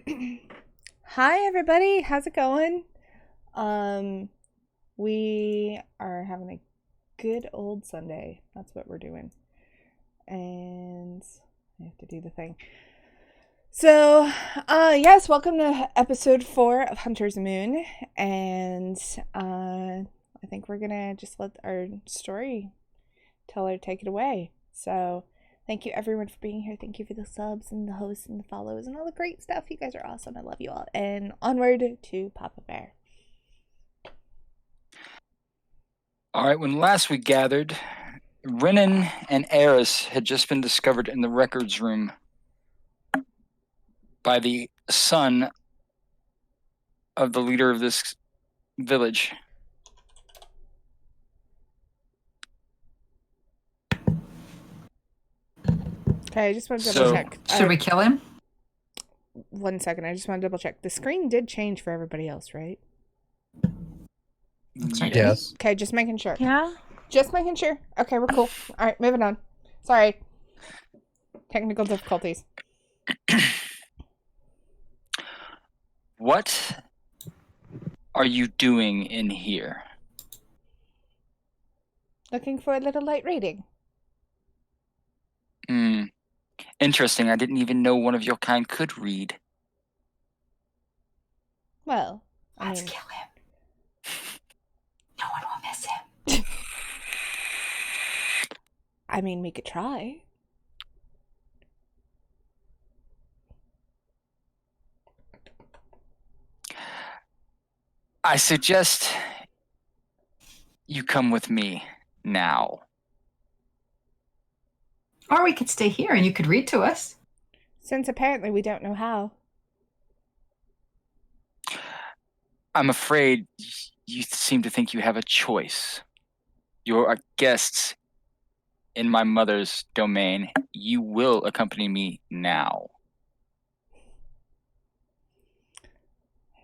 Hi everybody, how's it going? Um, we are having a good old Sunday. That's what we're doing. And I have to do the thing. So, yes, welcome to episode 4 of Hunter's Moon. And I think we're gonna just let our storyteller take it away. So, thank you everyone for being here. Thank you for the subs and the hosts and the follows and all the great stuff. You guys are awesome. I love you all. And onward to Papa Bear. All right, when last we gathered, Renan and Eris had just been discovered in the records room by the son of the leader of this village. Okay, I just want to double check. Should we kill him? 1 second. I just want to double check. The screen did change for everybody else, right? Looks like Yes. Okay, just making sure. Yeah. Just making sure. Okay, we're cool. All right, moving on. Sorry. Technical difficulties. What are you doing in here? Looking for a little light reading. Interesting. I didn't even know one of your kind could read. Well, Let's kill him. No one will miss him. I mean, we could try. I suggest you come with me now. Or we could stay here and you could read to us. Since apparently we don't know how. I'm afraid you seem to think you have a choice. You're guests in my mother's domain. You will accompany me now.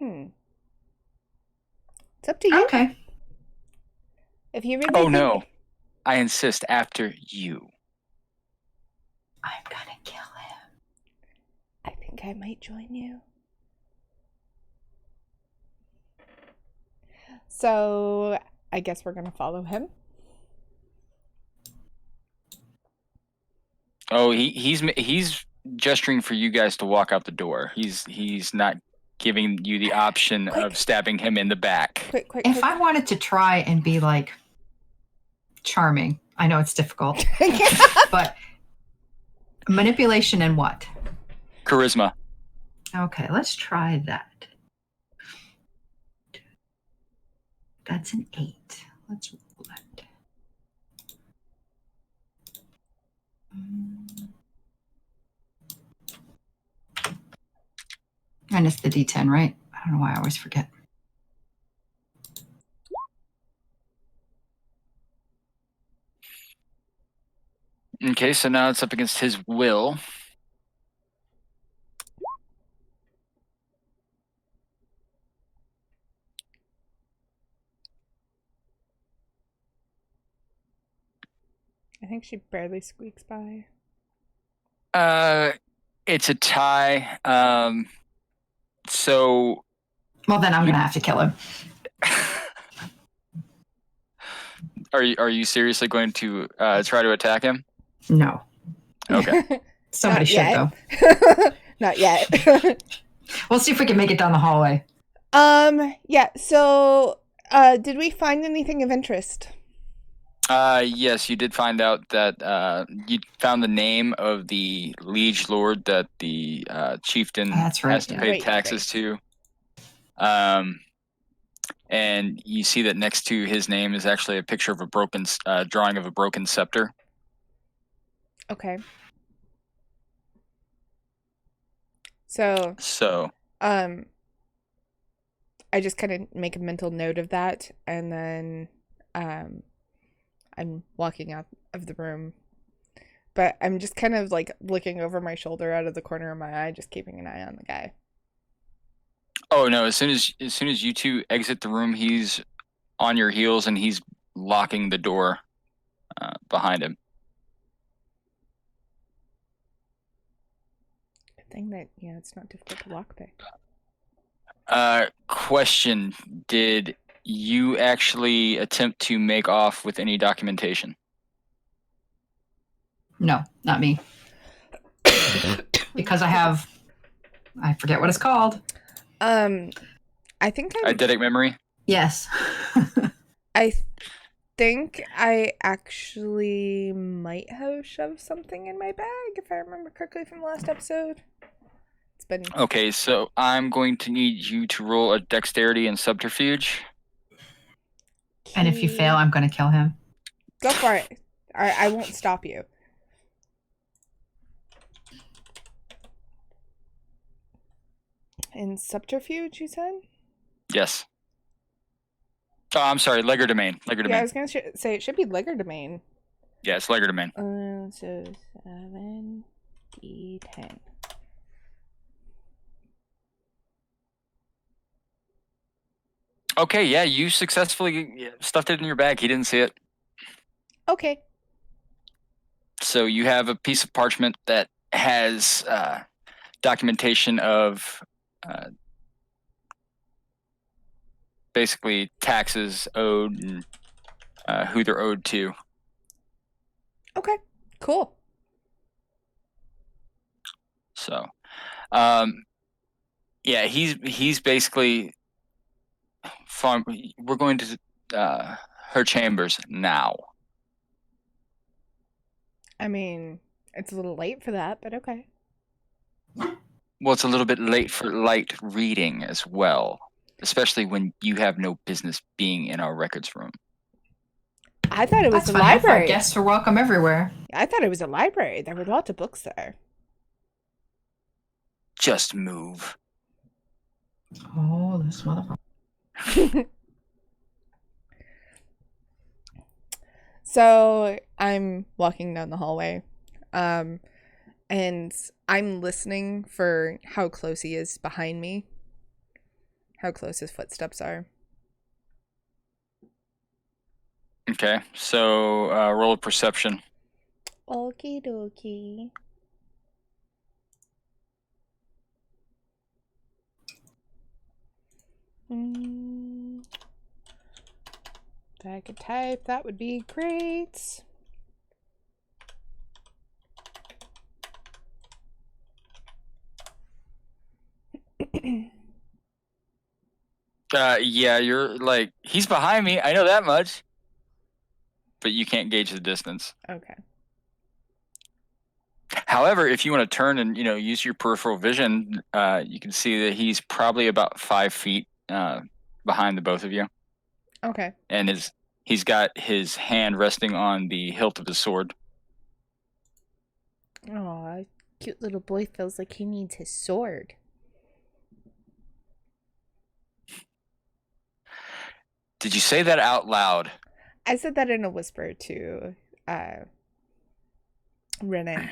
It's up to you. Okay. If you really Oh think... no. I insist after you. I'm gonna kill him. I think I might join you. So, I guess we're gonna follow him. Oh, he's gesturing for you guys to walk out the door. He's not giving you the option of stabbing him in the back. Quick. If I wanted to try and be like charming, I know it's difficult, but manipulation and what? Charisma. Okay, let's try that. That's an 8. Let's roll that. And it's the D10, right? I don't know why I always forget. Okay, so now it's up against his will. I think she barely squeaks by. It's a tie. So Well, then I'm gonna have to kill him. Are you seriously going to try to attack him? No. Okay. Somebody should though. Not yet. We'll see if we can make it down the hallway. Yeah, so did we find anything of interest? Yes, you did find out that you found the name of the liege lord that the chieftain That's right, has to yeah. pay Right, taxes to. And you see that next to his name is actually a picture of a broken drawing of a broken scepter. Okay. So I just kind of make a mental note of that, and then I'm walking out of the room, but I'm just kind of like looking over my shoulder out of the corner of my eye, just keeping an eye on the guy. Oh no! As soon as you two exit the room, he's on your heels and he's locking the door behind him. thing that, it's not difficult to lockpick. Question: did you actually attempt to make off with any documentation? No, not me. Because I forget what it's called. I think Eidetic memory? Yes. I think I actually might have shoved something in my bag, if I remember correctly from the last episode. It's been... Okay, so I'm going to need you to roll a dexterity and subterfuge. And if you fail, I'm going to kill him. Go for it. I won't stop you. In subterfuge, you said? Yes. Oh, I'm sorry, legerdemain. Yeah, I was going to say it should be legerdemain. Yeah, it's legerdemain. So 7d10. Okay, yeah, you successfully stuffed it in your bag. He didn't see it. Okay. So you have a piece of parchment that has documentation of basically taxes owed and who they're owed to. Okay, cool. So, yeah, he's basically we're going to her chambers now. I mean, it's a little late for that, but okay. Well, it's a little bit late for light reading as well, especially when you have no business being in our records room. I thought it was That's a fine. library. Guests are welcome everywhere. I thought it was a library. There were lots of books there. Just move. Oh, this motherfucker. So I'm walking down the hallway, and I'm listening for how close he is behind me, how close his footsteps are. Okay, so roll a perception. Okie dokie. If I could type, that would be great. Yeah, you're like, he's behind me. I know that much. But you can't gauge the distance. Okay. However, if you want to turn and, use your peripheral vision, you can see that he's probably about 5 feet behind the both of you. Okay. And he's got his hand resting on the hilt of his sword. Aw, cute little boy feels like he needs his sword. Did you say that out loud? I said that in a whisper to Renee.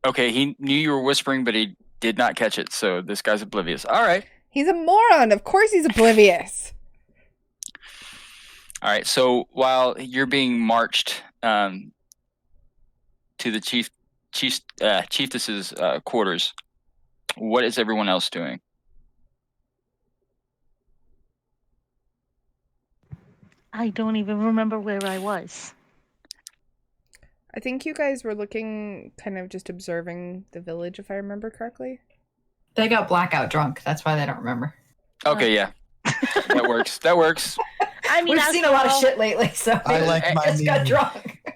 Okay, he knew you were whispering, but he did not catch it, so this guy's oblivious. All right. He's a moron. Of course he's oblivious. All right, so while you're being marched to the chiefess's quarters, what is everyone else doing? I don't even remember where I was. I think you guys were looking, kind of just observing the village, if I remember correctly. They got blackout drunk. That's why they don't remember. Okay, yeah. That works. That works. I mean, We've seen a lot of shit lately, so I like my just got mead. drunk.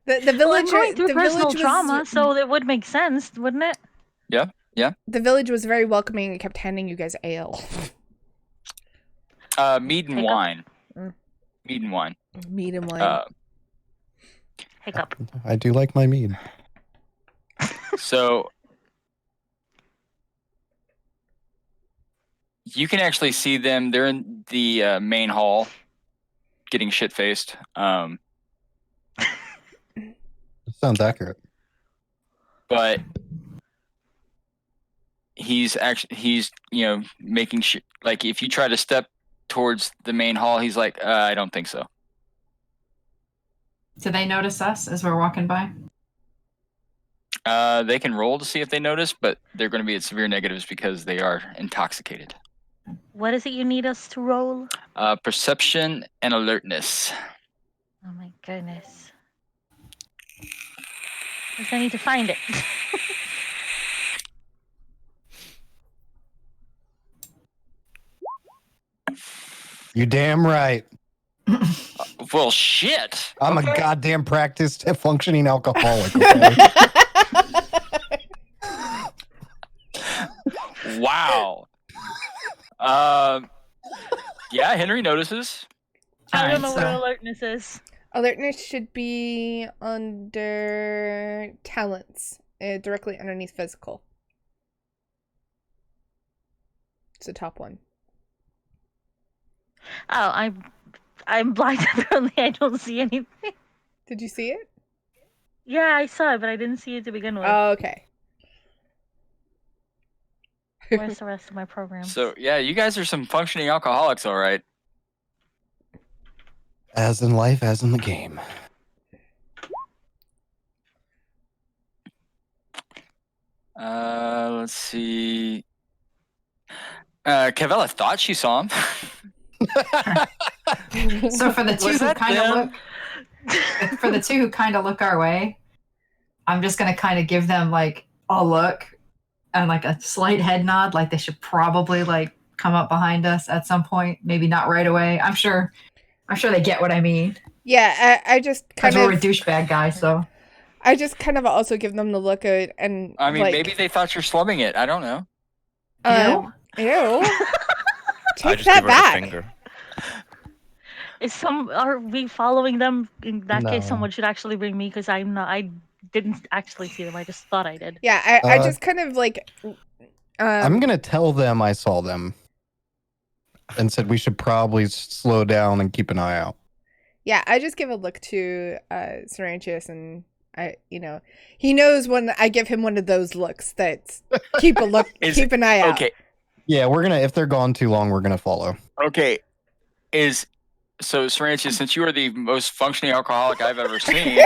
The Well, village, I'm going through the personal village trauma, was, so it would make sense, wouldn't it? the village was very welcoming and kept handing you guys ale. Mead and Hiccup. wine. Mm. Mead and wine. Meat and wine. Hiccup. I do like my mead. So you can actually see them. They're in the main hall, getting shit faced. Sounds accurate. But he's making sure. Like if you try to step towards the main hall, he's like, I don't think so. Do they notice us as we're walking by? They can roll to see if they notice, but they're going to be at severe negatives because they are intoxicated. What is it you need us to roll? Perception and alertness. Oh my goodness. Guess I need to find it. You damn right. Well, shit. I'm Okay. a goddamn practiced functioning alcoholic. Okay? Wow. Yeah, Henry notices. I don't know Alright, what so- alertness is. Alertness should be under talents, directly underneath physical. It's the top one. Oh, I'm blind. Apparently, I don't see anything. Did you see it? Yeah, I saw it, but I didn't see it to begin with. Oh, okay. Where's the rest of my program? So, yeah, you guys are some functioning alcoholics, all right. As in life, as in the game. Let's see. Cavella thought she saw him. So for the two Was who that kind of them? look, for the two who kind of look our way, I'm just gonna kind of give them like a look and like a slight head nod, like they should probably like come up behind us at some point. Maybe not right away. I'm sure they get what I mean. Yeah, I just Because kind we're a of, douchebag guy, so I just kind of also give them the look at, and I mean, like, maybe they thought you're slumming it. I don't know. Ew. I Take just that give her back. the finger. Are we following them? In that case, No. someone should actually bring me because I'm not. I didn't actually see them. I just thought I did. Yeah, I Uh, just kind of like. I'm gonna tell them I saw them, and said we should probably slow down and keep an eye out. Yeah, I just give a look to Sarantius, and he knows when I give him one of those looks that keep an eye out. Okay. Yeah, we're gonna. If they're gone too long, we're gonna follow. Okay. So, Sarantia, since you are the most functioning alcoholic I've ever seen,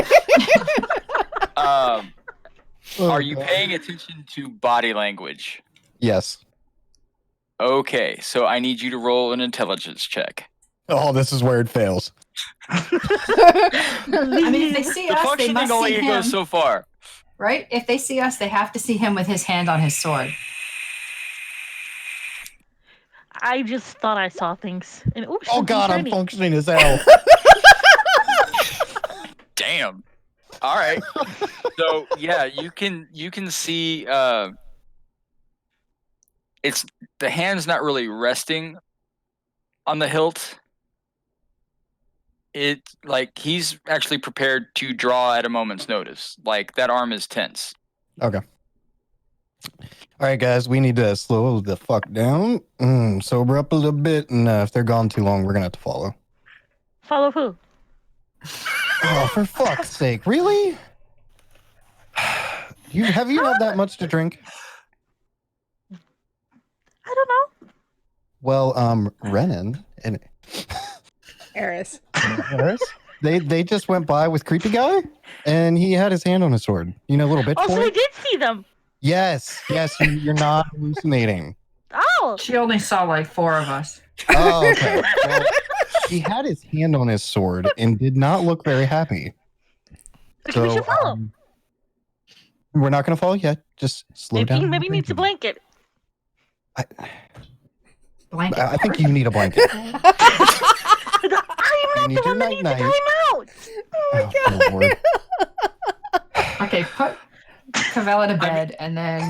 are you paying attention to body language? Yes. Okay, so I need you to roll an intelligence check. Oh, this is where it fails. I mean, if they see The us, they functioning must only see him, goes so far. right? If they see us, they have to see him with his hand on his sword. I just thought I saw things. And, Oh something God, I'm shiny. functioning as hell. Damn. All right. So yeah, you can see it's the hand's not really resting on the hilt. It like he's actually prepared to draw at a moment's notice. Like that arm is tense. Okay. All right, guys, we need to slow the fuck down, sober up a little bit, and if they're gone too long, we're gonna have to follow. Follow who? Oh, for fuck's sake, really? Have you had that much to drink? I don't know. Well, Renan and Eris. Harris, they just went by with creepy guy, and he had his hand on his sword. You know, little bitch Oh, so boy. I did see them. Yes, you're not hallucinating. Oh, She only saw like 4 of us. Oh, okay. Well, he had his hand on his sword and did not look very happy. we should follow. We're not going to follow yet. Just slow down. Maybe needs a blanket. Blanket. I think you need a blanket. I'm You not need the your one that needs to night-night. time out. Oh my Oh, Lord. Okay, put Cavella to bed and then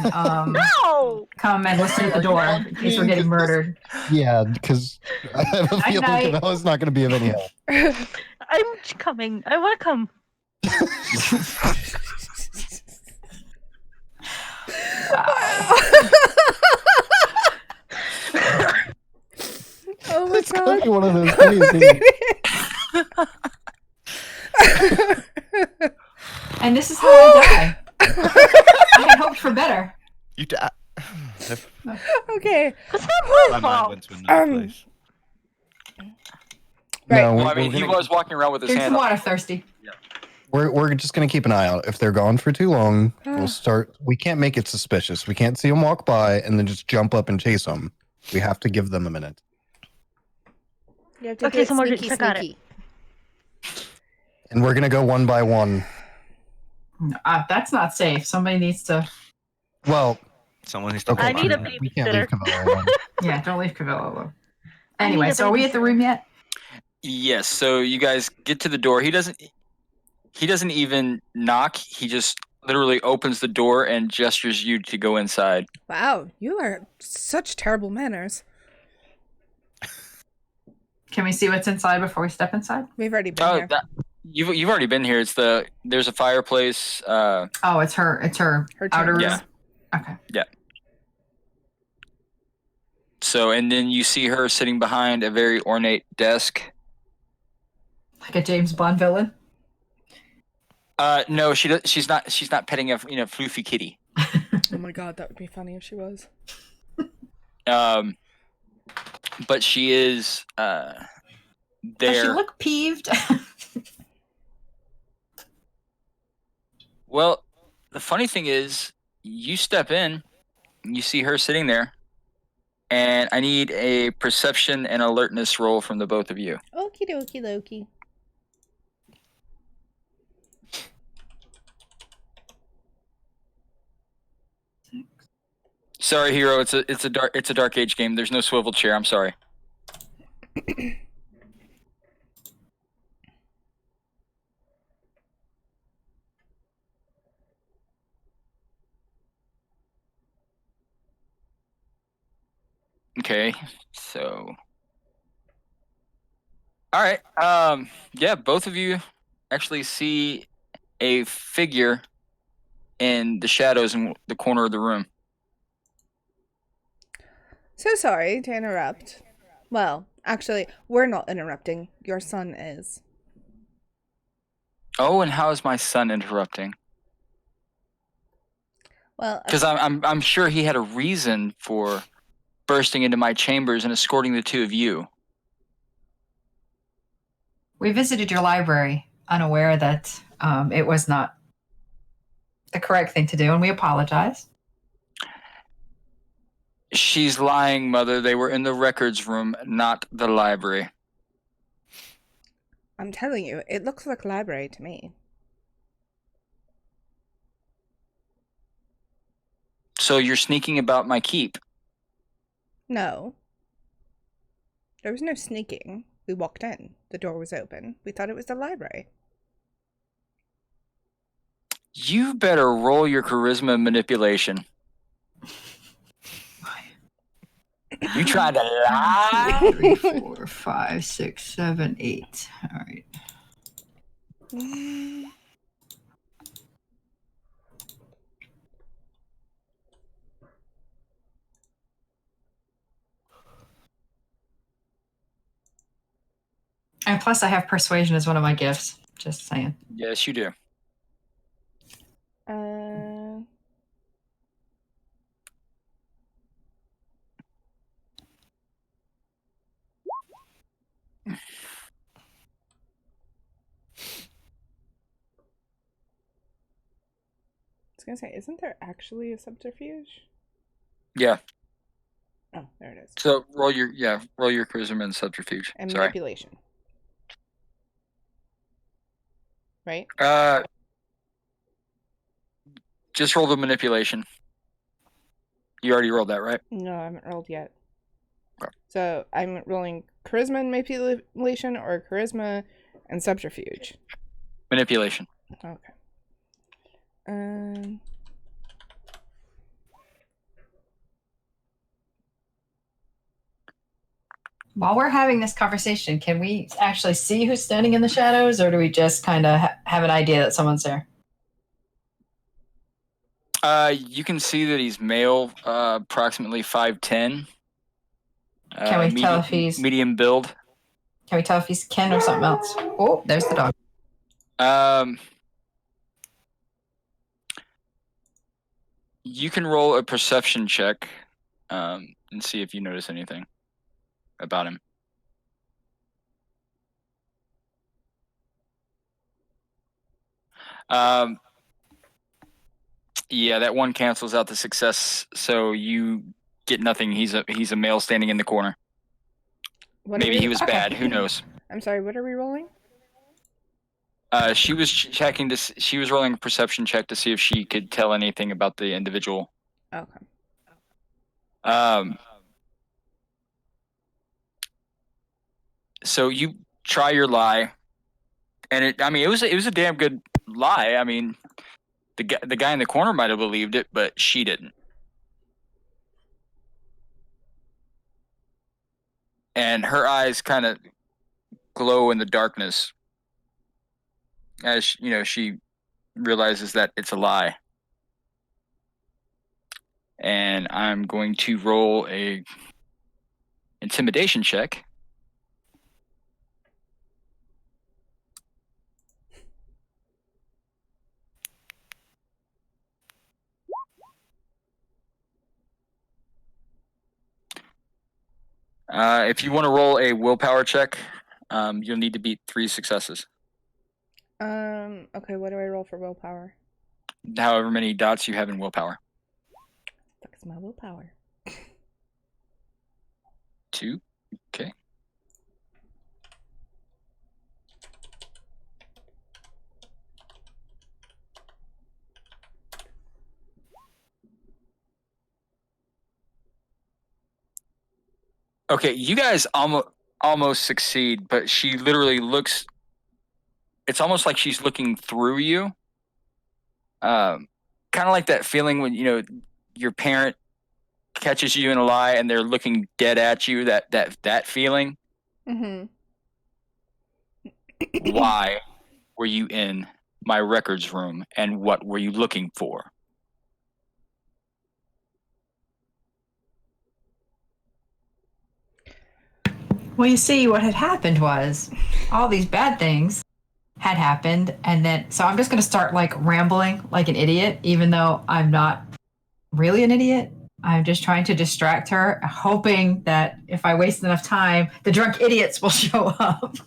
No. come and listen at the door in case we're getting murdered. Yeah, because I have a feeling Night-night. Cabella's not going to be of any help. I'm coming. I want to come. Oh my It's gonna god. be one of those funniest things. And this is how I die. I had hoped for better. You die. Okay. What's that My my mind fault? went to another place. Right. No, Well, I mean, we're he gonna- was walking around with his Drink hand some up. water, thirsty. We're just gonna keep an eye out. If they're gone for too long, we'll start. We can't make it suspicious. We can't see them walk by and then just jump up and chase them. We have to give them a minute. You have to Okay, do it so Margaret, sneaky, check out it. sneaky. And we're gonna go one by one. That's not safe. Somebody needs to. Well, Someone needs to okay, I need a true. We can't leave babysitter. Camilla alone. Yeah, don't leave Cavilla alone. I need Anyway, a so are we at the babysitter. room yet? Yes. So you guys get to the door. He doesn't even knock. He just literally opens the door and gestures you to go inside. Wow, you are such terrible manners. Can we see what's inside before we step inside? We've already been Oh, here. you've already been here. There's a fireplace. Oh, it's her. It's her. Her outer room. chambers. Yeah. Okay. So, and then you see her sitting behind a very ornate desk. Like a James Bond villain. No, she's not. She's not petting a floofy kitty. Oh my god, that would be funny if she was. But she is Does she there. look peeved? Well, the funny thing is, you step in, you see her sitting there, and I need a perception and alertness roll from the both of you. Okie dokie Loki. Sorry, hero. It's a dark age game. There's no swivel chair. I'm sorry. Okay, so. All right. Yeah, both of you actually see a figure in the shadows in the corner of the room. So sorry to interrupt. Well, actually, we're not interrupting. Your son is. Oh, and how is my son interrupting? Well, Because I'm sure he had a reason for bursting into my chambers and escorting the two of you. We visited your library, unaware that it was not the correct thing to do, and we apologize. She's lying, Mother. They were in the records room, not the library. I'm telling you, it looks like a library to me. So you're sneaking about my keep. No. There was no sneaking. We walked in. The door was open. We thought it was the library. You better roll your charisma manipulation. You trying to lie? 3, 4, 5, 6, 7, 8. All right. And plus, I have persuasion as one of my gifts. Just saying. Yes, you do. I was gonna say, isn't there actually a subterfuge? Yeah. Oh, there it is. So roll your charisma and subterfuge. And Sorry. manipulation. Right? Just roll the manipulation. You already rolled that, right? No, I haven't rolled yet. Okay. So I'm rolling charisma and manipulation or charisma and subterfuge. Manipulation. Okay. While we're having this conversation, can we actually see who's standing in the shadows, or do we just kind of have an idea that someone's there? You can see that he's male, approximately 5'10". Can we tell if he's medium build? Can we tell if he's Ken or something else? Oh, there's the dog. You can roll a perception check and see if you notice anything about him. Yeah, that one cancels out the success, so you get nothing. He's a male standing in the corner. What are Maybe we- he was Okay. bad. Who knows? I'm sorry, what are we rolling? She was checking to. She was rolling a perception check to see if she could tell anything about the individual. Okay. So you try your lie, and it was a damn good lie. I mean, the guy in the corner might have believed it, but she didn't. And her eyes kind of glow in the darkness as she realizes that it's a lie. And I'm going to roll a intimidation check. If you want to roll a willpower check, you'll need to beat 3 successes. Okay, what do I roll for willpower? However many dots you have in willpower. Fuck is my willpower? 2. Okay. Okay, you guys almost succeed, but she literally looks. It's almost like she's looking through you. Kind of like that feeling when your parent catches you in a lie and they're looking dead at you. That feeling. Mm-hmm. Why were you in my records room, and what were you looking for? Well, you see, what had happened was all these bad things had happened, and then so I'm just going to start like rambling like an idiot, even though I'm not really an idiot. I'm just trying to distract her, hoping that if I waste enough time, the drunk idiots will show up.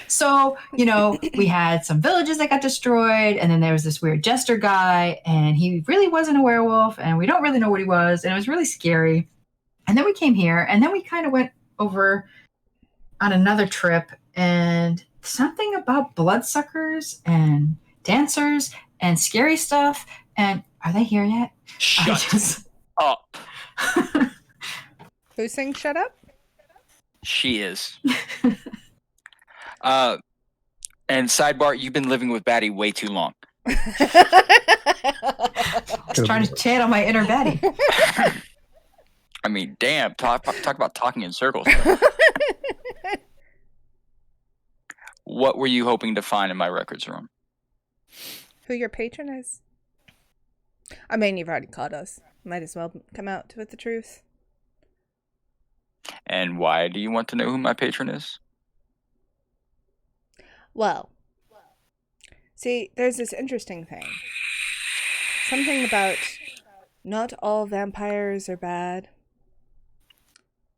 So, we had some villages that got destroyed, and then there was this weird jester guy, and he really wasn't a werewolf, and we don't really know what he was, and it was really scary. And then we came here, and then we kind of went over on another trip, and something about bloodsuckers and dancers and scary stuff. And are they here yet? Shut up. Who's saying shut up? She is. And sidebar, you've been living with Batty way too long. Just trying to channel my inner Betty. I mean, damn, talk about talking in circles. What were you hoping to find in my records room? Who your patron is? I mean, you've already caught us. Might as well come out with the truth. And why do you want to know who my patron is? Well, see, there's this interesting thing. Something about not all vampires are bad.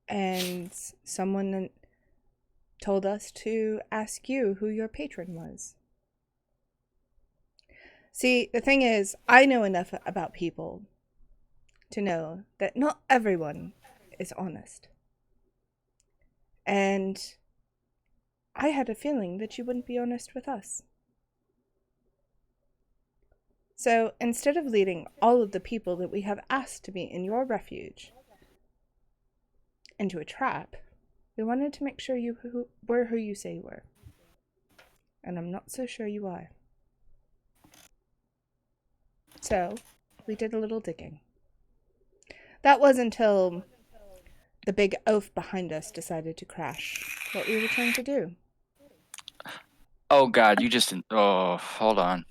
And someone told us to ask you who your patron was. See, the thing is, I know enough about people to know that not everyone is honest. And I had a feeling that you wouldn't be honest with us. So instead of leading all of the people that we have asked to be in your refuge into a trap, we wanted to make sure you were who you say you were. And I'm not so sure you are. So, we did a little digging. That was until the big oaf behind us decided to crash what we were trying to do. Oh God, you just... Oh, hold on.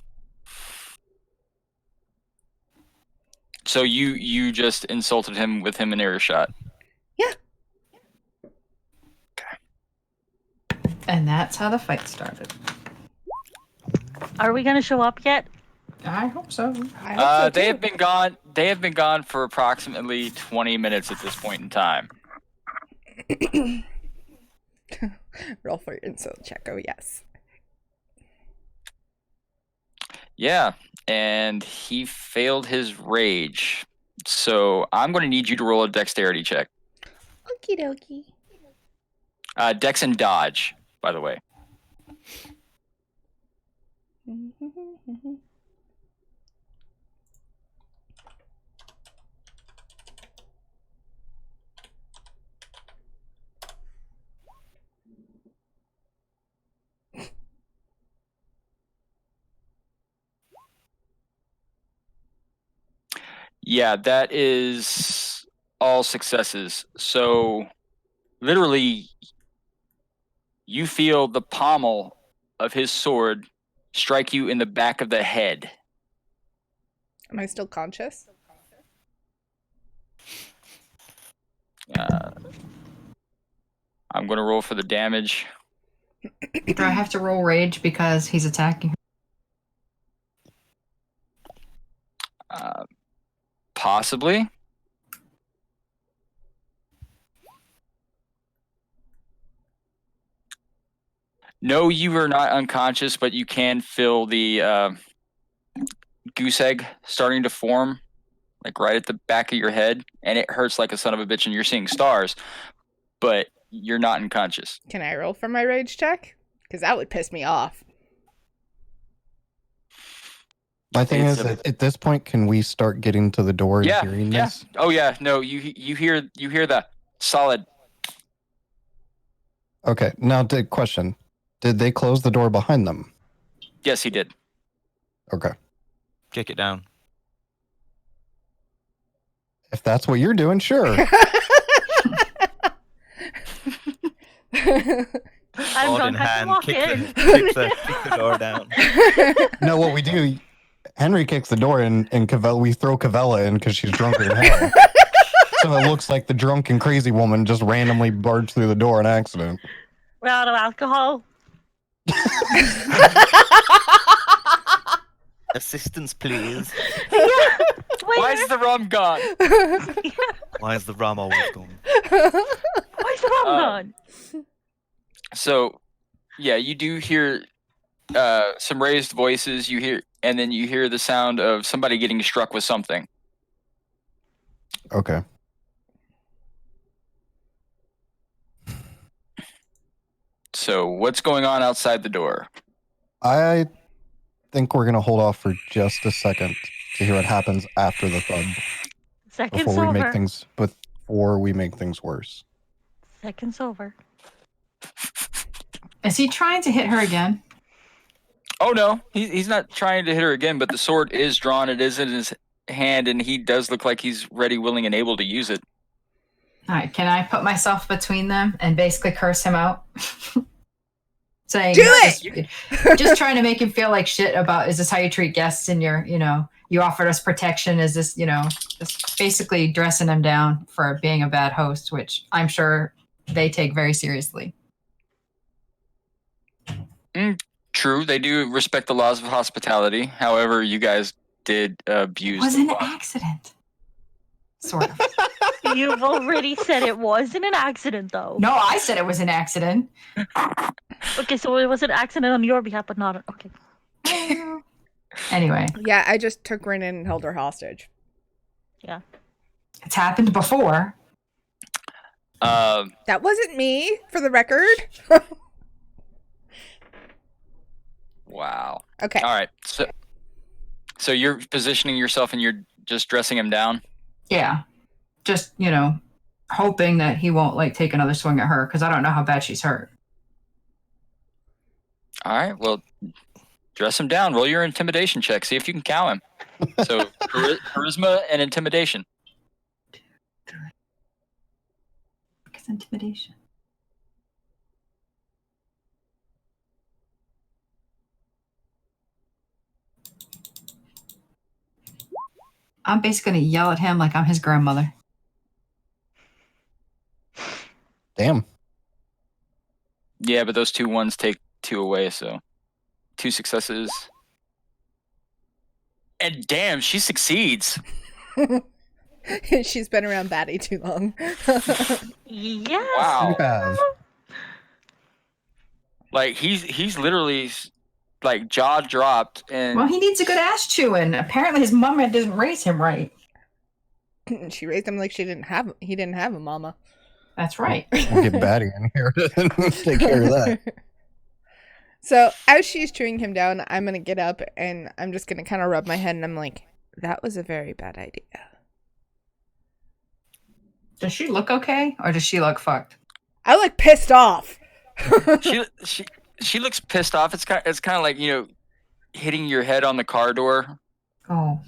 So you just insulted him with him in earshot? Yeah. And that's how the fight started. Are we gonna show up yet? I hope so. I hope so They too. have been gone. They have been gone for approximately 20 minutes at this point in time. Roll for your insult check. Oh yes. Yeah, and he failed his rage. So I'm going to need you to roll a dexterity check. Okie dokie. Dex and dodge, by the way. Yeah, that is all successes. So literally, you feel the pommel of his sword strike you in the back of the head. Am I still conscious? I'm going to roll for the damage. Do I have to roll rage because he's attacking her? Possibly. No, you are not unconscious, but you can feel the goose egg starting to form, like right at the back of your head, and it hurts like a son of a bitch, and you're seeing stars, but you're not unconscious. Can I roll for my rage check? Because that would piss me off. My thing It's is, a- at this point, can we start getting to the door and Yeah, hearing yeah. this? Oh yeah, no, you hear the solid. Okay, now the question. Did they close the door behind them? Yes, he did. Okay. Kick it down. If that's what you're doing, sure. I'm Sword drunk. in I can hand, walk kick in. the door down. No, what we do, Henry kicks the door and we throw Cavella in because she's drunker than hell. So it looks like the drunk and crazy woman just randomly barged through the door on accident. We're out of alcohol. Assistance, please. Why is the rum gone? Why is the rum always gone? Why's the rum gone? So, yeah, you do hear some raised voices. You hear, and then you hear the sound of somebody getting struck with something. Okay. So, what's going on outside the door? I think we're going to hold off for just a second to hear what happens after the thud Seconds before we make over. things worse. Seconds over. Is he trying to hit her again? Oh no, he's not trying to hit her again. But the sword is drawn. It is in his hand, and he does look like he's ready, willing, and able to use it. All right, can I put myself between them and basically curse him out? Saying, Do it! just trying to make him feel like shit about, is this how you treat guests in your, you offered us protection? Is this, just basically dressing him down for being a bad host, which I'm sure they take very seriously. True, they do respect the laws of hospitality. However, you guys did abuse. It was the an law. accident. Sort of. You've already said it wasn't an accident, though. No, I said it was an accident. Okay, so it was an accident on your behalf, but not okay. Anyway, Yeah, I just took Rin in and held her hostage. Yeah. it's happened before. That wasn't me, for the record. Wow. Okay. All right. So you're positioning yourself and you're just dressing him down. Yeah. Just, hoping that he won't take another swing at her because I don't know how bad she's hurt. All right. Well, dress him down. Roll your intimidation check. See if you can cow him. So charisma and intimidation. Because intimidation. I'm basically going to yell at him like I'm his grandmother. Damn. Yeah, but those 2 1s take 2 away. So 2 successes. And damn, she succeeds. She's been around Batty too long. Yes. Wow. You have. Like he's literally like jaw dropped and Well, he needs a good ass chewing. Apparently, his mama didn't raise him right. She raised him like he didn't have a mama. That's right. We'll get Batty in here to take care of that. So as she's chewing him down, I'm gonna get up and I'm just gonna kind of rub my head and I'm like, that was a very bad idea. Does she look okay, or does she look fucked? I look pissed off. she looks pissed off. It's kind of like, you know, hitting your head on the car door. Oh,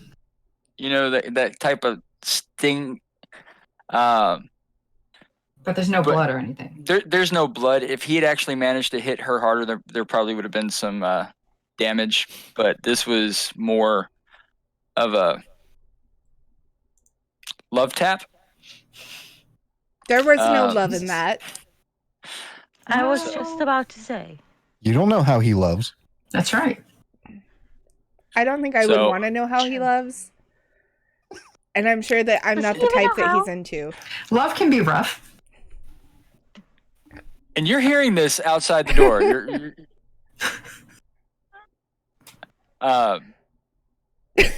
You know, that type of sting. but there's no But- blood or anything. There's no blood. If he had actually managed to hit her harder, there probably would have been some damage. But this was more of a love tap. There was no Um, love in that. I was just about to say. You don't know how he loves. That's right. I don't think I would So- want to know how he loves. And I'm sure that I'm Does not he the even type know that how? he's into. Love can be rough. And you're hearing this outside the door.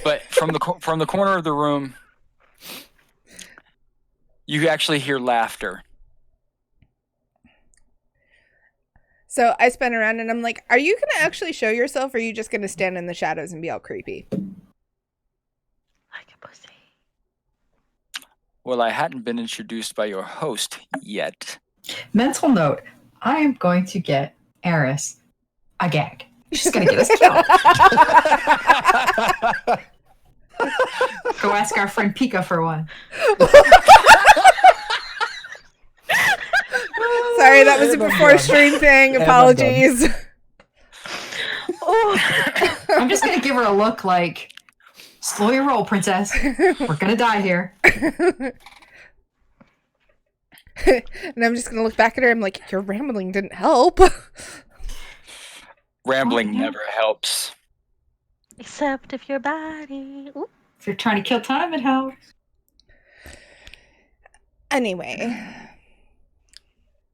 But from the corner of the room, you actually hear laughter. So I spin around and I'm like, are you going to actually show yourself or are you just going to stand in the shadows and be all creepy? Like a pussy. Well, I hadn't been introduced by your host yet. Mental note: I am going to get Eris a gag. She's gonna get us killed. Go ask our friend Pika for one. Sorry, that was a before stream thing. I'm Apologies. Oh, I'm just gonna give her a look like, slow your roll, princess. We're gonna die here. And I'm just going to look back at her. I'm like, your rambling didn't help. Rambling Oh, yeah. never helps. except if you're batty. Ooh. If you're trying to kill time, it helps. Anyway.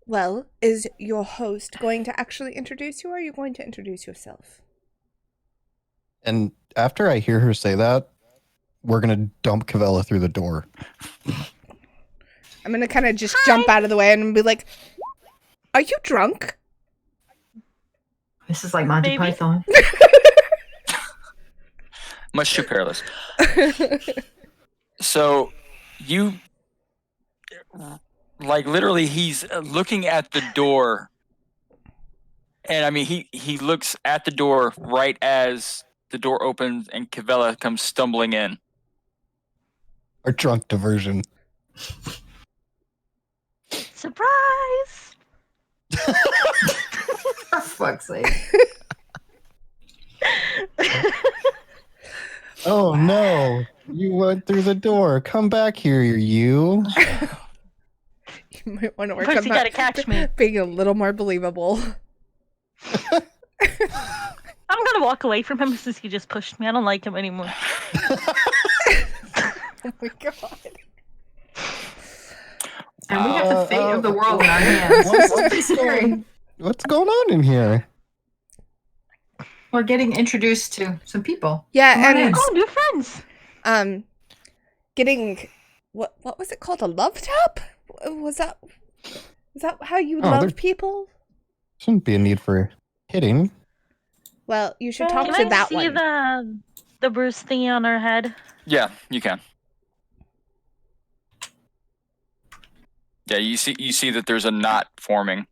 Well, is your host going to actually introduce you or are you going to introduce yourself? And after I hear her say that, we're gonna dump Cavella through the door. I'm going to kind of just jump out of the way and be like, are you drunk? This is like Monty Maybe. Python. Much too perilous. So you, like, literally, he's looking at the door, and I mean, he looks at the door right as the door opens and Cavella comes stumbling in. Our drunk diversion. Surprise! For fuck's sake. Oh no! You went through the door. Come back here, you. You might want to work First on you that. gotta catch me. Being a little more believable. I'm gonna walk away from him since he just pushed me. I don't like him anymore. Oh my god. And we have the fate of the world in our hands. This is pretty scary. What's going on in here? We're getting introduced to some people. Yeah, Come on and in. Oh, new friends! getting what was it called? A love tap? Was that how you Oh, love there- people? Shouldn't be a need for hitting. Well, you should talk Can to that I see one. the bruise thingy on her head? Yeah, you can. Yeah, you see that there's a knot forming,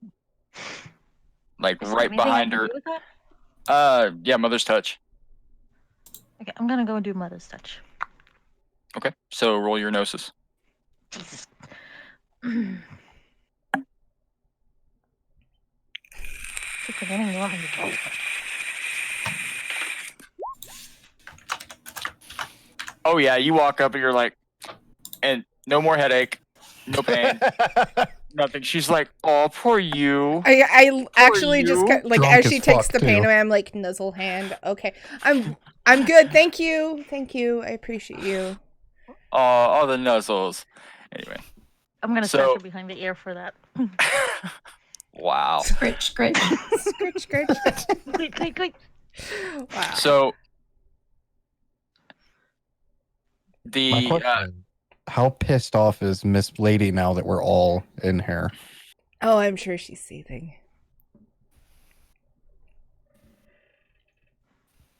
like Is there right anything I behind can her. do with that? Yeah, Mother's Touch. Okay, I'm gonna go and do Mother's Touch. Okay, so roll your gnosis. Jesus. Keep forgetting you want me to do. Oh yeah, you walk up and you're like, and no more headache, no pain. Nothing. She's like, "Oh, poor you." I actually just you. like Drunk as as she takes fuck, the pain too. away, I'm like nuzzle hand. Okay, I'm good. Thank you. I appreciate you. Oh, all the nuzzles. Anyway, I'm gonna So- scratch her behind the ear for that. wow. Scritch, scritch. Scritch, scritch. Quick, quick, quick. Wow. So My the question is, how pissed off is Miss Lady now that we're all in here? Oh, I'm sure she's seething.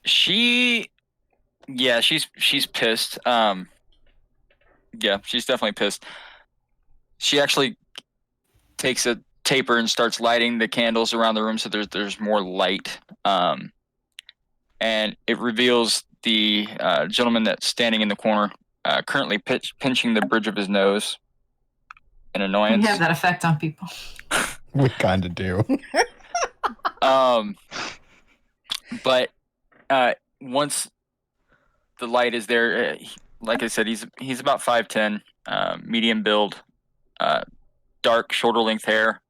she's pissed. Yeah, she's definitely pissed. She actually takes a taper and starts lighting the candles around the room so there's more light. And it reveals the gentleman that's standing in the corner, currently pinching the bridge of his nose in We annoyance. have that effect on people. We kind of do. But once the light is there, like I said, he's about 5'10", medium build, dark shoulder length hair.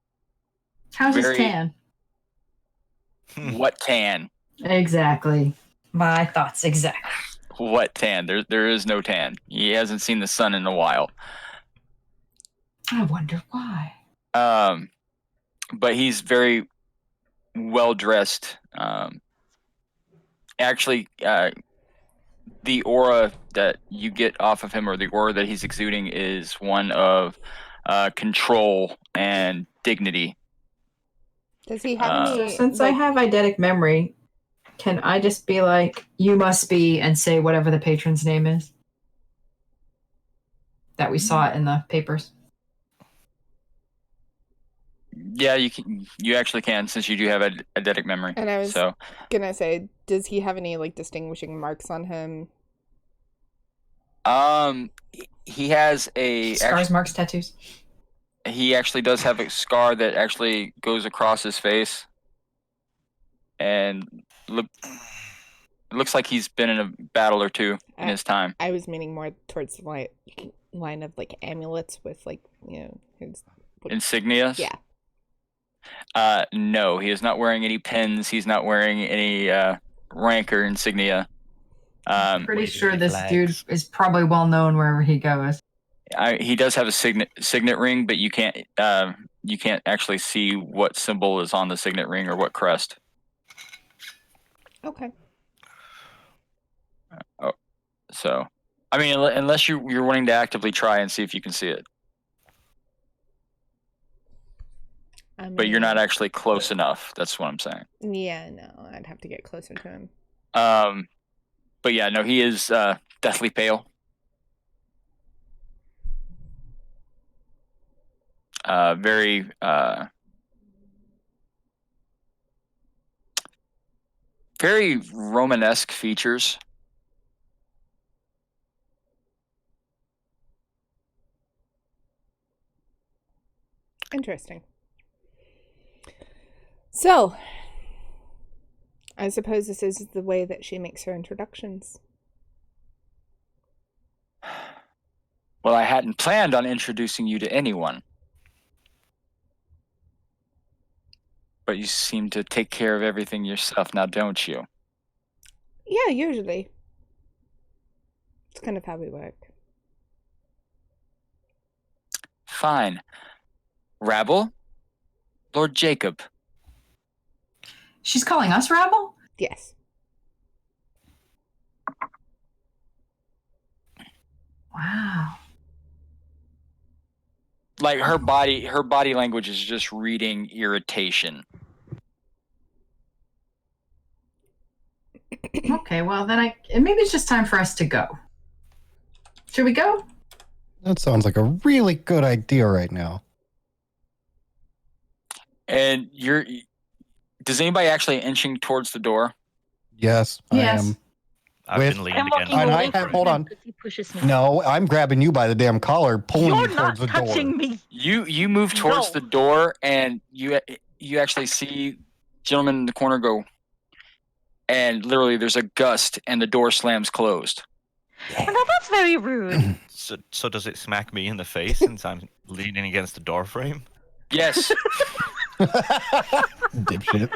How's Very- his tan? What tan? Exactly. My thoughts, exactly. What tan? There is no tan. He hasn't seen the sun in a while. I wonder why. But he's very well dressed. Actually, the aura that you get off of him, or the aura that he's exuding, is one of control and dignity. Does he have So any? since I have eidetic memory, can I just be like, you must be, and say whatever the patron's name is? That we saw it in the papers. Yeah, you actually can, since you do have eidetic memory. And I was So gonna say, does he have any like distinguishing marks on him? he has a Scars, marks, tattoos. he actually does have a scar that actually goes across his face, and it looks like he's been in a battle or two in his time. I was meaning more towards the line of like amulets with like his Insignias? yeah. No, he is not wearing any pins. He's not wearing any rank or insignia. Pretty waving sure any this flags. dude is probably well known wherever he goes. He does have a signet ring, but you can't actually see what symbol is on the signet ring or what crest. Okay. So, I mean, unless you're wanting to actively try and see if you can see it, but you're not actually close enough. That's what I'm saying. Yeah, no, I'd have to get closer to him. But yeah, no, he is deathly pale. Very very Romanesque features. Interesting. So, I suppose this is the way that she makes her introductions. Well, I hadn't planned on introducing you to anyone. But you seem to take care of everything yourself now, don't you? Yeah, usually. It's kind of how we work. Fine. Rabble? Lord Jacob. She's calling us rabble? Yes. Wow. Like her body language is just reading irritation. Okay, well then maybe it's just time for us to go. Should we go? That sounds like a really good idea right now. And does anybody actually inching towards the door? Yes, Yes. I am. I've With- been leaning I'm against walking And the I away have- from hold him on. because he pushes me. No, I'm grabbing you by the damn collar, pulling You're you not towards the touching door. me. You move towards No. the door, and you actually see gentleman in the corner go, and literally there's a gust, and the door slams closed. Well, now that's very rude. So does it smack me in the face since I'm leaning against the door frame? Yes. Dipshit.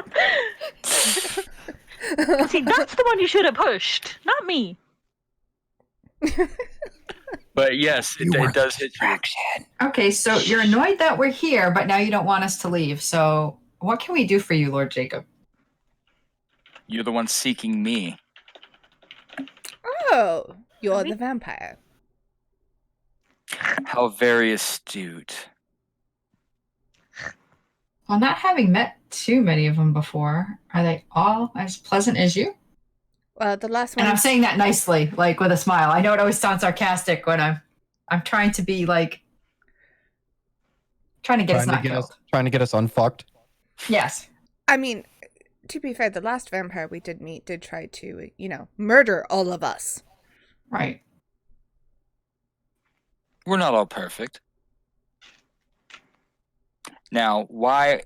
See, that's the one you should have pushed, not me. But yes, it does hit you. Okay, so you're annoyed that we're here, but now you don't want us to leave. So what can we do for you, Lord Jacob? You're the one seeking me. Oh, you're the vampire. How very astute. Well, not having met too many of them before, are they all as pleasant as you? Well, the last one. And I'm saying that nicely, like with a smile. I know it always sounds sarcastic when I'm trying to be like trying to get us not killed. Trying to get us unfucked. Yes. I mean, to be fair, the last vampire we did meet did try to, murder all of us. Right. We're not all perfect. Now, why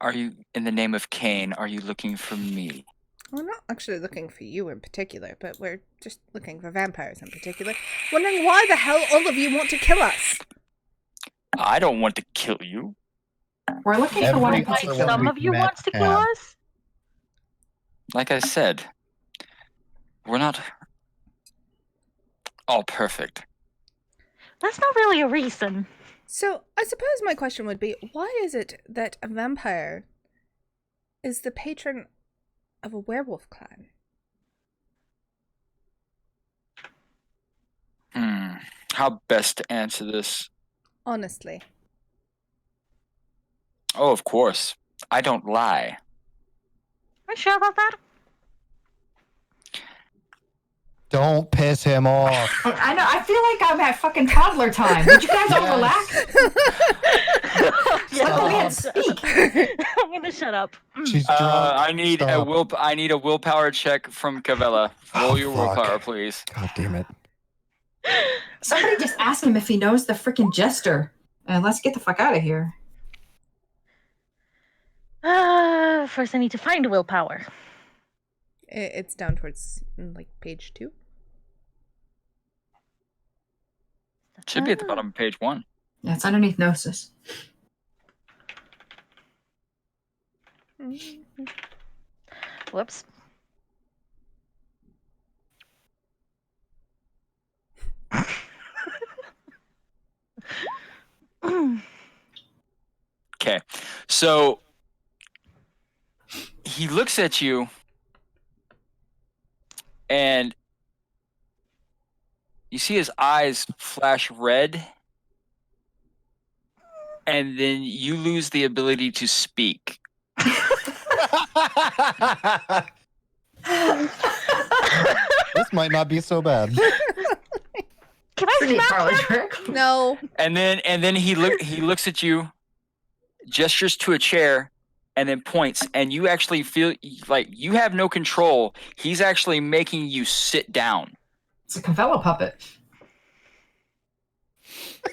are you, in the name of Cain, are you looking for me? We're not actually looking for you in particular, but we're just looking for vampires in particular. Wondering why the hell all of you want to kill us. I don't want to kill you. We're looking for one in Everybody particular. Some we of you met wants to kill have. us? Like I said, we're not all perfect. That's not really a reason. So, I suppose my question would be, why is it that a vampire is the patron of a werewolf clan? How best to answer this? Honestly. Oh, of course. I don't lie. Are you sure about that? Don't piss him off. I know. I feel like I'm at fucking toddler time. Would you guys all relax? Let the man speak. I'm gonna shut up. She's drunk. I need Stop. I need a willpower check from Cavella. Roll your fuck. willpower, please. God damn it. Somebody just ask him if he knows the freaking jester. And let's get the fuck out of here. First I need to find willpower. It's down towards, page 2. Should be at the bottom of page 1. Yeah, it's underneath Gnosis. Whoops. Okay. So he looks at you and you see his eyes flash red, and then you lose the ability to speak. This might not be so bad. Can I Pretty smack parlor him? trick. No. And then he looks at you, gestures to a chair, and then points, and you actually feel like you have no control. He's actually making you sit down. It's a Cavella puppet.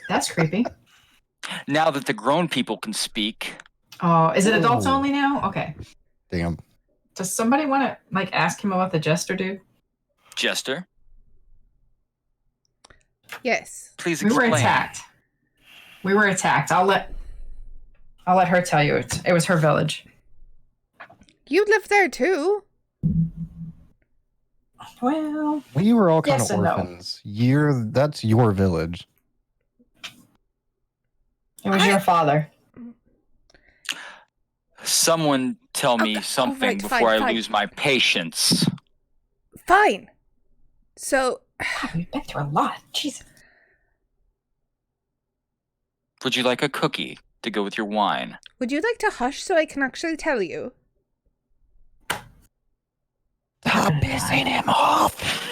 That's creepy. Now that the grown people can speak. Oh, is it adults Ooh. only now? Okay. Damn. Does somebody want to ask him about the jester dude? Jester, Yes. please We explain. were attacked. We were attacked. I'll let her tell you. It was her village. You live there too. Well, We were all kind Yes of and no. orphans. That's your village. it was your father. Someone tell me Okay, something alright, before I fine. lose my patience. Fine. So, God, we've been through a lot. Jesus. Would you like a cookie to go with your wine? would you like to hush so I can actually tell you? Stop pissing him off.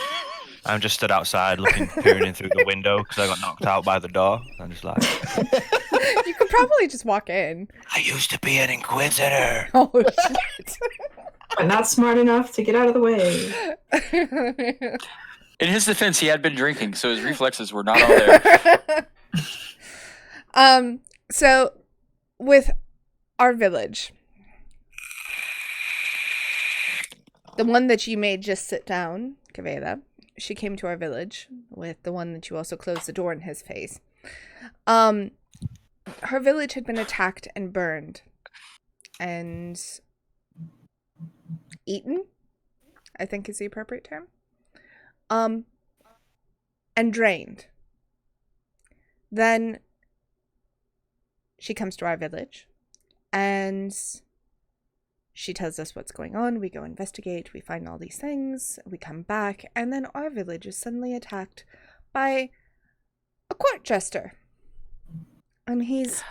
I'm just stood outside looking, peering in through the window because I got knocked out by the door. I'm just like, You could probably just walk in. I used to be an inquisitor. Oh, shit. But not smart enough to get out of the way. In his defense, he had been drinking, so his reflexes were not all there. So with our village, the one that you made just sit down, Kavela, she came to our village with the one that you also closed the door in his face. her village had been attacked and burned and eaten, I think is the appropriate term. And drained. Then she comes to our village and she tells us what's going on. We go investigate, we find all these things, we come back, and then our village is suddenly attacked by a court jester. And he's...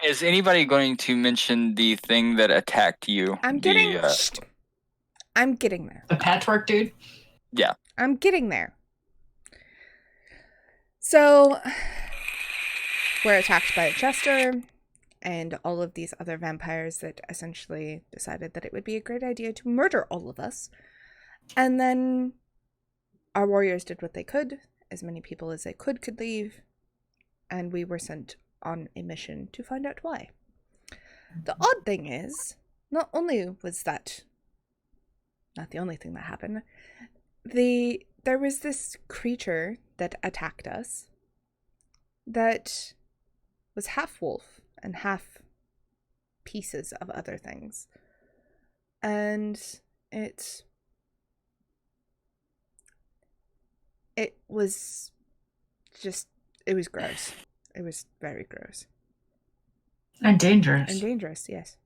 Is anybody going to mention the thing that attacked you? I'm getting there. The patchwork dude? Yeah. I'm getting there. So, we're attacked by a jester and all of these other vampires that essentially decided that it would be a great idea to murder all of us. And then our warriors did what they could. As many people as they could leave. And we were sent on a mission to find out why. The odd thing is, not only was that not the only thing that happened, there was this creature that attacked us that was half wolf and half pieces of other things. And it was gross. It was very gross. And dangerous. And dangerous, yes.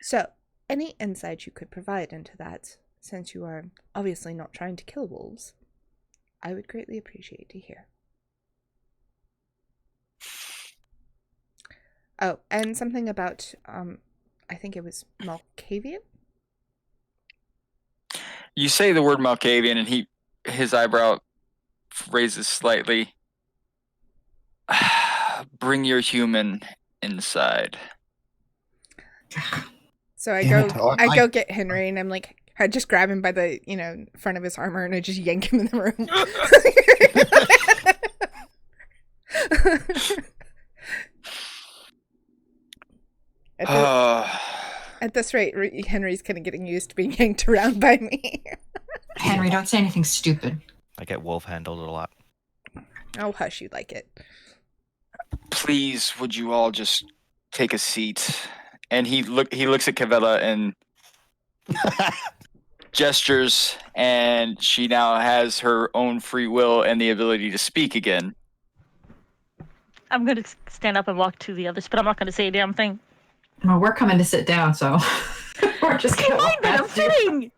So, any insight you could provide into that, since you are obviously not trying to kill wolves, I would greatly appreciate to hear. Oh, and something about, I think it was Malkavian? You say the word Malkavian and his eyebrow raises slightly. Bring your human inside. So I Damn go it, I go get Henry and I'm like, I just grab him by the, front of his armor and I just yank him in the room. At this rate, Henry's kind of getting used to being yanked around by me. Henry, don't say anything stupid. I get wolf handled a lot. Oh, hush, you like it. Please, would you all just take a seat? And he looks at Cavella and gestures, and she now has her own free will and the ability to speak again. I'm going to stand up and walk to the others, but I'm not going to say a damn thing. Well, we're coming to sit down, so we're just Okay, going fine then, I'm sitting!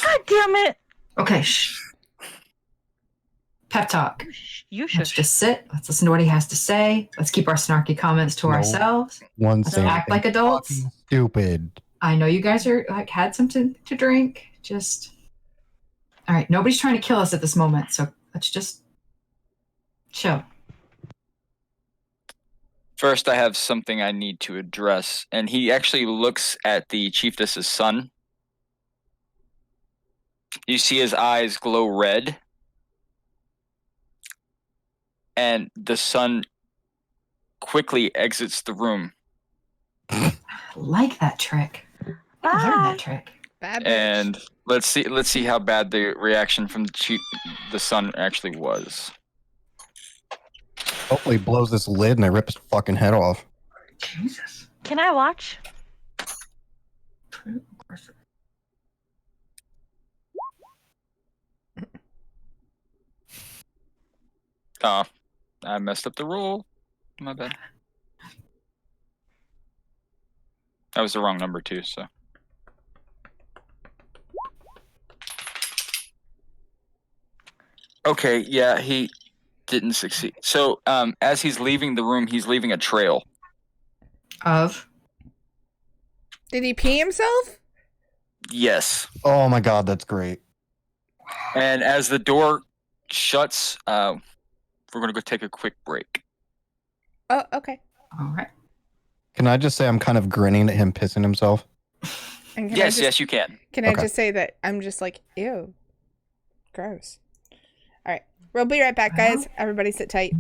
God damn it! Okay, shh. Pep talk. You Let's should. just sit. Let's listen to what he has to say. Let's keep our snarky comments to No. ourselves. One Let's thing. act like adults. Fucking stupid. I know you guys are had something to drink. Just all right. Nobody's trying to kill us at this moment, so let's just chill. First, I have something I need to address, and he actually looks at the chiefess's son. You see his eyes glow red, and the son quickly exits the room. I like that trick. I learned that trick. Bad bitch. And let's see how bad the reaction from the son actually was. Hopefully he blows this lid and I rip his fucking head off. Jesus. Can I watch? Oh, I messed up the roll. My bad. That was the wrong number too, so. Okay, yeah, he didn't succeed. So, as he's leaving the room, he's leaving a trail. Of Did he pee himself? Yes. Oh my god, that's great. And as the door shuts, we're going to go take a quick break. Oh, okay. all right. Can I just say I'm kind of grinning at him pissing himself? And can Yes, I yes, you can. Can Okay. I just say that I'm just like, ew. Gross. All right. We'll be right back, guys. Everybody sit tight.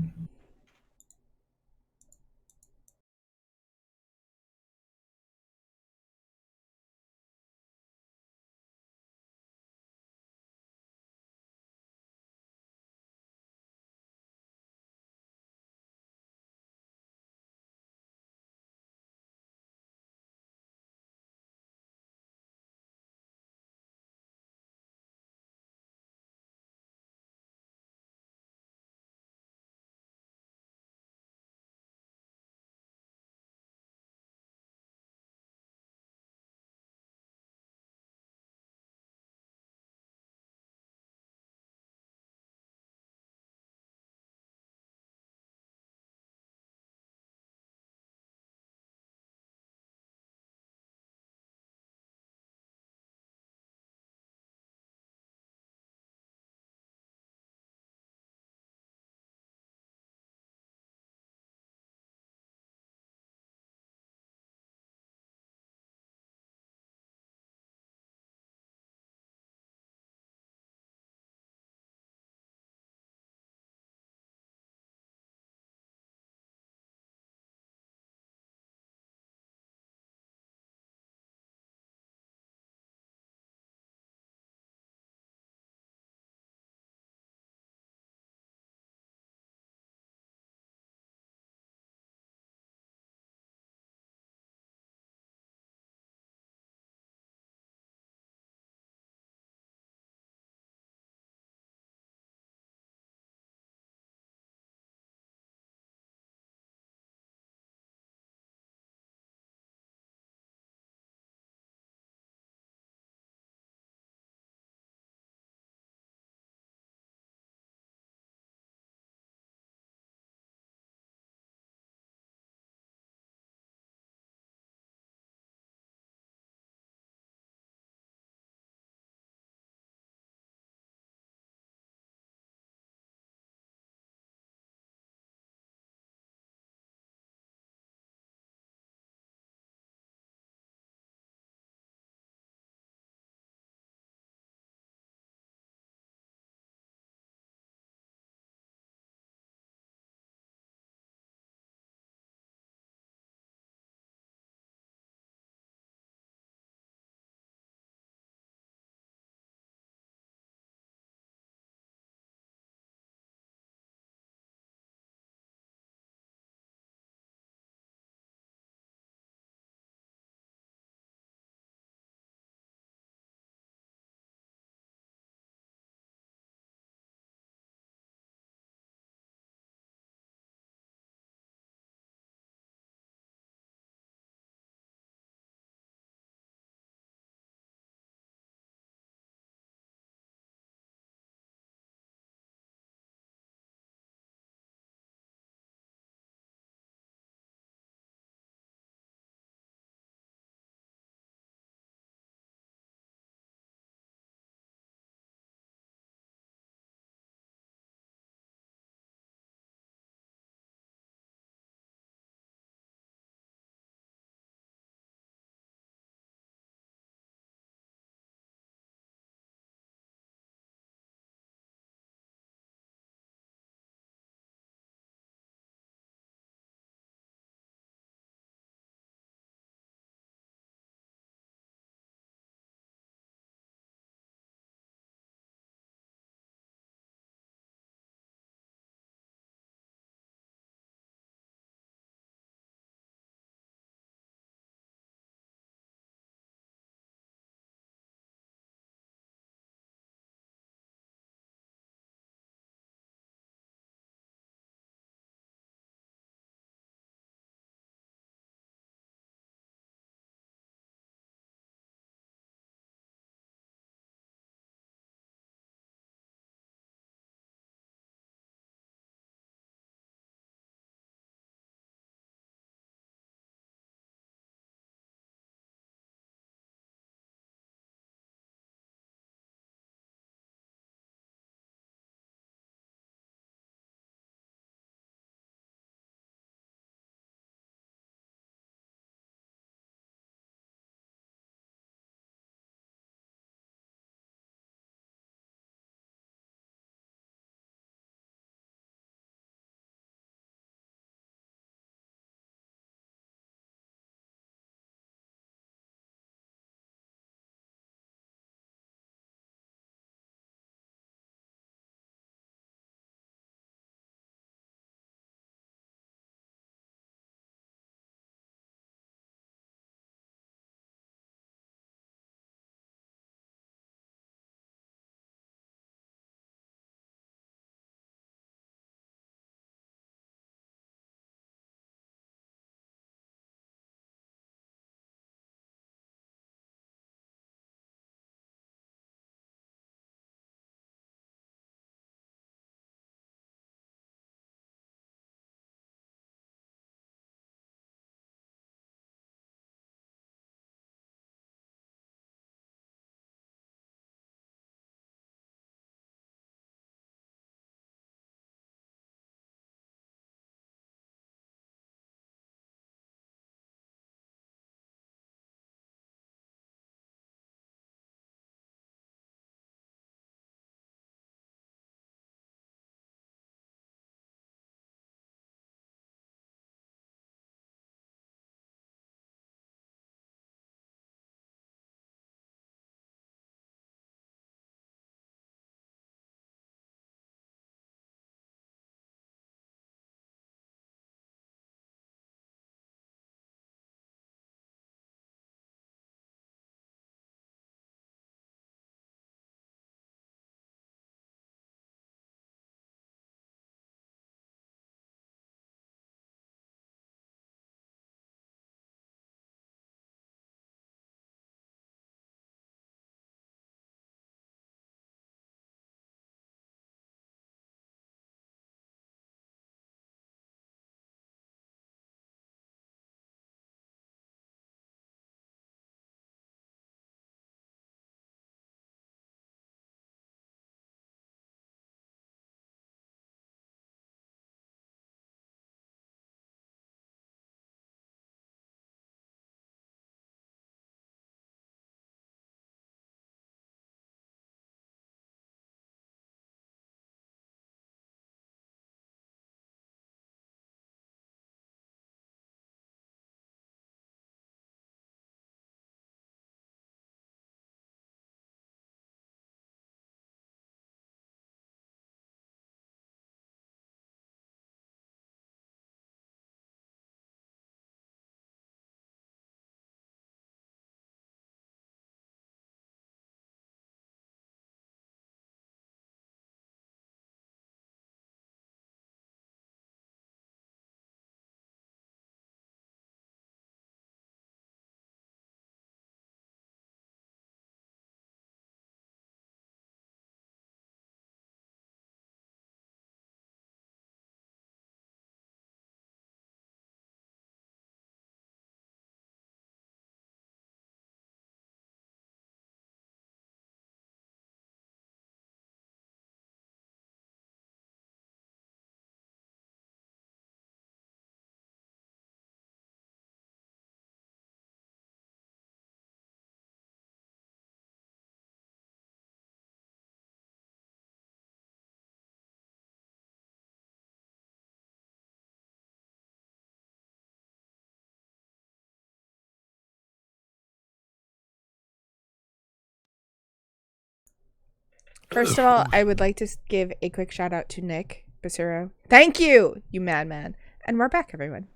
First of all, I would like to give a quick shout out to Nick Basuro. Thank you, you madman. And we're back, everyone.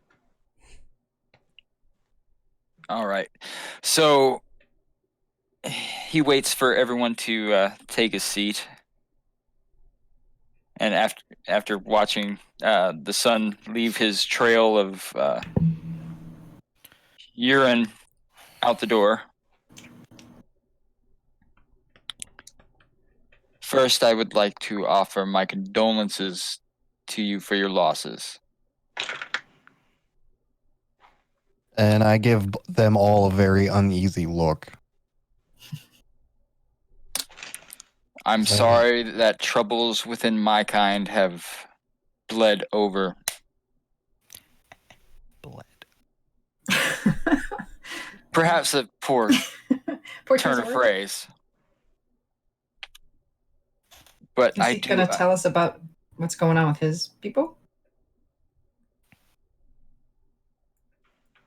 All right. So he waits for everyone to take a seat. And after watching the sun leave his trail of urine out the door, first I would like to offer my condolences to you for your losses. And I give them all a very uneasy look. I'm So- sorry that troubles within my kind have bled over. Bled. Perhaps a poor Poor turn of Tesla. phrase. But Is I he do. gonna tell us about what's going on with his people?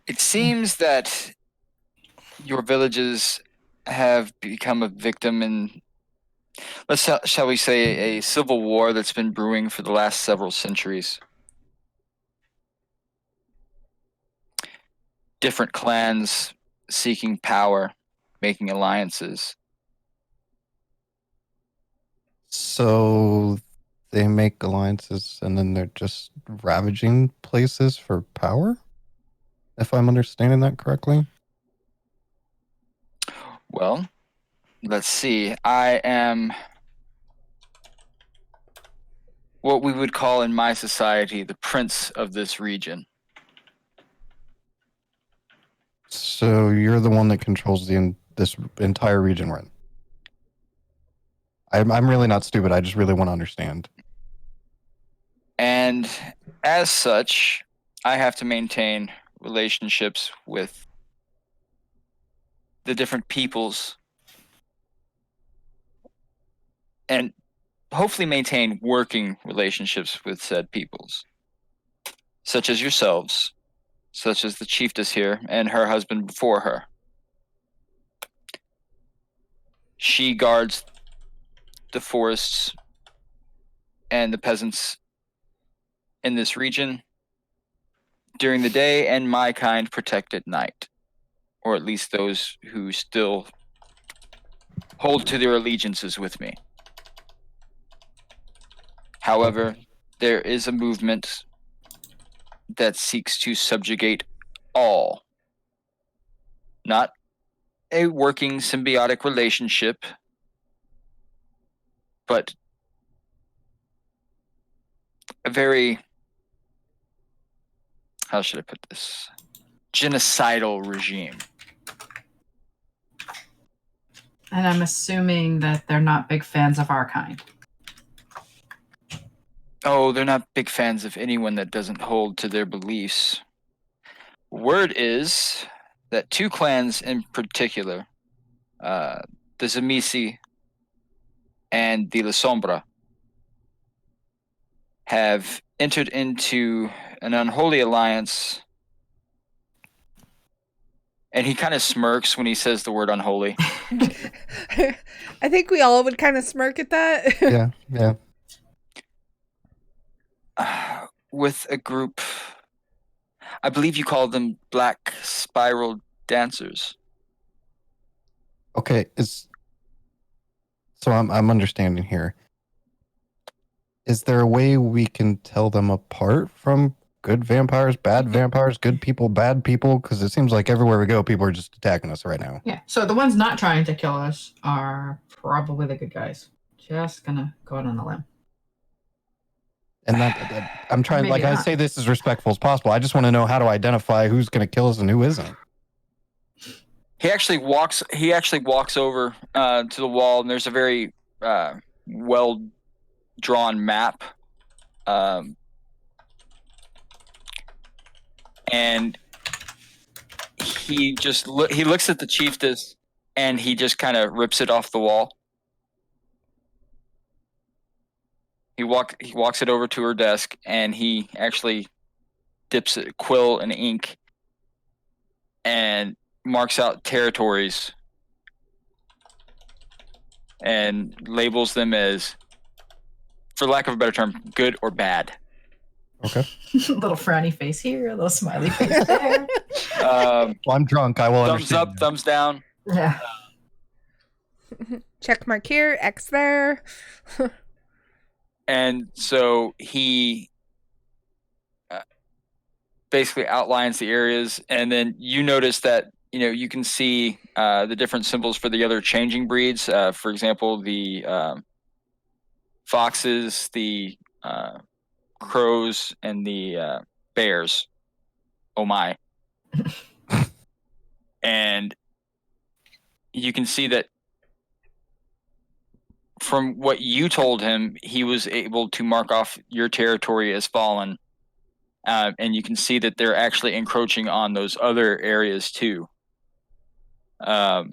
It seems that your villages have become a victim in, shall we say, a civil war that's been brewing for the last several centuries. Different clans seeking power, making alliances. So they make alliances and then they're just ravaging places for power? If I'm understanding that correctly? Well, let's see. I am what we would call in my society the prince of this region. So you're the one that controls this entire region we're in. I'm really not stupid. I just really want to understand. And as such, I have to maintain relationships with the different peoples and hopefully maintain working relationships with said peoples, such as yourselves, such as the chiefess here and her husband before her. She guards the forests and the peasants in this region during the day, and my kind protect at night, or at least those who still hold to their allegiances with me. However, there is a movement that seeks to subjugate all. Not a working symbiotic relationship, but a very, how should I put this? Genocidal regime. And I'm assuming that they're not big fans of our kind. Oh, they're not big fans of anyone that doesn't hold to their beliefs. Word is that two clans in particular, the Zamisi and the La Sombra, have entered into an unholy alliance. And he kind of smirks when he says the word unholy. I think we all would kind of smirk at that. Yeah. With a group, I believe you call them Black Spiral Dancers. Okay, so I'm understanding here. Is there a way we can tell them apart from good vampires, bad vampires, good people, bad people? Because it seems like everywhere we go, people are just attacking us right now. Yeah. So the ones not trying to kill us are probably the good guys. Just gonna go out on a limb. And that I'm trying, Maybe like I not. say this as respectful as possible. I just want to know how to identify who's going to kill us and who isn't. He actually walks over to the wall, and there's a very well drawn map. And he just he looks at the chiefess, and he just kind of rips it off the wall. He walks it over to her desk, and he actually dips a quill and ink and marks out territories and labels them as, for lack of a better term, good or bad. Okay. Little frowny face here, a little smiley face there. Um, Well, I'm drunk. I will thumbs understand. up, thumbs down. Yeah. Check mark here, X there. And so he basically outlines the areas, and then you notice that you can see the different symbols for the other changing breeds. For example, the foxes, the crows, and the bears. Oh my! And you can see that from what you told him, he was able to mark off your territory as fallen. And you can see that they're actually encroaching on those other areas too. The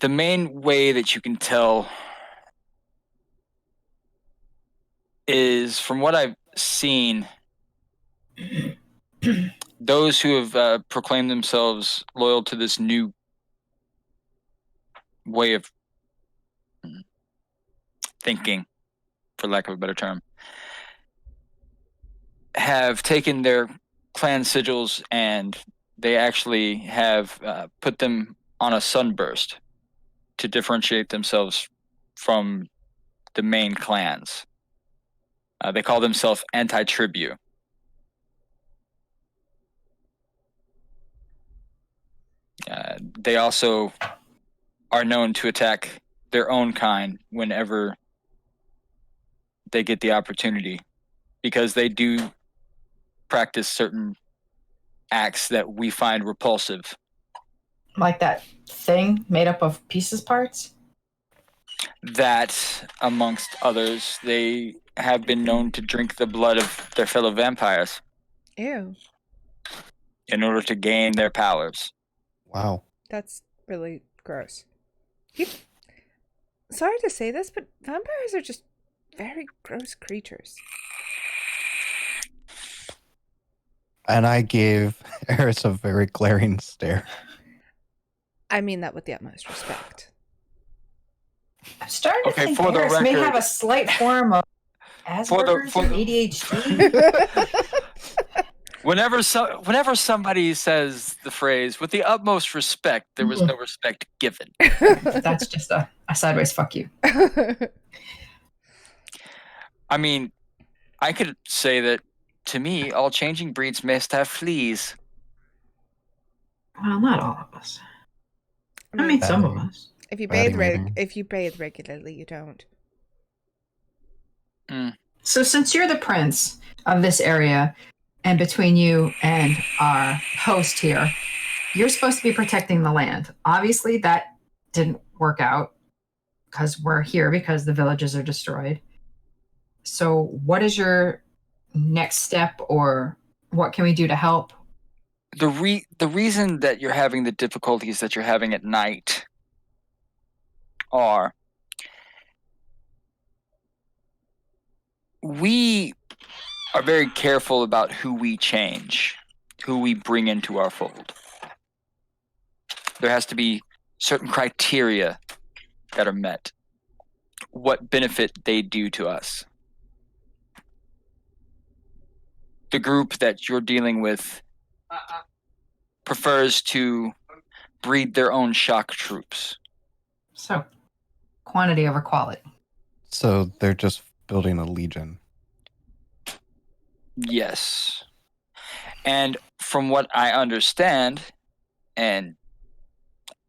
main way that you can tell is from what I've seen, those who have proclaimed themselves loyal to this new way of thinking, for lack of a better term, have taken their clan sigils and they actually have put them on a sunburst to differentiate themselves from the main clans. They call themselves anti-tribu. They also are known to attack their own kind whenever they get the opportunity, because they do practice certain acts that we find repulsive. Like that thing made up of pieces parts? That, amongst others, they have been known to drink the blood of their fellow vampires Ew, in order to gain their powers. Wow. that's really gross. Sorry to say this, but vampires are just very gross creatures. And I gave Eris a very glaring stare. I mean that with the utmost respect. I'm starting to Okay, think for the Eris may record- have a slight form of Asperger's for and the- ADHD. Whenever somebody says the phrase "with the utmost respect," there was no respect given. That's just a sideways fuck you. I mean, I could say that to me, all changing breeds must have fleas. Well, not all of us. I mean, some of us. If you Batting bathe meeting. if you bathe regularly, you don't. So since you're the prince of this area, and between you and our host here, you're supposed to be protecting the land. Obviously, that didn't work out because we're here because the villages are destroyed. So what is your next step, or what can we do to help? The reason that you're having the difficulties that you're having at night are we are very careful about who we change, who we bring into our fold. There has to be certain criteria that are met, what benefit they do to us. The group that you're dealing with prefers to breed their own shock troops. So, quantity over quality. So they're just building a legion. Yes. And from what I understand, and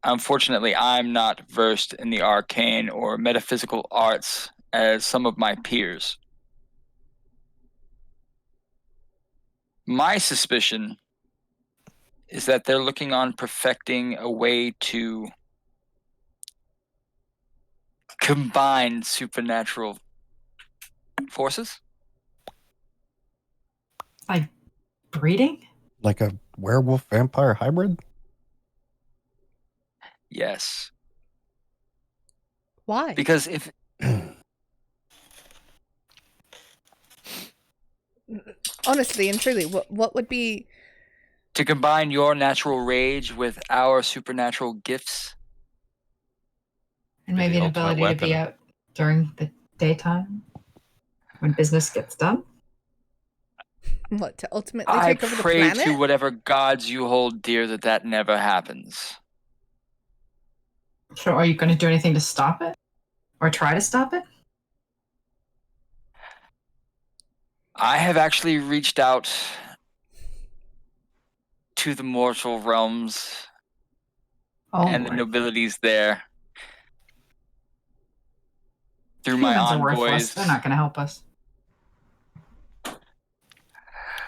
unfortunately I'm not versed in the arcane or metaphysical arts as some of my peers, my suspicion is that they're looking on perfecting a way to combine supernatural forces. Like breeding? Like a werewolf vampire hybrid? Yes. Why? Because if Honestly and truly, what would be To combine your natural rage with our supernatural gifts? And Be maybe the an ultimate ability to be weapon. out during the daytime when business gets done. What, to ultimately I take over the pray planet? to whatever gods you hold dear that never happens. So are you going to do anything to stop it? Or try to stop it? I have actually reached out to the mortal realms Oh, and the Lord. nobilities there through my Humans are worthless. envoys. They're not going to help us.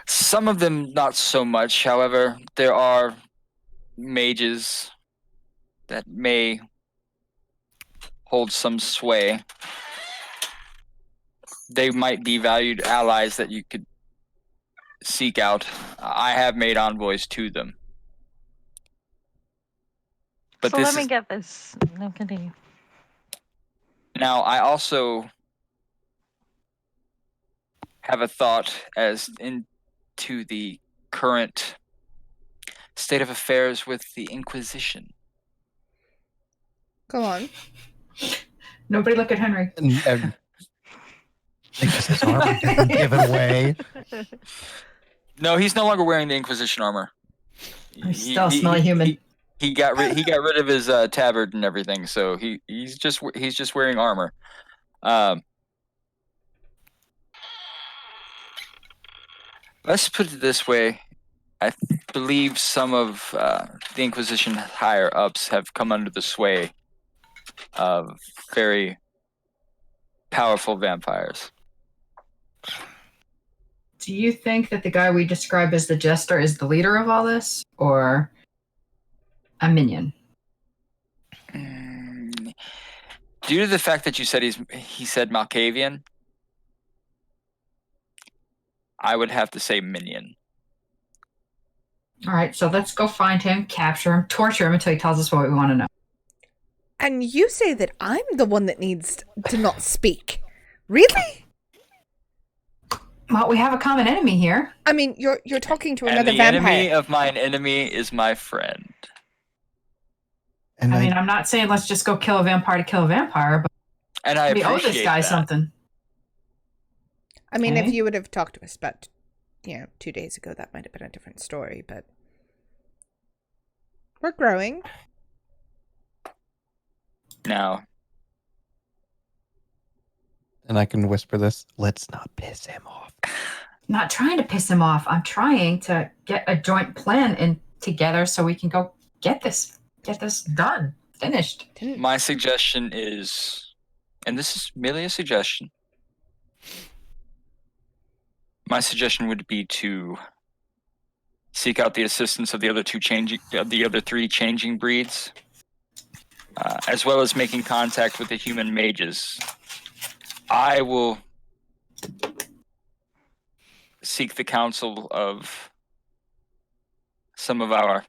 Some of them not so much. However, there are mages that may hold some sway. They might be valued allies that you could seek out. I have made envoys to them. But So this let me is, get this. No, continue. now I also have a thought as into the current state of affairs with the Inquisition. Go on. Nobody look at Henry. And his armor getting given away. No, he's no longer wearing the Inquisition armor. I still smell human. He got rid of his tabard and everything, so he's just wearing armor. Let's put it this way. I believe some of the Inquisition higher ups have come under the sway of very powerful vampires. Do you think that the guy we describe as the jester is the leader of all this? Or a minion? Due to the fact that you said he said Malkavian, I would have to say minion. All right, so let's go find him, capture him, torture him until he tells us what we want to know. And you say that I'm the one that needs to not speak. Really? Well, we have a common enemy here. I mean, you're talking to And another the vampire. enemy of mine enemy is my friend. And I mean, I'm not saying let's just go kill a vampire to kill a vampire, but And I we owe appreciate this guy that. something. I mean, if Okay. you would have talked to us about, 2 days ago, that might have been a different story, but we're growing. Now, and I can whisper this. Let's not piss him off. Not trying to piss him off. I'm trying to get a joint plan in together so we can go get this done, finished. my suggestion is, and this is merely a suggestion, my suggestion would be to seek out the assistance of the other three changing breeds, as well as making contact with the human mages. I will seek the counsel of some of our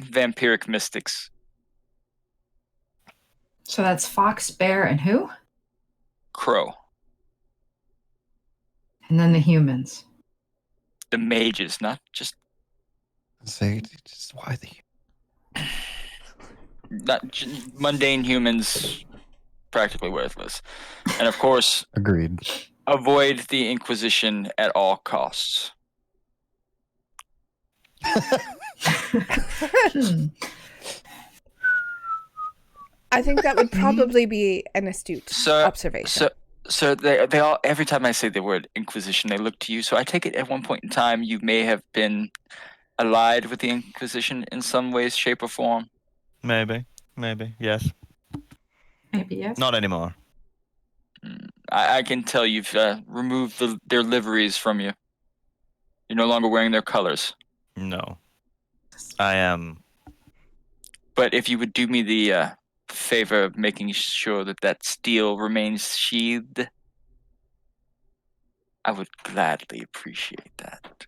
vampiric mystics. So that's Fox, Bear, and who? Crow. And then the humans. The mages, not just Say just why the mundane humans, practically worthless. And of course, agreed. avoid the Inquisition at all costs. I think that would probably be an astute observation. So they all, every time I say the word Inquisition, they look to you. So I take it at one point in time you may have been allied with the Inquisition in some ways, shape, or form. Maybe, yes. Maybe yes. Not anymore. I can tell you've removed their liveries from you. You're no longer wearing their colors. No. I am. But if you would do me the favor of making sure that steel remains sheathed, I would gladly appreciate that.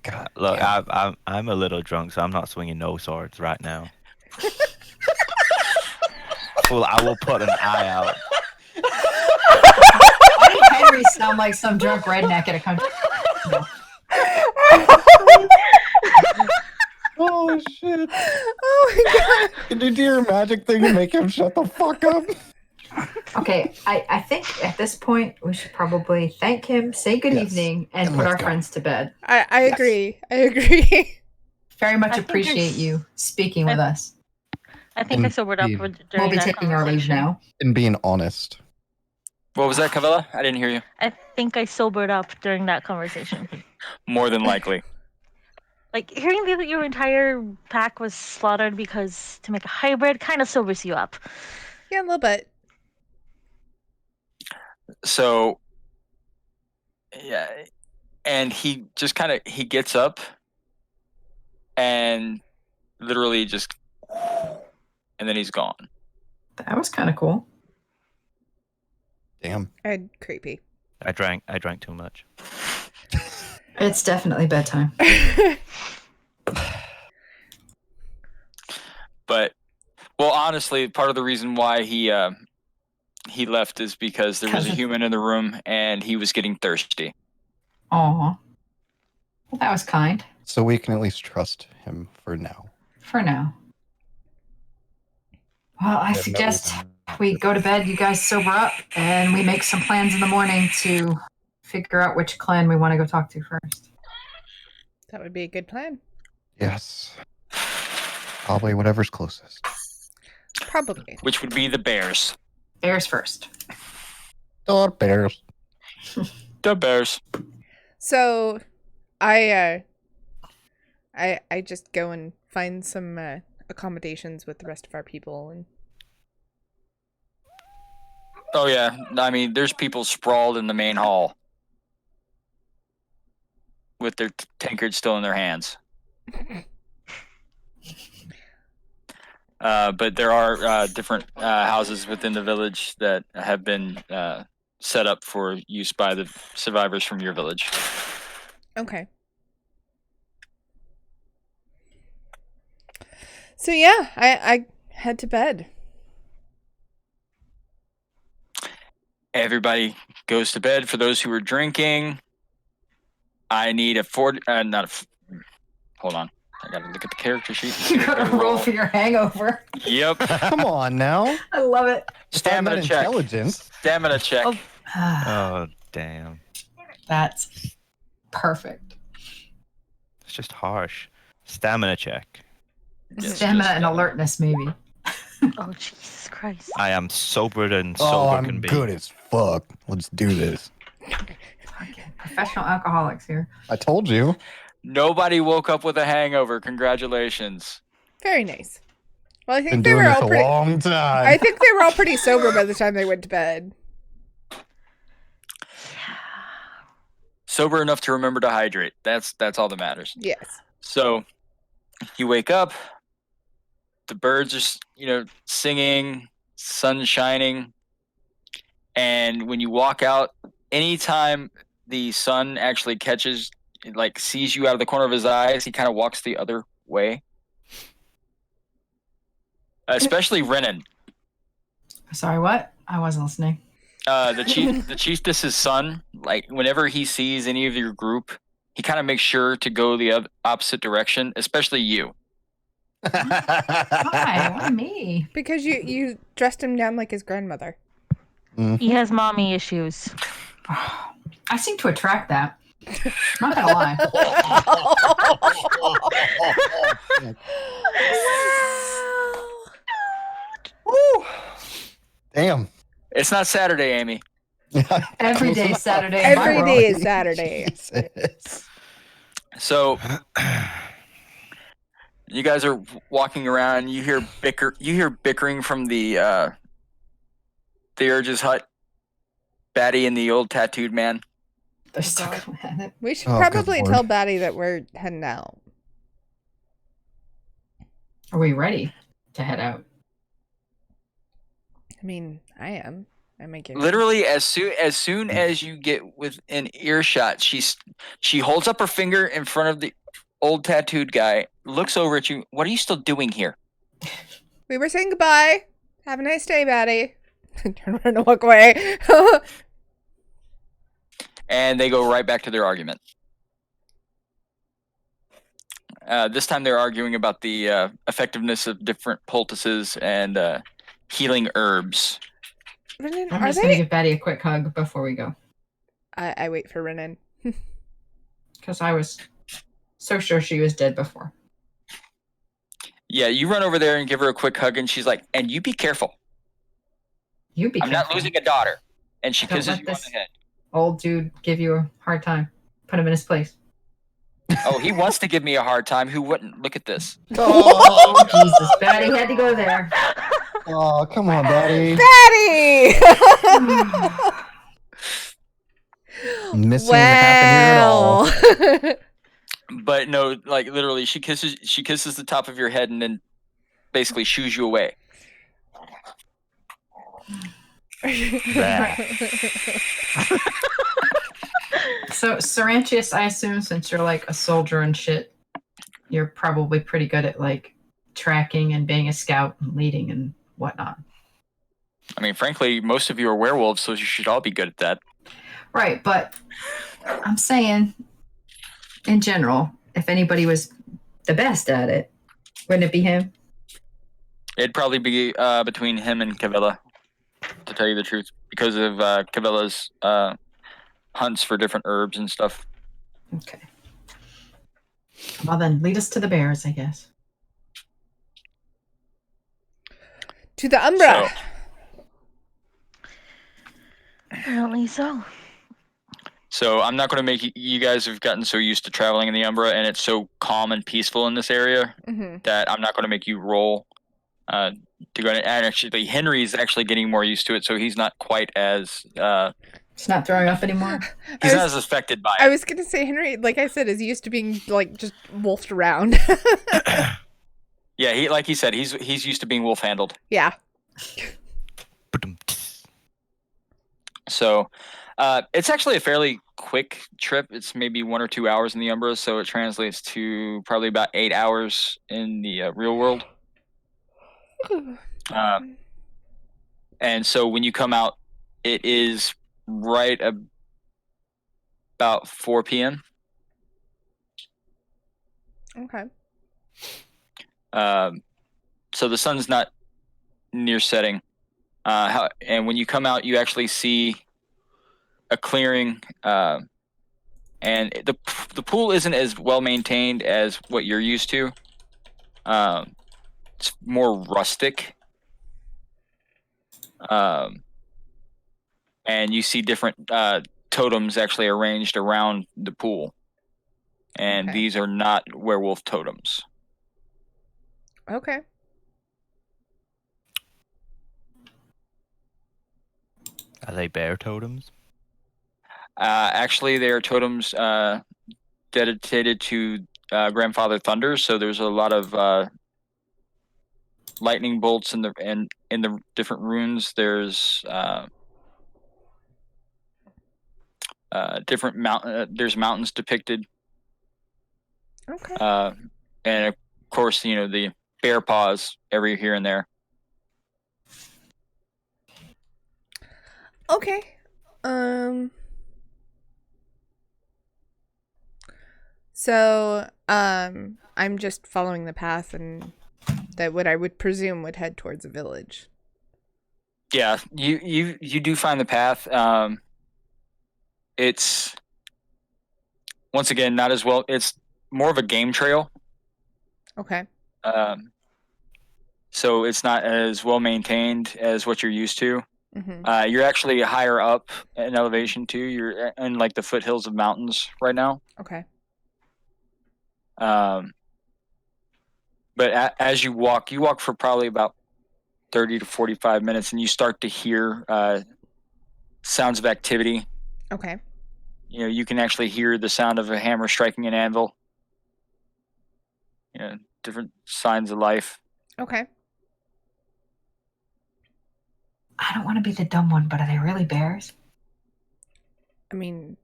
God, Look, yeah. I'm a little drunk, so I'm not swinging no swords right now. Well, I will put an eye out. Why did Henry sound like some drunk redneck at a country? No. Oh shit! Oh my god! Can you do your magic thing and make him shut the fuck up? Okay, I think at this point we should probably thank him, say good Yes. evening, and And put let's our go. friends to bed. I Yes. agree. I agree. Very much I think appreciate there's- you speaking with us. I think I And sobered up being- during We'll be that taking our leave conversation. now. And being honest. What was that, Cavella? I didn't hear you. I think I sobered up during that conversation. More than likely. Like hearing that your entire pack was slaughtered because to make a hybrid kind of sobers you up. Yeah, a little bit. So, yeah, and he just kind of he gets up and literally just, and then he's gone. That was kind of cool. Damn. And creepy. I drank too much. It's definitely bedtime. But, well, honestly, part of the reason why he left is because there was a human in the room and he was getting thirsty. Aw. Well, that was kind. So we can at least trust him for now. For now. Well, I have no suggest reason- we go to bed, you guys sober up, and we make some plans in the morning to figure out which clan we want to go talk to first. That would be a good plan. Yes. Probably whatever's closest. Probably. Which would be the bears. Bears first. Oh, bears. The bears. So, I just go and find some accommodations with the rest of our people, and Oh, yeah. I mean, there's people sprawled in the main hall with their tankards still in their hands. But there are different houses within the village that have been set up for use by the survivors from your village. okay. So yeah, I head to bed. Everybody goes to bed. For those who are drinking, I need a hold on. I gotta look at the character sheet. and see You what gotta they roll for your hangover. Yep. Come on now. I love it. Stamina that check. intelligence. Stamina check. Oh. Oh damn. That's perfect. It's just harsh. Stamina check. Yes, Stamina just and alertness, maybe. Oh Jesus Christ! I am soberer than Oh, sober I'm can be. good as fuck. Let's do this. Fucking professional alcoholics here. I told you. Nobody woke up with a hangover. Congratulations. Very nice. Well, I Been think they doing were this all a pretty. long time. I think they were all pretty sober by the time they went to bed. Sober enough to remember to hydrate. That's all that matters. Yes. So you wake up, the birds are, singing, sun shining, and when you walk out, anytime the sun actually sees you out of the corner of his eyes, he kind of walks the other way. Especially Renan. Sorry, what? I wasn't listening. The chiefess's son, like whenever he sees any of your group, he kind of makes sure to go the opposite direction, especially you. Why? Why me? Because you dressed him down like his grandmother. He has mommy issues. I seem to attract that. Not gonna lie. Woo. Damn. It's not Saturday, Amy. Every day Saturday. in my Every world. day is Saturday. Jesus. So you guys are walking around. You hear bickering from the Urge's hut. Batty and the old tattooed man. They're still going at it. We should Oh, good probably lord. tell Batty that we're heading out. Are we ready to head out? I mean, I am. I might get Literally, as soon as you get within earshot, she holds up her finger in front of the old tattooed guy, looks over at you. What are you still doing here? We were saying goodbye. Have a nice day, Batty. Turn around and walk away. And they go right back to their argument. This time they're arguing about the effectiveness of different poultices and healing herbs. Renan, I'm are just gonna they? give Betty a quick hug before we go, I wait for Renan. because I was so sure she was dead before. Yeah, you run over there and give her a quick hug, and she's like, "And you be careful. You be I'm careful. not losing a daughter." And she Don't kisses let you on this- the head. Old dude give you a hard time. Put him in his place. Oh, he wants to give me a hard time. Who wouldn't? Look at this. Oh, Jesus. Betty had to go there. Oh, come on, Daddy. Daddy! Missing half an ear and all. Well. But no, like literally, she kisses the top of your head and then basically shoos you away. So, Sarantius, I assume since you're like a soldier and shit, you're probably pretty good at like tracking and being a scout and leading and whatnot. I mean, frankly, most of you are werewolves, so you should all be good at that. Right, but I'm saying, in general, if anybody was the best at it, wouldn't it be him? It'd probably be between him and Cavella, to tell you the truth, because of Cavella's hunts for different herbs and stuff. Okay. Well then, lead us to the bears, I guess. To the Umbra. Apparently so. So I'm not going to make you guys have gotten so used to traveling in the Umbra, and it's so calm and peaceful in this area that I'm not going to make you roll to go. And actually, Henry's actually getting more used to it, so he's not quite as It's not throwing up anymore. he's not as affected by I it. was gonna say Henry, like I said, is used to being like just wolfed around. Yeah, he said, he's used to being wolf handled. Yeah. So it's actually a fairly quick trip. It's maybe 1 or 2 hours in the Umbra, so it translates to probably about 8 hours in the real world. And so when you come out, it is right about 4 p.m. Okay. So the sun's not near setting. And when you come out, you actually see a clearing, and the pool isn't as well maintained as what you're used to. It's more rustic. And you see different totems actually arranged around the pool. And Okay. these are not werewolf totems. Okay. Are they bear totems? Actually, they are totems dedicated to Grandfather Thunder. So there's a lot of lightning bolts in the different runes. There's different there's mountains depicted. Okay. And of course, the bear paws every here and there. Okay. So, I'm just following the path, and that what I would presume would head towards a village. Yeah, you do find the path. It's once again not as well. It's more of a game trail. Okay. So it's not as well maintained as what you're used to. Mm-hmm. You're actually higher up in elevation too. You're in like the foothills of mountains right now. Okay. But as you walk for probably about 30 to 45 minutes, and you start to hear sounds of activity. Okay. You can actually hear the sound of a hammer striking an anvil. Different signs of life. Okay. I don't want to be the dumb one, but are they really bears? I mean,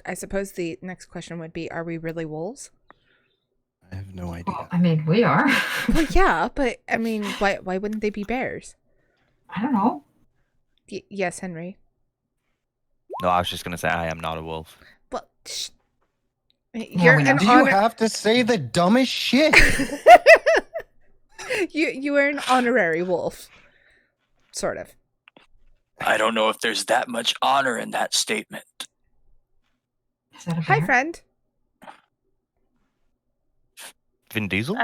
I suppose the next question would be, are we really wolves? I have no idea. Well, I mean, we are. Well, yeah, but I mean, why wouldn't they be bears? I don't know. Yes, Henry. No, I was just gonna say I am not a wolf. Well, You're we know. an Do you have to say the dumbest shit? you are an honorary wolf, sort of. I don't know if there's that much honor in that statement. Is that a Hi, bear? friend. Vin Diesel?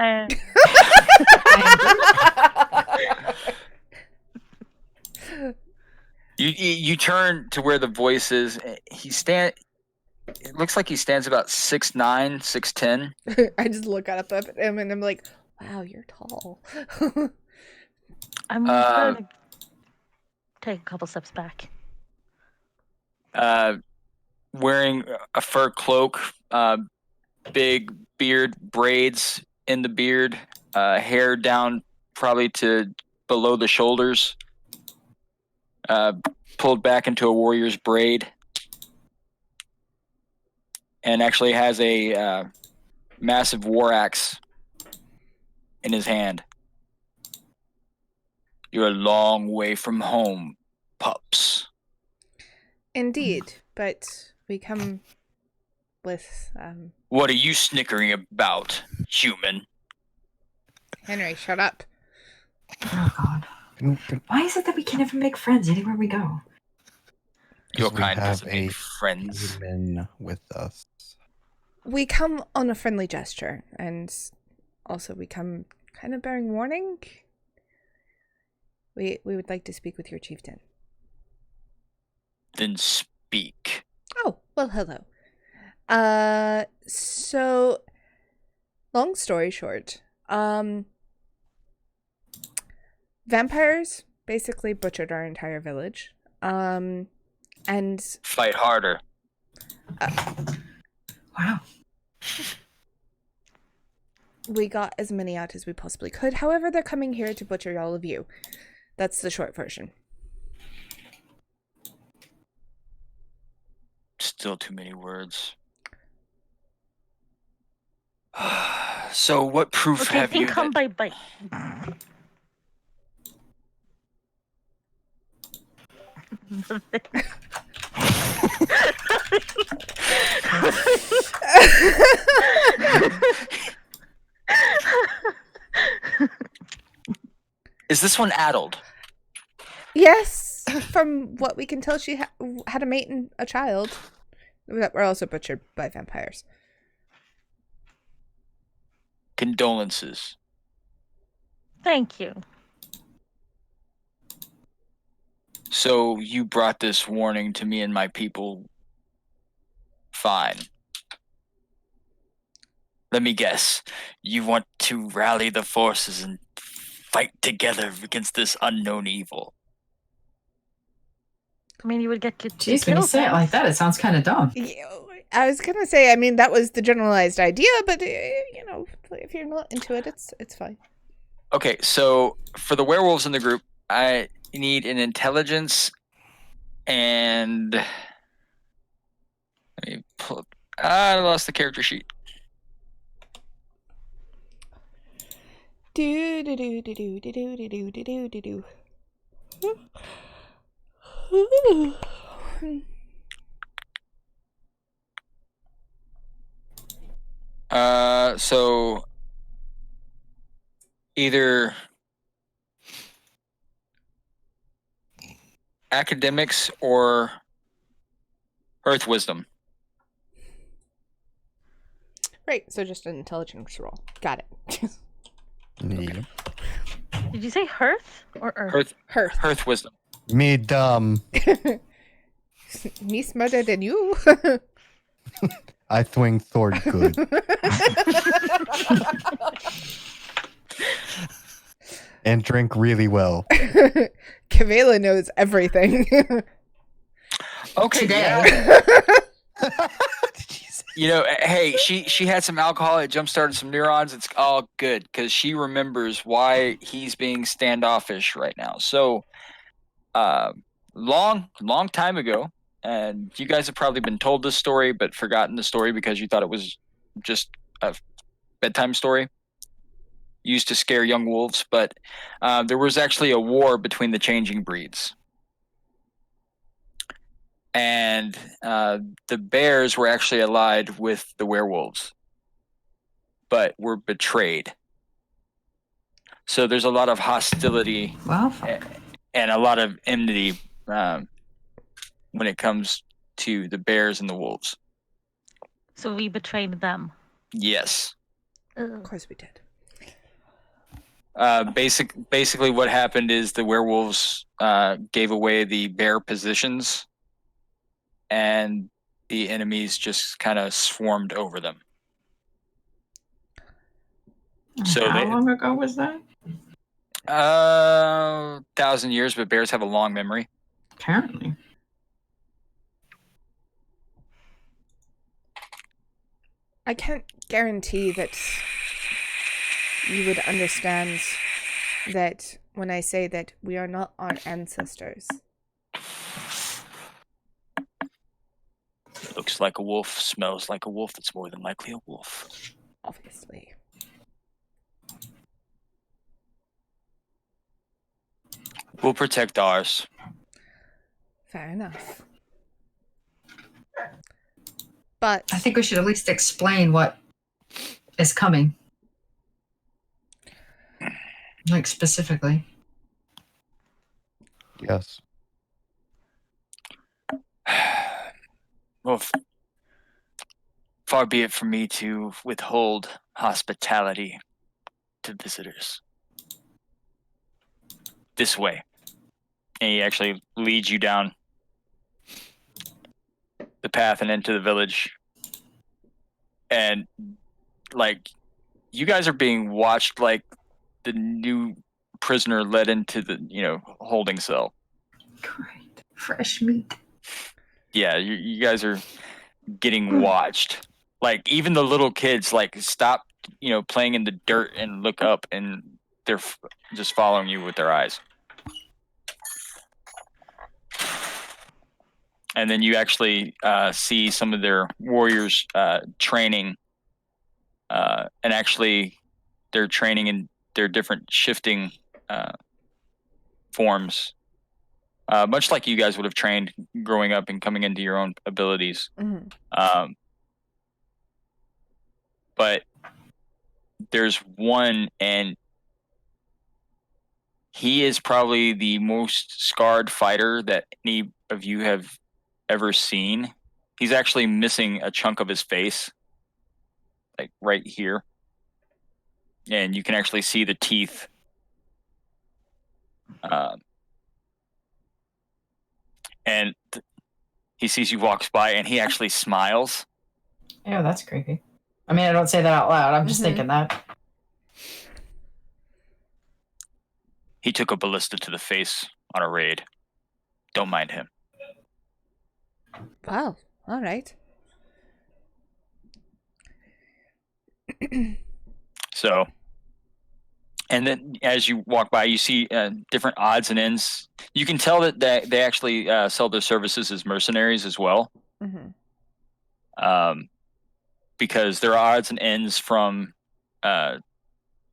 You turn to where the voice is. It looks like he stands about 6'9", 6'10". I just look up at him and I'm like, wow, you're tall. I'm gonna take a couple steps back. Wearing a fur cloak, big beard, braids in the beard, hair down probably to below the shoulders, pulled back into a warrior's braid, and actually has a massive war axe in his hand. You're a long way from home, pups. Indeed, but we come with What are you snickering about, human? Henry, shut up. Oh God. Why is it that we can never make friends anywhere we go? Your We kind have doesn't make friends. human with us. We come on a friendly gesture, and also we come kind of bearing warning. We would like to speak with your chieftain. Then speak. Oh, well, hello. So, long story short, vampires basically butchered our entire village. And Fight harder. Wow. we got as many out as we possibly could. However, they're coming here to butcher all of you. That's the short version. Still too many words. So, what proof Okay, have you? think come by bite. Is this one addled? Yes, from what we can tell, she had a mate and a child that were also butchered by vampires. Condolences. Thank you. So you brought this warning to me and my people. Fine. Let me guess. You want to rally the forces and fight together against this unknown evil. I mean, you would get to Jeez, when you kill say it like things. that, it sounds kind of dumb. I was gonna say, I mean, that was the generalized idea, but you know, if you're not into it, it's fine. Okay, so for the werewolves in the group, I need an intelligence and let me pull. I lost the character sheet. Do do do do do do do do do do do do. So either academics or earth wisdom. Right, so just an intelligence roll. Got it. Yep. Did you say hearth or earth? Hearth. Earth wisdom. Me dumb. Me smarter than you. I thwing Thor good. And drink really well. Kavela knows everything. Okay, Today. yeah. Did you say- You know, hey, she had some alcohol. It jump-started some neurons. It's all good because she remembers why he's being standoffish right now. So, long time ago, and you guys have probably been told this story but forgotten the story because you thought it was just a bedtime story used to scare young wolves. But there was actually a war between the changing breeds. and the bears were actually allied with the werewolves, but were betrayed. So there's a lot of hostility Well, fuck. and a lot of enmity when it comes to the bears and the wolves. So we betrayed them. Yes. Of Ugh. course we did. Basically, what happened is the werewolves gave away the bear positions, and the enemies just kind of swarmed over them. So How long ago was that? 1,000 years, but bears have a long memory. Apparently. I can't guarantee that you would understand that when I say that we are not our ancestors. Looks like a wolf, smells like a wolf. It's more than likely a wolf. Obviously. We'll protect ours. Fair enough. But I think we should at least explain what is coming. Like, specifically. Yes. Well, far be it from me to withhold hospitality to visitors. This way. And he actually leads you down the path and into the village. And, like, you guys are being watched like the new prisoner led into the, holding cell. Great. Fresh meat. Yeah, you guys are getting watched. Like, even the little kids, like, stop, playing in the dirt and look up, and they're just following you with their eyes. And then you actually see some of their warriors training. And actually, they're training in their different shifting forms. Much like you guys would have trained growing up and coming into your own abilities. mhm. But there's one, and he is probably the most scarred fighter that any of you have ever seen. He's actually missing a chunk of his face, like right here. And you can actually see the teeth. And he sees you walks by, and he actually smiles. Yeah, that's creepy. I mean, I don't say that out loud. I'm just Mhm. thinking that. He took a ballista to the face on a raid. Don't mind him. Wow. All right. So, and then as you walk by, you see different odds and ends. You can tell that they actually sell their services as mercenaries as well. Mm-hmm. Because there are odds and ends from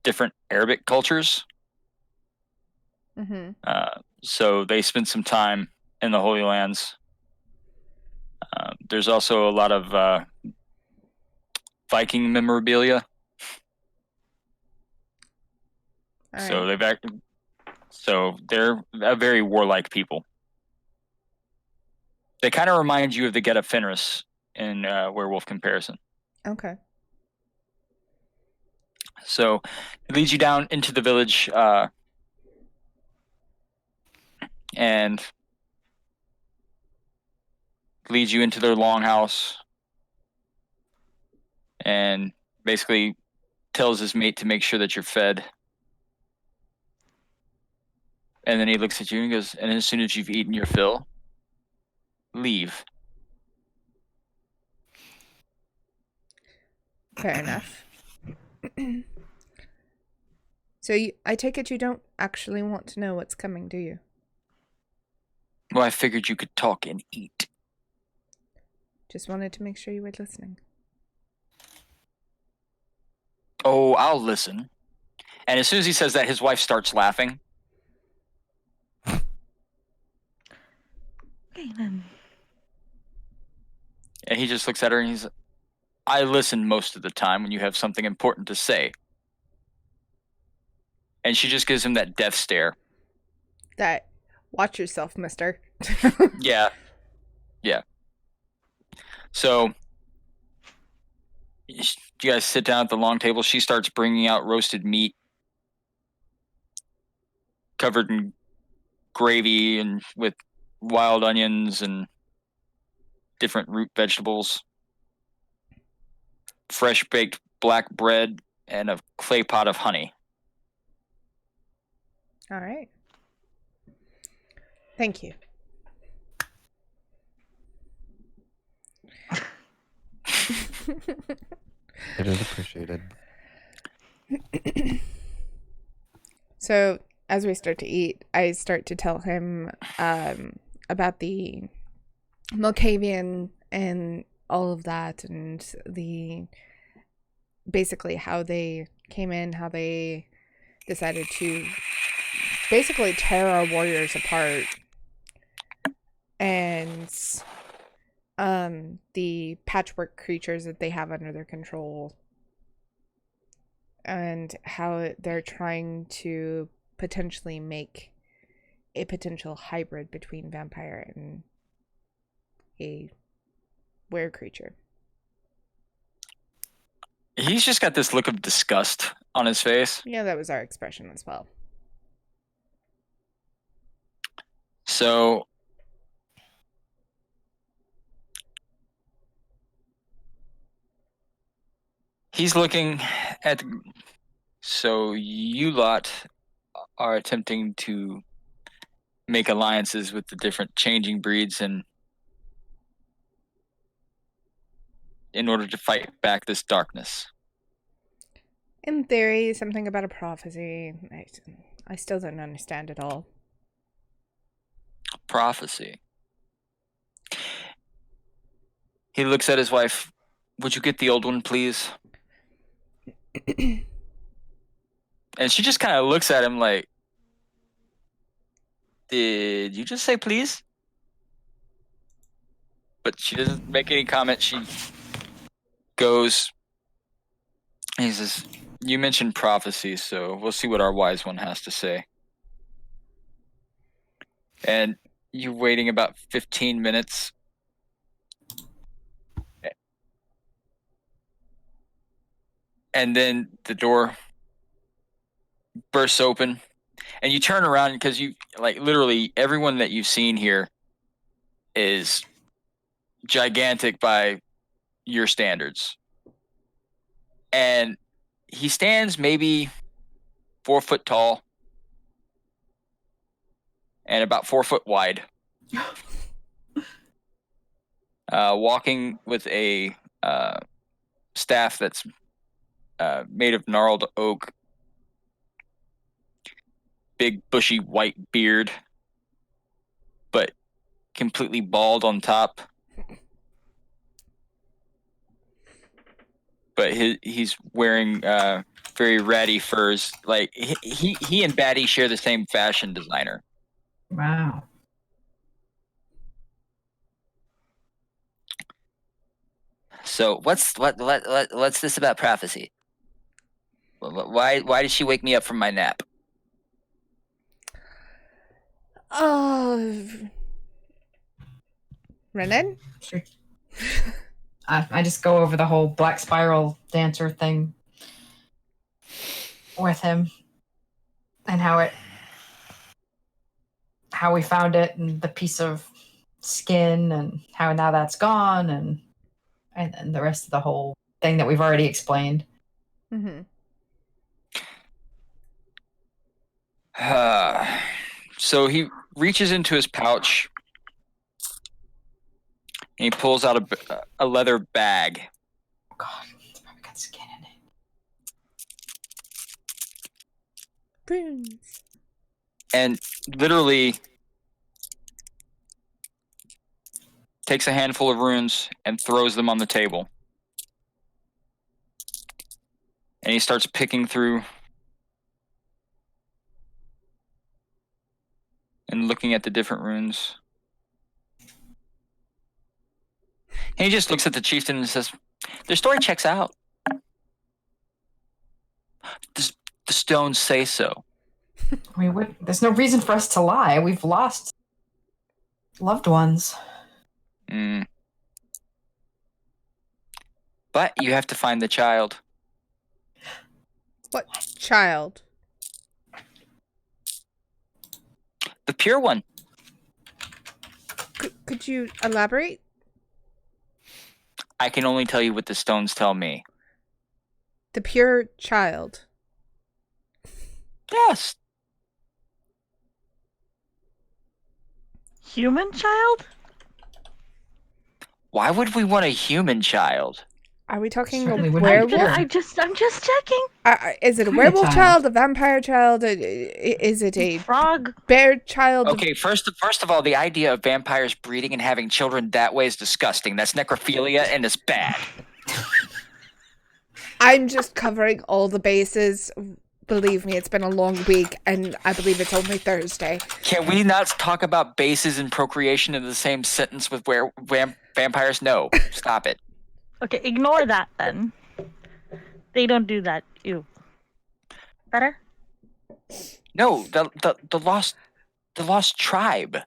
different Arabic cultures. Mm-hmm. So they spent some time in the Holy Lands. There's also a lot of Viking memorabilia. All So right. they're a very warlike people. They kind of remind you of the Get of Fenris in werewolf comparison. Okay. So it leads you down into the village, and leads you into their longhouse, and basically tells his mate to make sure that you're fed. And then he looks at you and goes, and as soon as you've eaten your fill, leave. Fair enough. So I take it you don't actually want to know what's coming, do you? Well, I figured you could talk and eat. Just wanted to make sure you were listening. Oh, I'll listen. And as soon as he says that, his wife starts laughing. Okay, then. And he just looks at her and he's like, I listen most of the time when you have something important to say. And she just gives him that death stare. That, watch yourself, mister. Yeah. Yeah. So you guys sit down at the long table. She starts bringing out roasted meat covered in gravy and with wild onions and different root vegetables, fresh baked black bread, and a clay pot of honey. All right. Thank you. It is appreciated. So as we start to eat, I start to tell him about the Malkavian and all of that, and the basically how they came in, how they decided to basically tear our warriors apart, and the patchwork creatures that they have under their control, and how they're trying to potentially make a potential hybrid between vampire and a were creature. He's just got this look of disgust on his face. Yeah, that was our expression as well. So he's looking at. So you lot are attempting to make alliances with the different changing breeds and in order to fight back this darkness. In theory, something about a prophecy. I still don't understand it all. Prophecy. He looks at his wife. Would you get the old one, please? And she just kind of looks at him like, did you just say please? But she doesn't make any comment. She goes, he says, you mentioned prophecy, so we'll see what our wise one has to say. And you're waiting about 15 minutes. And then the door bursts open. And you turn around because you, like, literally everyone that you've seen here is gigantic by your standards. And he stands maybe 4 foot tall and about 4 foot wide. Walking with a staff that's made of gnarled oak, big bushy white beard, but completely bald on top. But he's wearing very ratty furs. Like he and Batty share the same fashion designer. Wow. So what's this about prophecy? Why did she wake me up from my nap? Oh, Renan? Sure. I just go over the whole black spiral dancer thing with him and how we found it and the piece of skin and how now that's gone and the rest of the whole thing that we've already explained. Mm-hmm. So he reaches into his pouch and he pulls out a leather bag. Oh God, it's probably got skin in it. Prunes. And literally takes a handful of runes and throws them on the table. And he starts picking through and looking at the different runes. He just looks at the chieftain and says, "Their story checks out. The stones say so." I mean, there's no reason for us to lie. We've lost loved ones. Mm. But you have to find the child. What child? The pure one. Could you elaborate? I can only tell you what the stones tell me. The pure child. Yes. Human child? Why would we want a human child? Are we talking Certainly a wouldn't be werewolf? pure. I'm just checking. Is it a Kind of werewolf child. child, a vampire child? Is it a Frog. bear child? Okay, first of all, the idea of vampires breeding and having children that way is disgusting. That's necrophilia and it's bad. I'm just covering all the bases. Believe me, it's been a long week, and I believe it's only Thursday. Can we not talk about bases and procreation in the same sentence with where vampires? No, stop it. Okay, ignore that then. They don't do that. Ew. Better? No, the lost tribe.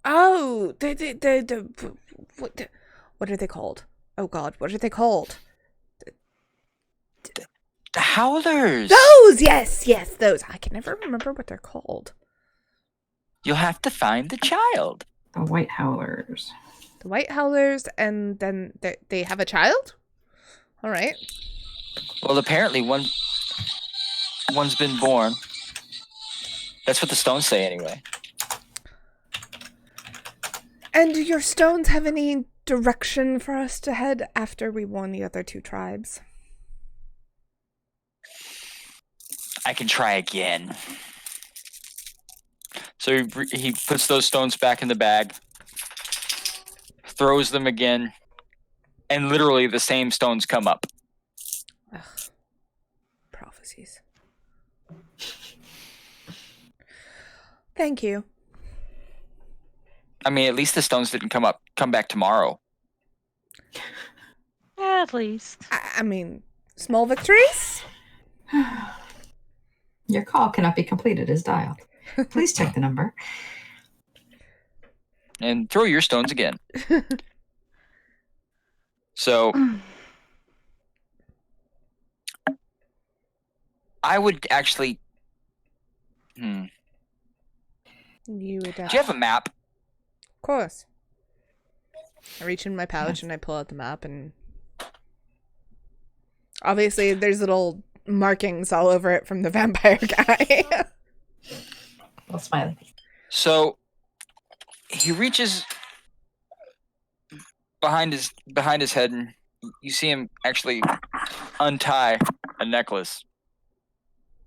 Oh, what are they called? Oh God, what are they called? The Howlers. Those, yes, those. I can never remember what they're called. You'll have to find the child. The White Howlers. The White Howlers, and then they have a child? All right. Well, apparently one's been born. That's what the stones say anyway. And do your stones have any direction for us to head after we warn the other two tribes? I can try again. So he puts those stones back in the bag, throws them again, and literally the same stones come up. Ugh. Prophecies. Thank you. I mean, at least the stones didn't come back tomorrow. At least. I mean, small victories? Your call cannot be completed as dialed. Please check the number. And throw your stones again. So I would actually. You would. Do you have a map? Of course. I reach in my pouch and I pull out the map, and obviously there's little markings all over it from the vampire guy. Little smiley face. So he reaches behind his head, and you see him actually untie a necklace.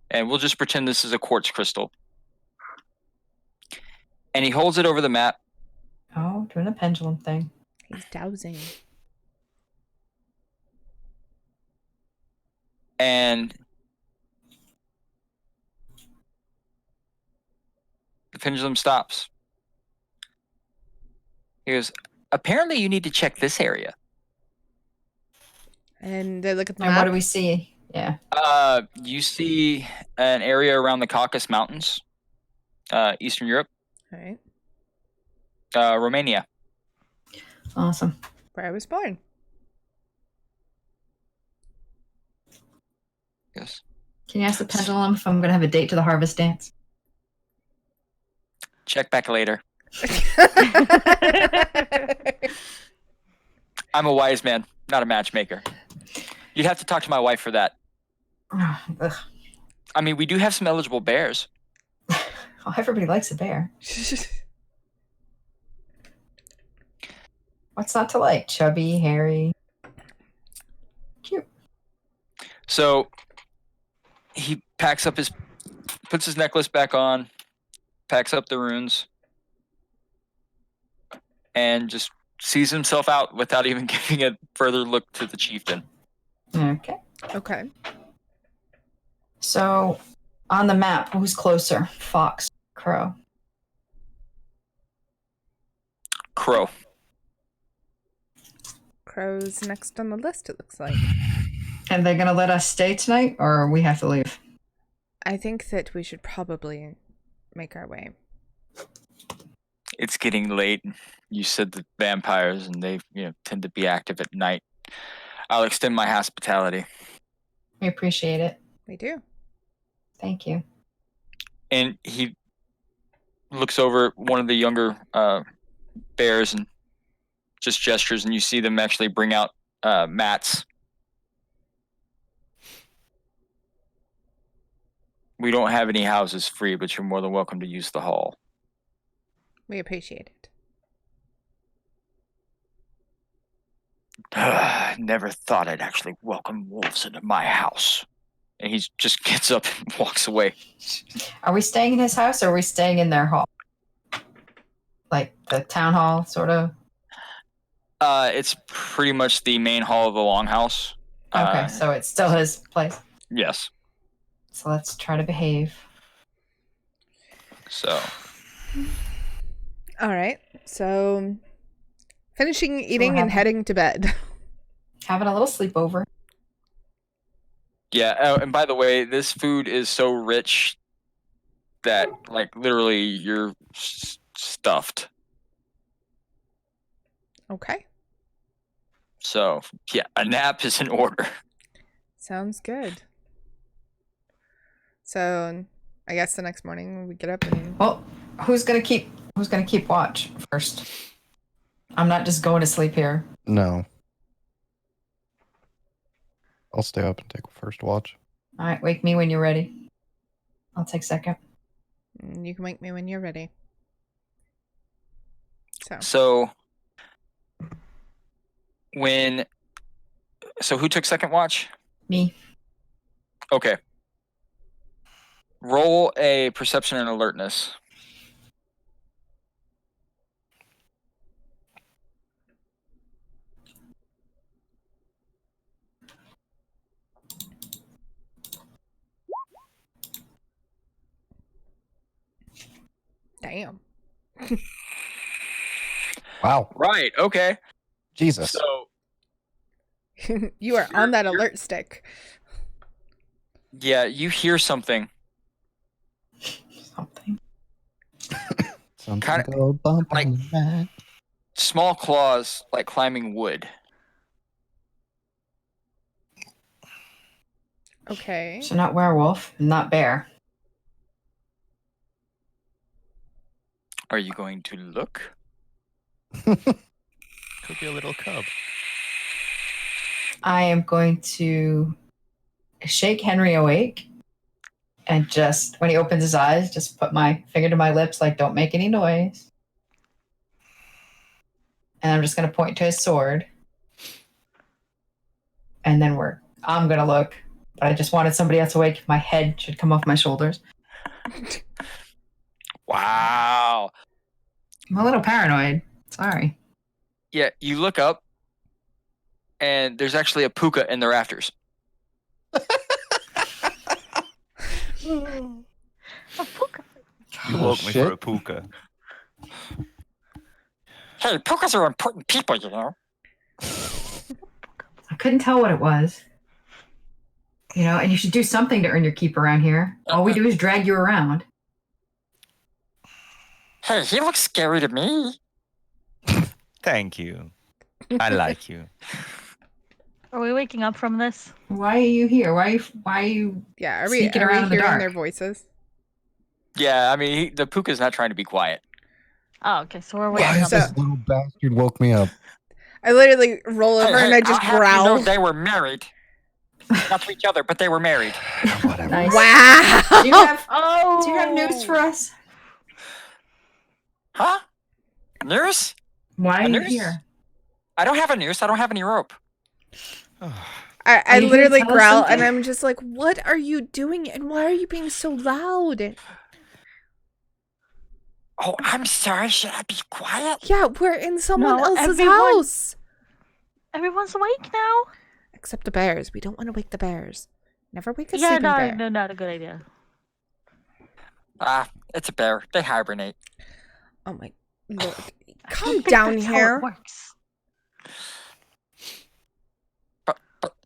And we'll just pretend this is a quartz crystal. And he holds it over the map. Oh, doing a pendulum thing. He's dowsing. And the pendulum stops. He goes, apparently you need to check this area. And they look at the And map. what do we see? Yeah. You see an area around the Caucasus Mountains, Eastern Europe, All right. Romania. Awesome. Where I was born. Yes. Can you ask the pendulum if I'm going to have a date to the harvest dance? Check back later. I'm a wise man, not a matchmaker. You'd have to talk to my wife for that. Ugh. I mean, we do have some eligible bears. Oh, everybody likes a bear. What's not to like? Chubby, hairy. Cute. So he puts his necklace back on, packs up the runes, and just sees himself out without even giving a further look to the chieftain. Okay. Okay. So, on the map, who's closer? Fox, Crow. Crow. Crow's next on the list, it looks like. And they're gonna let us stay tonight, or we have to leave? I think that we should probably make our way. It's getting late. You said the vampires, and they tend to be active at night. I'll extend my hospitality. We appreciate it. We do. Thank you. And he looks over at one of the younger bears and just gestures, and you see them actually bring out mats. We don't have any houses free, but you're more than welcome to use the hall. We appreciate it. Never thought I'd actually welcome wolves into my house. And he just gets up and walks away. Are we staying in his house, or are we staying in their hall? Like the town hall, sort of? It's pretty much the main hall of the longhouse. Okay, so it's still his place. Yes. So let's try to behave. So. All right. So, finishing eating and happened? heading to bed. Having a little sleepover. Yeah, and by the way, this food is so rich that, like, literally you're stuffed. Okay. So, yeah, a nap is in order. Sounds good. So, I guess the next morning we get up and... Well, who's gonna keep watch first? I'm not just going to sleep here. No. I'll stay up and take first watch. All right, wake me when you're ready. I'll take second. You can wake me when you're ready. So, who took second watch? Me. Okay. Roll a perception and alertness. Damn. Wow. Right, okay. Jesus. So, You are on that alert stick. yeah, you hear something. Something. Something kinda- go bump like- in the night. Small claws, like climbing wood. Okay. So not werewolf, not bear. Are you going to look? Could be a little cub. I am going to shake Henry awake, and just when he opens his eyes, just put my finger to my lips, like don't make any noise. And I'm just going to point to his sword. And then I'm going to look, but I just wanted somebody else awake. My head should come off my shoulders. Wow. I'm a little paranoid. Sorry. Yeah, you look up, and there's actually a puka in the rafters. A puka. You Oh, woke me for shit. a puka. Hey, pukas are important people, you know. I couldn't tell what it was. You know, and you should do something to earn your keep around here. All we do is drag you around. Hey, he looks scary to me. Thank you. I like you. Are we waking up from this? Why are you here? Why are you Yeah, are we sneaking around in the hearing dark? their voices? Yeah, I mean, the puka's not trying to be quiet. Oh, okay. So we're Yeah, waking Why up. so- this little bastard woke me up? I literally roll over and I just I'll have growl. you know they were married. Not to each other, but they were married. Whatever. Nice. Wow. Do you have Oh. do you have news for us? Huh? Noose? Why are A you noose? here? I don't have a noose. I don't have any rope. I Are you here to literally tell us growl and something? I'm just like, what are you doing and why are you being so loud? Oh, I'm sorry. Should I be quiet? Yeah, we're in someone No, else's everyone- house. Everyone's awake now. Except the bears. We don't want to wake the bears. Never wake a Yeah, sleeping no, bear. no, not a good idea. It's a bear. They hibernate. Oh my lord. I don't Calm think down that's how it here. works.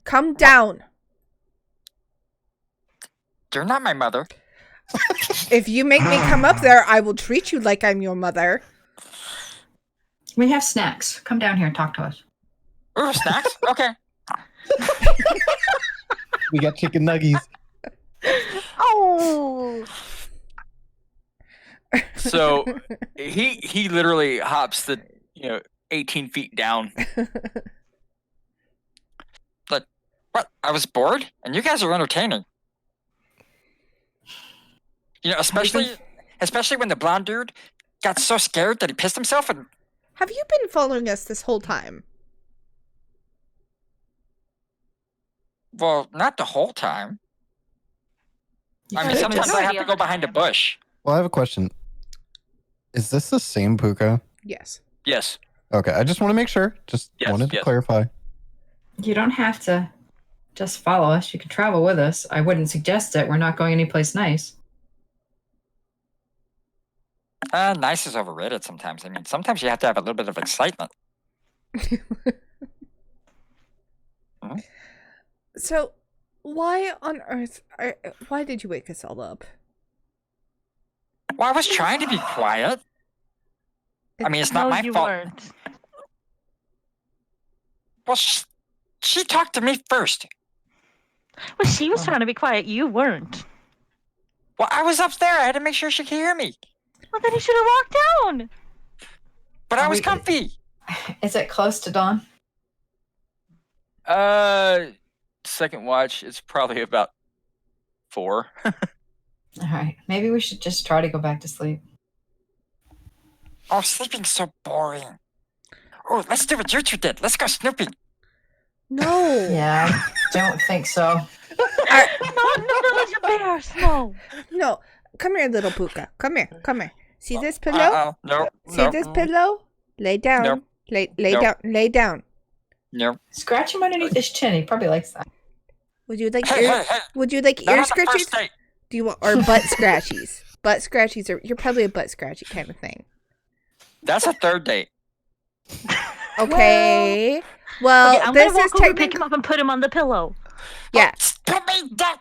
Come down. You're not my mother. If you make me come up there, I will treat you like I'm your mother. We have snacks. Come down here and talk to us. Ooh, snacks? Okay. We got chicken nuggies. Oh. So he literally hops the 18 feet down. Like, what? I was bored, and you guys are entertaining. Especially when the blonde dude got so scared that he pissed himself. And Have you been following us this whole time? well, not the whole time. I mean, Yeah, sometimes just- I have to go behind a bush. Well, I have a question. Is this the same puka? Yes. Yes. Okay, I just want to make sure. Just Yes, wanted to yes. clarify. You don't have to just follow us. You can travel with us. I wouldn't suggest it. We're not going anyplace nice. Nice is overrated sometimes. I mean, sometimes you have to have a little bit of excitement. So, why on earth? Why did you wake us all up? Well, I was trying to be quiet. I mean, it's not No, my you fault. weren't. Well, she talked to me first. Well, she was trying to be quiet. You weren't. Well, I was upstairs. I had to make sure she could hear me. Well, then you should have walked down. But I Are was we- comfy. Is it close to dawn? Second watch, it's probably about 4. All right. Maybe we should just try to go back to sleep. Oh, sleeping's so boring. Oh, let's do what you two did. Let's go snooping. No. Yeah, I don't think so. Not in the village of bears. No. No. Come here, little puka. Come here. Come here. See this pillow? Uh-oh. No. See No. this pillow? Lay down. Nope. Lay Nope. down. Lay down. No. Scratch him underneath his chin. He probably likes that. Would you like Hey, ear? hey, hey. Would you like Not ear on the first scratches? date. Do you want or butt scratchies? Butt scratchies are. You're probably a butt scratchy kind of thing. That's a third date. Okay. Well, Okay, I'm this gonna is walk over, pick him technically. up, and put him on the pillow. Yeah. Put me down.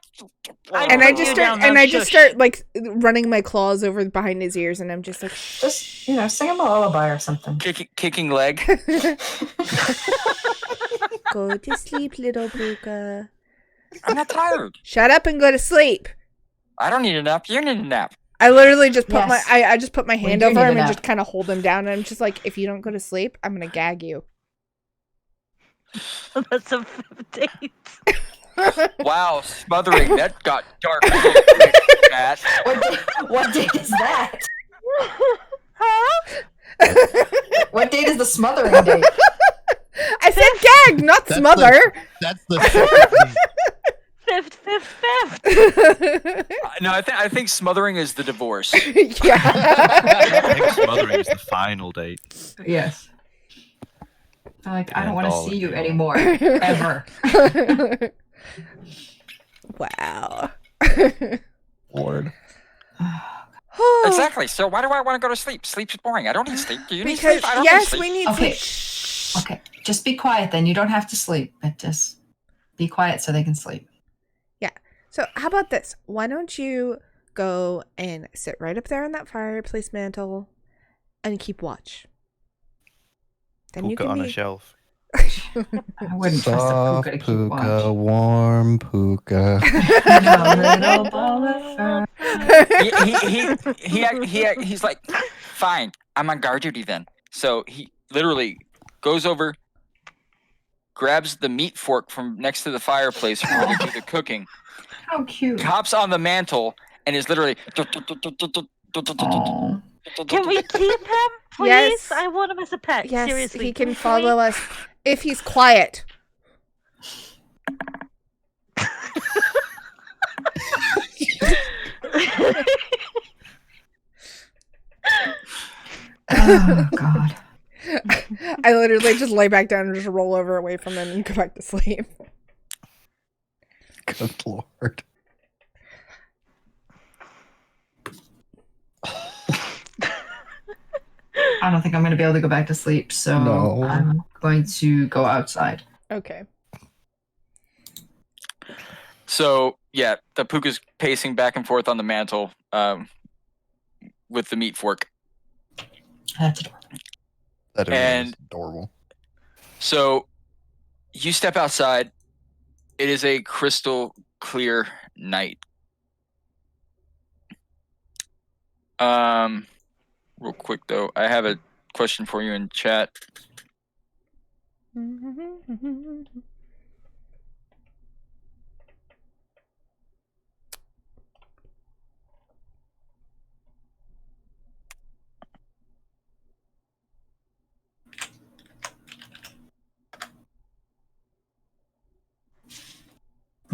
And I put just you start down, and now I just shush. start like running my claws over behind his ears, and I'm just like, Just, sing him a lullaby or something. Kicking leg. go to sleep, little puka. I'm not tired. Shut up and go to sleep. I don't need a nap. You need a nap. I literally just put Yes. I just put my hand do over need him a and nap. just kind of hold him down, and I'm just like, if you don't go to sleep, I'm gonna gag you. That's a fifth date. Wow, smothering. That got dark real quick, Matt. What date is that? Huh? What date is the smothering date? I said gag, not That's smother. That's the Fifth. No, I think smothering is the divorce. Yeah. I think smothering is the final date. Yes. Like, I don't And want to all see of you you. anymore. Ever. Wow. Lord. Exactly. So why do I want to go to sleep? Sleep's boring. I don't need sleep. Do you need Because sleep? I don't yes, need sleep. we need Okay. sleep. Shh. Okay, just be quiet then. You don't have to sleep, but just be quiet so they can sleep. So how about this? Why don't you go and sit right up there on that fireplace mantle and keep watch? Then you Puka can on a be. shelf. I wouldn't trust a Soft puka to keep puka, watch. warm puka. A little ball of fur. He's like, fine, I'm on guard duty then. So he literally goes over, grabs the meat fork from next to the fireplace for her to do the cooking, How cute. hops on the mantle, and is literally. Aw. Can we keep him, please? Yes. I want him as a pet. Yes, Seriously. he can we- follow us if he's quiet. Oh, God. I literally just lay back down and just roll over away from him and go back to sleep. Good Lord. I don't think I'm going to be able to go back to sleep, so No. I'm going to go outside. Okay. So yeah, the puka's pacing back and forth on the mantle with the meat fork. That's adorable. That is adorable. So you step outside. It is a crystal clear night. Real quick though, I have a question for you in chat.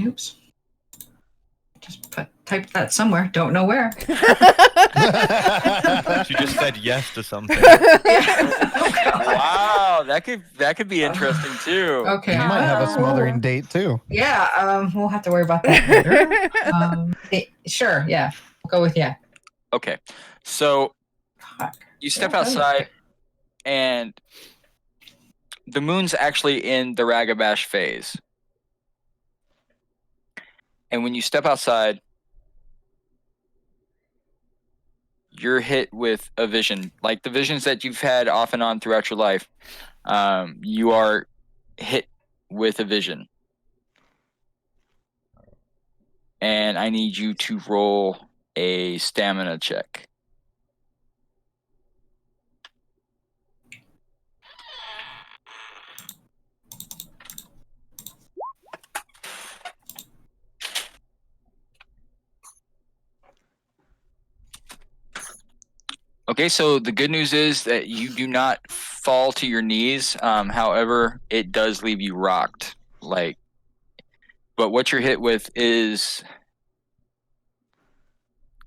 Oops. Just type that somewhere. Don't know where. She just said yes to something. Wow, that could be interesting too. Okay. You might have a smothering Oh. date too. Yeah, we'll have to worry about that later. Sure, yeah. We'll go with yeah. Okay, so Fuck. you step Yeah, outside, and the moon's actually in the Ragabash phase. And when you step outside, you're hit with a vision, like the visions that you've had off and on throughout your life. You are hit with a vision. And I need you to roll a stamina check. Okay, so the good news is that you do not fall to your knees. However, it does leave you rocked. But what you're hit with is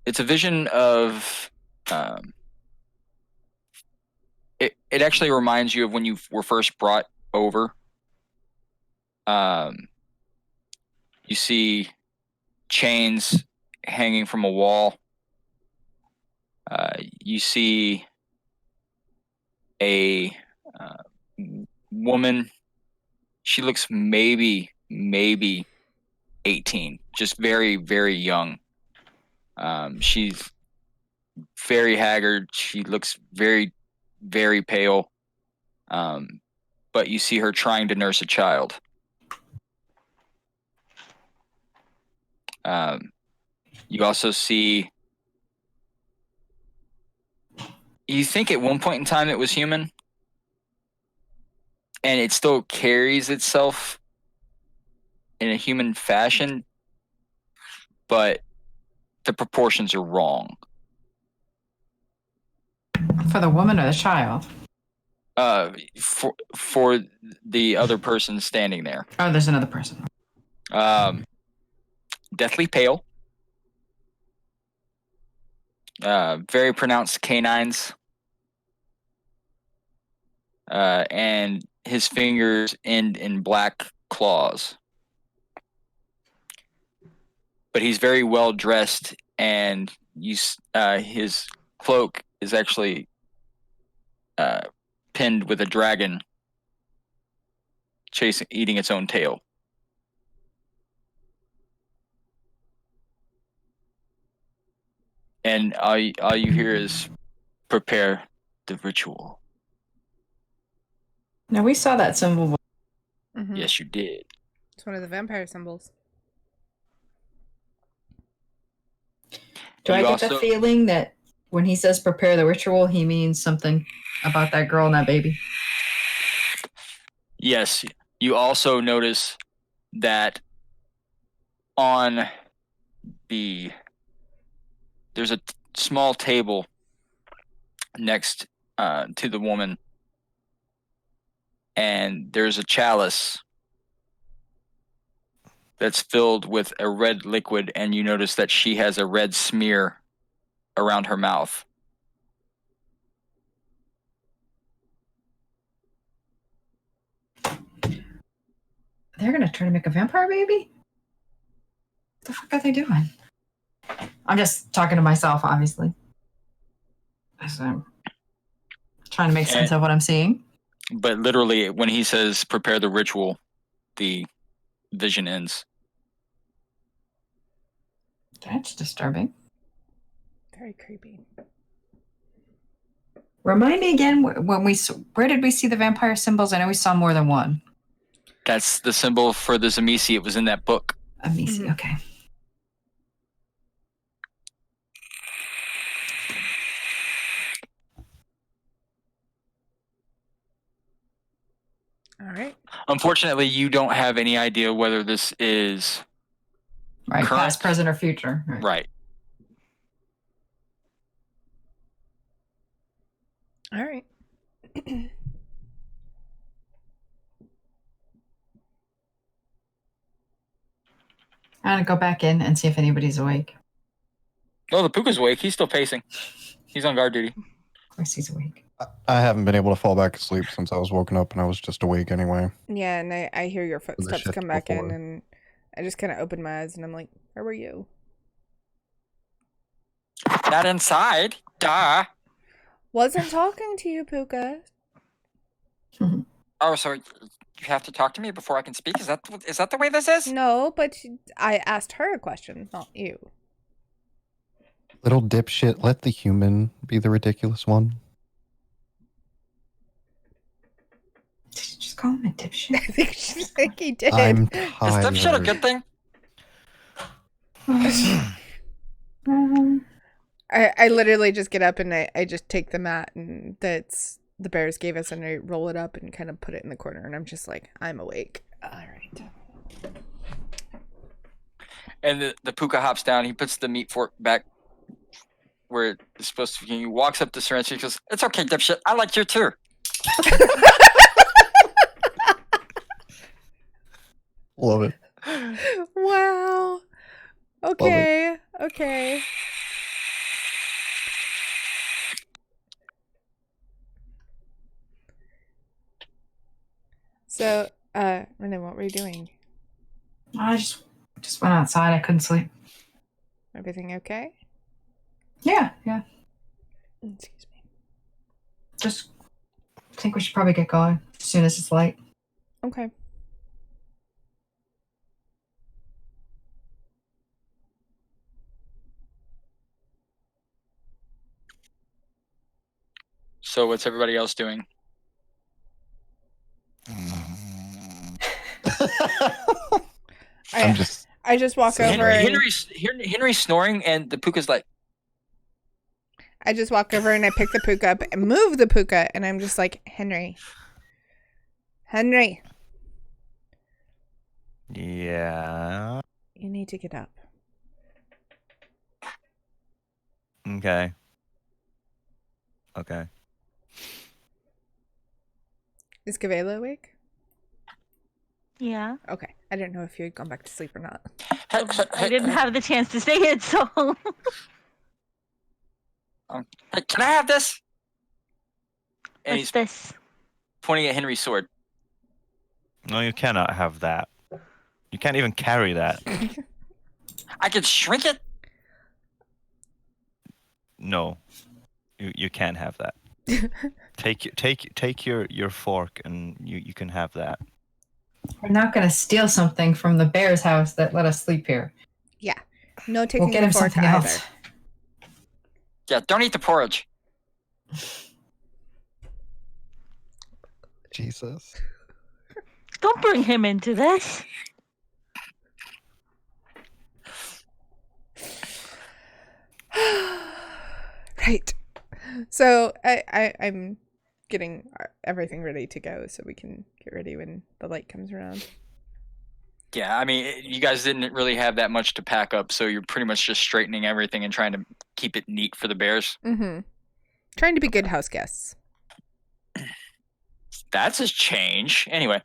it's a vision of it actually reminds you of when you were first brought over. You see chains hanging from a wall. You see a woman. She looks maybe 18, just very, very young. She's very haggard. She looks very, very pale. But you see her trying to nurse a child. You also see. You think at one point in time it was human, and it still carries itself in a human fashion, but the proportions are wrong. For the woman or the child? For the other person standing there. Oh, there's another person. Deathly pale. Very pronounced canines. And his fingers end in black claws. But he's very well dressed, and his cloak is actually pinned with a dragon eating its own tail. And all you hear is prepare the ritual. Now we saw that symbol. Mhm. Yes, you did. It's one of the vampire symbols. Do I You get the also- feeling that when he says prepare the ritual, he means something about that girl and that baby? Yes, you also notice that on there's a small table next to the woman, and there's a chalice that's filled with a red liquid, and you notice that she has a red smear around her mouth. They're gonna try to make a vampire baby? What the fuck are they doing? I'm just talking to myself, obviously. As I'm trying to make sense of what I'm seeing. But literally, when he says prepare the ritual, the vision ends. That's disturbing. Very creepy. Remind me again where did we see the vampire symbols? I know we saw more than one. That's the symbol for the Zamisi. It was in that book. Amisi, Mhm. okay. All right. Unfortunately, you don't have any idea whether this is Right, Current? past, present, or future. Right. right. All right. I'm gonna go back in and see if anybody's awake. Oh, the Puka's awake. He's still pacing. He's on guard duty. Of course he's awake. I haven't been able to fall back asleep since I was woken up and I was just awake anyway. Yeah, and I hear your footsteps shift come back in, before. and I just kind of open my eyes, and I'm like, where were you? Not inside. Duh. Wasn't talking to you, Puka. Oh, so you have to talk to me before I can speak? Is that the way this is? No, but I asked her a question, not you. Little dipshit, let the human be the ridiculous one. Did you just call him a I dipshit? think he did. I'm Is tired. dipshit a good thing? I literally just get up and I just take the mat and that's the bears gave us and I roll it up and kind of put it in the corner and I'm just like, I'm awake. All right. And the Puka hops down. He puts the meat fork back where it's supposed to be. He walks up to Serenity and goes, "It's okay, dipshit. I like you too." Love it. Wow. Okay. Okay. So, Renee, what were you doing? I just went outside. I couldn't sleep. Everything okay? Yeah. Excuse me. Just think we should probably get going as soon as it's light. Okay. So what's everybody else doing? I'm just I just walk Same. over and Henry's snoring, and the Puka's like, I just walk over and I pick the puka up and move the puka and I'm just like, Henry. Yeah. You need to get up. Okay. Is Gavela awake? Yeah. Okay. I didn't know if you had gone back to sleep or not. I didn't have the chance to say it, so. "Hey, can I have this?" And What's he's this? pointing at Henry's sword. No, you cannot have that. You can't even carry that. I can shrink it. No, you can't have that. Take your fork and you can have that. We're not going to steal something from the bear's house that let us sleep here. Yeah. No taking We'll get the him fork something either. else. Yeah, don't eat the porridge. Jesus. Don't bring him into this. Right. So I'm getting everything ready to go so we can get ready when the light comes around. Yeah, I mean, you guys didn't really have that much to pack up, so you're pretty much just straightening everything and trying to keep it neat for the bears. Mm-hmm. Trying to be good house guests. That's a change. Anyway,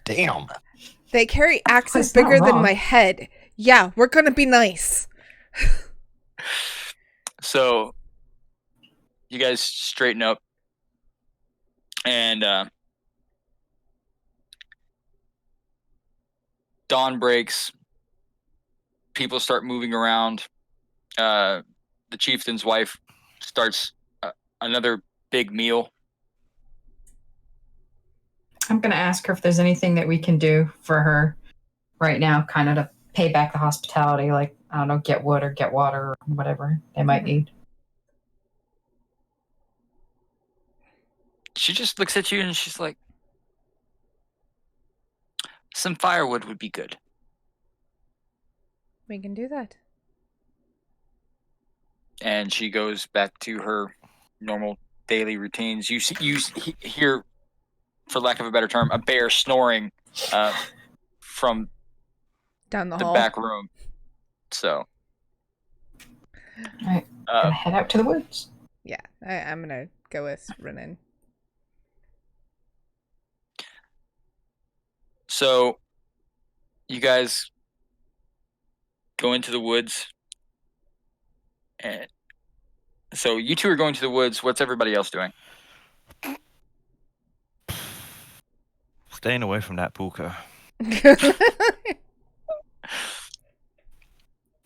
Damn. They carry axes That's not bigger than wrong. my head. Yeah, we're gonna be nice. so you guys straighten up, and dawn breaks. People start moving around. The chieftain's wife starts another big meal. I'm going to ask her if there's anything that we can do for her right now, kind of to pay back the hospitality, like, I don't know, get wood or get water or whatever they might need. She just looks at you and she's like, some firewood would be good. We can do that. And she goes back to her normal daily routines. You hear, for lack of a better term, a bear snoring from Down the the hall. back room. So, All right, gonna head out to the woods. Yeah, I'm gonna go with Renan. So, you guys go into the woods. And so you two are going to the woods. What's everybody else doing? Staying away from that puka.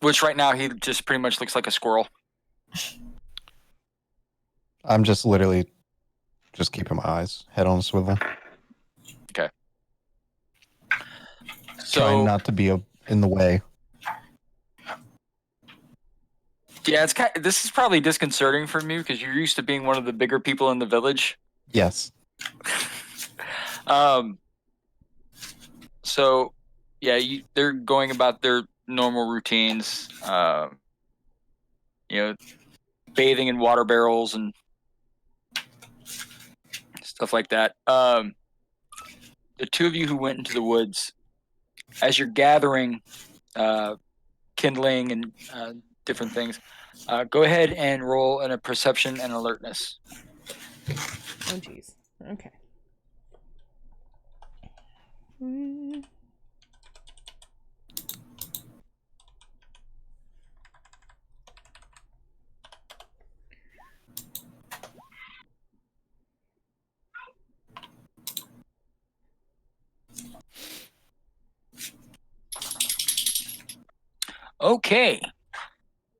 Which right now he just pretty much looks like a squirrel. I'm just literally just keeping my eyes, head on a swivel. Okay. Trying So not to be in the way. yeah, it's this is probably disconcerting for me because you're used to being one of the bigger people in the village. Yes. So yeah, they're going about their normal routines. Bathing in water barrels and stuff like that. The two of you who went into the woods, as you're gathering kindling and different things, go ahead and roll a perception and alertness. Oh, jeez. Okay. Okay.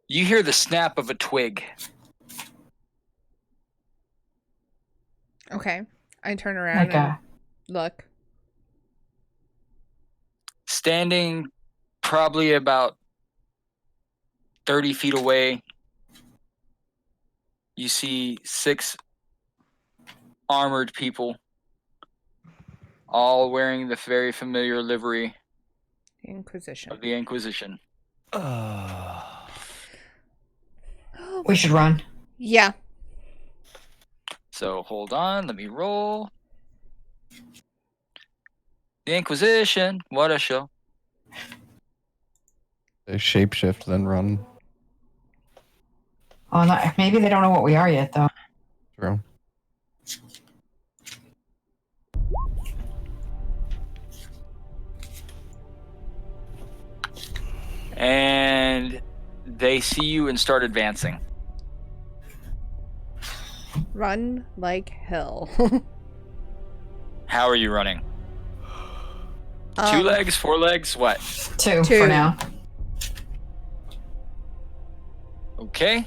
You hear the snap of a twig. Okay. I turn around and look. Standing probably about 30 feet away, you see 6 armored people, all wearing the very familiar livery Inquisition. of the Inquisition. We should run. Yeah. So hold on, let me roll. The Inquisition, what a show. They shapeshift, then run. Oh, maybe they don't know what we are yet, though. True. And they see you and start advancing. Run like hell. How are you running? 2 legs, 4 legs, what? 2 2. for now. Okay.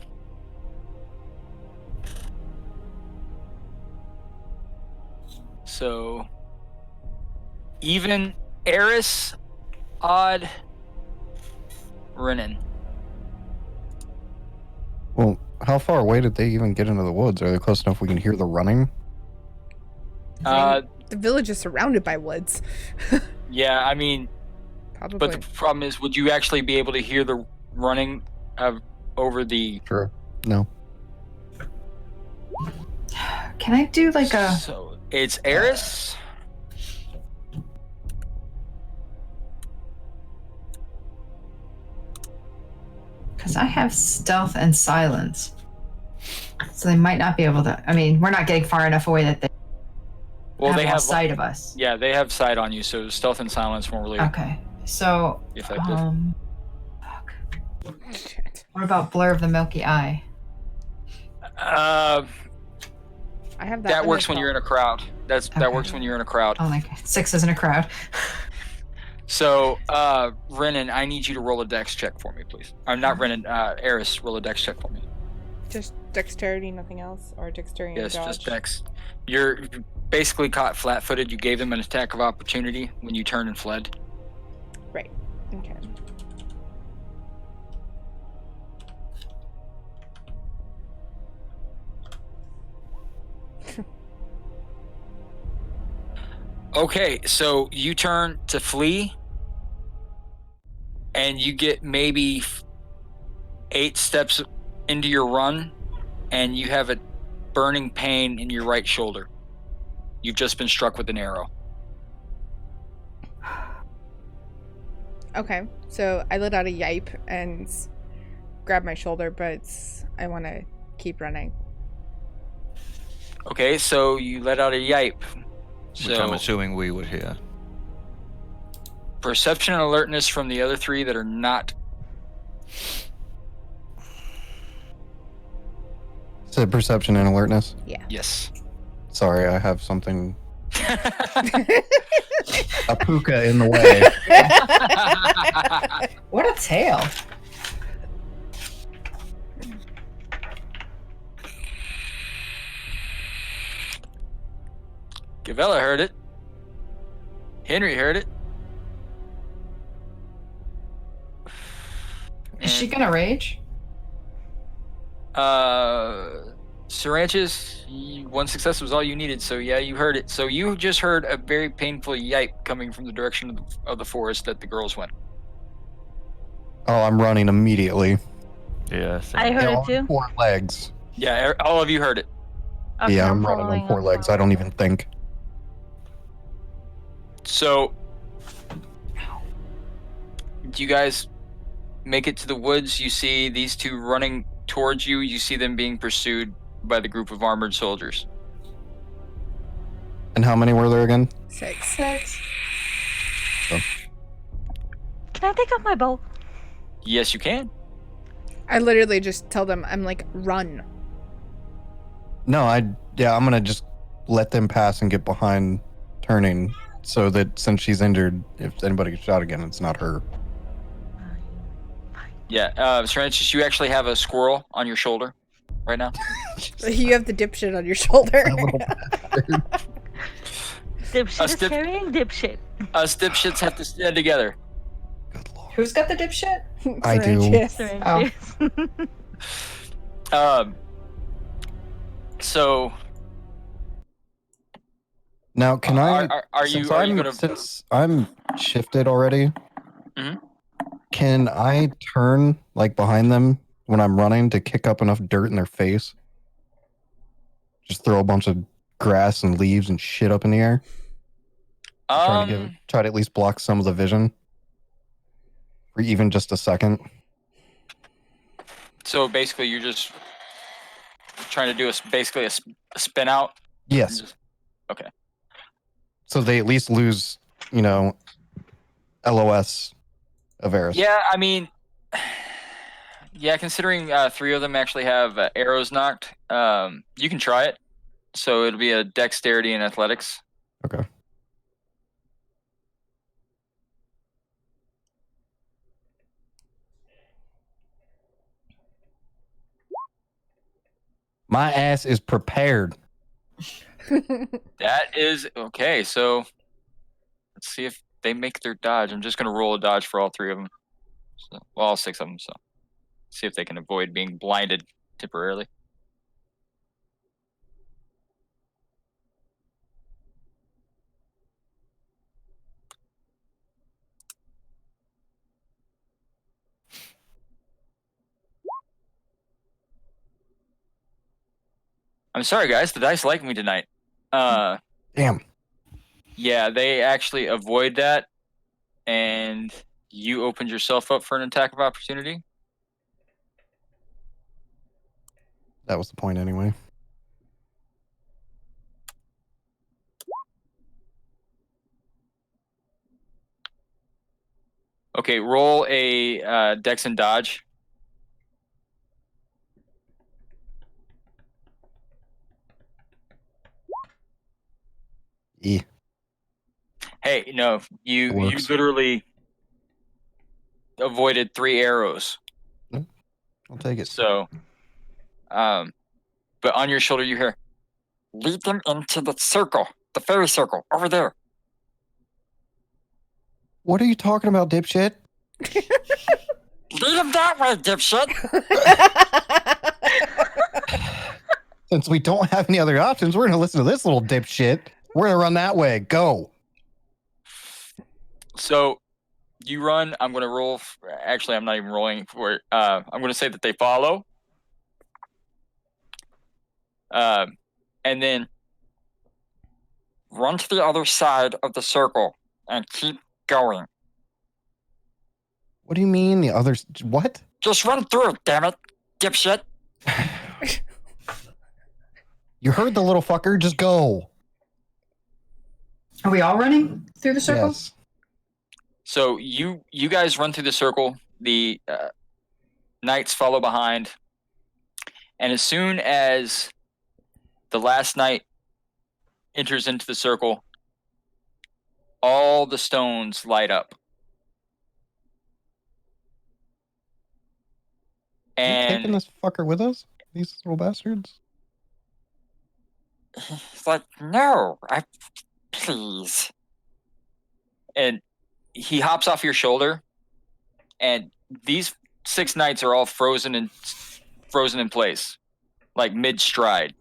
So, even Eris, odd, Renan. Well, how far away did they even get into the woods? Are they close enough we can hear the running? The village is surrounded by woods. Yeah, I mean, Probably. but the problem is, would you actually be able to hear the running over the... True. No. Can I do like a... So, it's Eris. Because I have stealth and silence. So they might not be able to... I mean, we're not getting far enough away that they They have sight of us. Yeah, they have sight on you, so stealth and silence won't really Okay. So... be effective. Fuck. Shit. What about Blur of the Milky Eye? I have that. That works when you're in a crowd. That Okay. works when you're in a crowd. Oh, like 6 isn't a crowd. So, Renan, I need you to roll a dex check for me, please. I'm not Renan, Eris, roll a dex check for me. Just dexterity, nothing else? Or dexterity Yes, and dodge? just dex. You're basically caught flat-footed. You gave them an attack of opportunity when you turned and fled. Right. Okay. Okay, so you turn to flee, and you get maybe 8 steps into your run, and you have a burning pain in your right shoulder. You've just been struck with an arrow. Okay, so I let out a yipe and grab my shoulder, but I want to keep running. Okay, so you let out a yipe. Which I'm So assuming we would hear. perception and alertness from the other 3 that are not. Is it perception and alertness? Yes. Sorry, I have something. A puka in the way. What a tale. Gavella heard it. Henry heard it. Is she gonna rage? Saranches, 1 success was all you needed, so yeah, you heard it. So you just heard a very painful yipe coming from the direction of the forest that the girls went. Oh, I'm running immediately. Yeah. I heard Yeah, it too. on 4 legs. Yeah, all of you heard it. Okay, Yeah, I'm running following on 4 up. legs. I don't even think. So, you guys make it to the woods. You see these 2 running towards you. You see them being pursued by the group of armored soldiers. And how many were there again? 6. Can I take out my bow? Yes, you can. I literally just tell them, I'm like, run. No, I'm gonna just let them pass and get behind turning so that since she's injured, if anybody gets shot again, it's not her. Yeah, Saranches, you actually have a squirrel on your shoulder right now. You have the dipshit on your shoulder. Dipshit is dip- carrying dipshit. Us dipshits have to stand together. Good lord. Who's got the dipshit? I do. Syringes. Oh. So Now, can I? are you gonna? Since I'm shifted already, Mhm. can I turn like behind them when I'm running to kick up enough dirt in their face? Just throw a bunch of grass and leaves and shit up in the air. Try to at least block some of the vision for even just a second. So basically, you're just trying to do basically a spin out. Yes. Okay. So they at least lose, LOS of Eris. Yeah, I mean, considering 3 of them actually have arrows knocked, you can try it. So it'll be a dexterity and athletics. Okay. My ass is prepared. That is okay. So let's see if they make their dodge. I'm just gonna roll a dodge for all 3 of them. So, well, all 6 of them. So see if they can avoid being blinded temporarily. I'm sorry, guys. The dice like me tonight. Damn. Yeah, they actually avoid that, and you opened yourself up for an attack of opportunity. That was the point anyway. Okay, roll a dex and dodge. E. Hey, no, you Works. literally avoided 3 arrows. I'll take it. So, but on your shoulder you hear, lead them into the circle, the fairy circle, over there. What are you talking about, dipshit? Lead him that way, dipshit. Since we don't have any other options, we're gonna listen to this little dipshit. We're gonna run that way. Go. So you run. I'm going to roll. Actually, I'm not even rolling for it. I'm going to say that they follow. And then run to the other side of the circle and keep going. What do you mean the others? What? Just run through it, damn it, dipshit. You heard the little fucker. Just go. Are we all running through the circle? Yes. So you guys run through the circle. The knights follow behind. And as soon as the last knight enters into the circle, all the stones light up. Are we taking And this fucker with us? These little bastards? he's like, no, please. And he hops off your shoulder, and these 6 knights are all frozen in place, like mid-stride.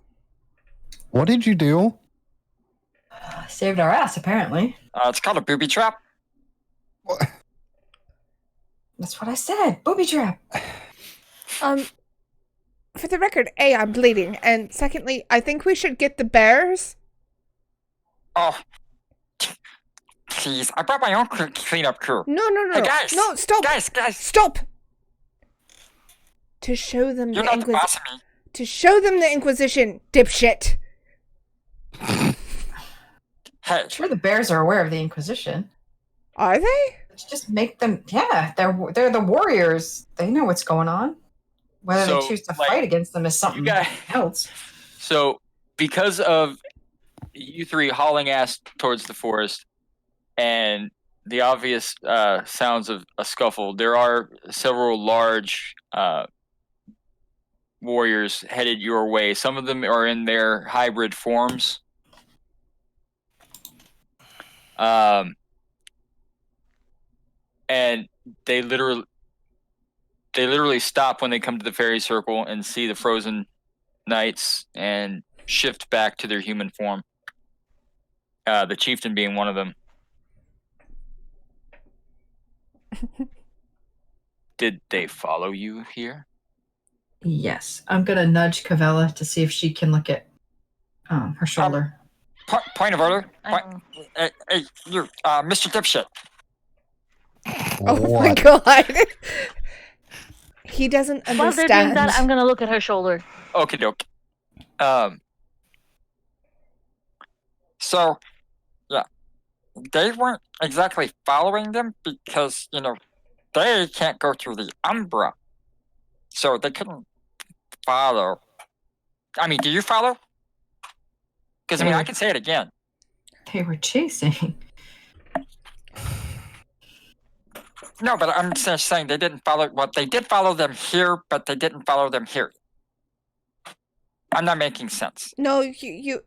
What did you do? Saved our ass, apparently. It's called a booby trap. What? That's what I said. Booby trap. For the record, A, I'm bleeding, and secondly, I think we should get the bears. Oh, please! I brought my own cleanup crew. No. Hey, guys! No, stop. Guys! Stop. To show them You're the not the boss of me. To show them the Inquisition, dipshit. Hey, I'm sure the bears are aware of the Inquisition. Are they? Let's just make them. Yeah, they're the warriors. They know what's going on. Whether So, they choose to like, fight against them is something guys- else. so because of you 3 hauling ass towards the forest and the obvious sounds of a scuffle, there are several large warriors headed your way. Some of them are in their hybrid forms. And they literally stop when they come to the fairy circle and see the frozen knights and shift back to their human form. The chieftain being one of them. Did they follow you here? Yes, I'm gonna nudge Cavella to see if she can look at her shoulder. Point of order. I Hey, you, Mr. Dipshit. Oh my What? god. He doesn't While they're doing understand. that, I'm gonna look at her shoulder. Okie doke. So, yeah, they weren't exactly following them because, they can't go through the Umbra. So they couldn't follow. I mean, do you follow? Because, I can say it again. They were chasing. No, but I'm just saying they didn't follow. Well, they did follow them here, but they didn't follow them here. I'm not making sense. No, you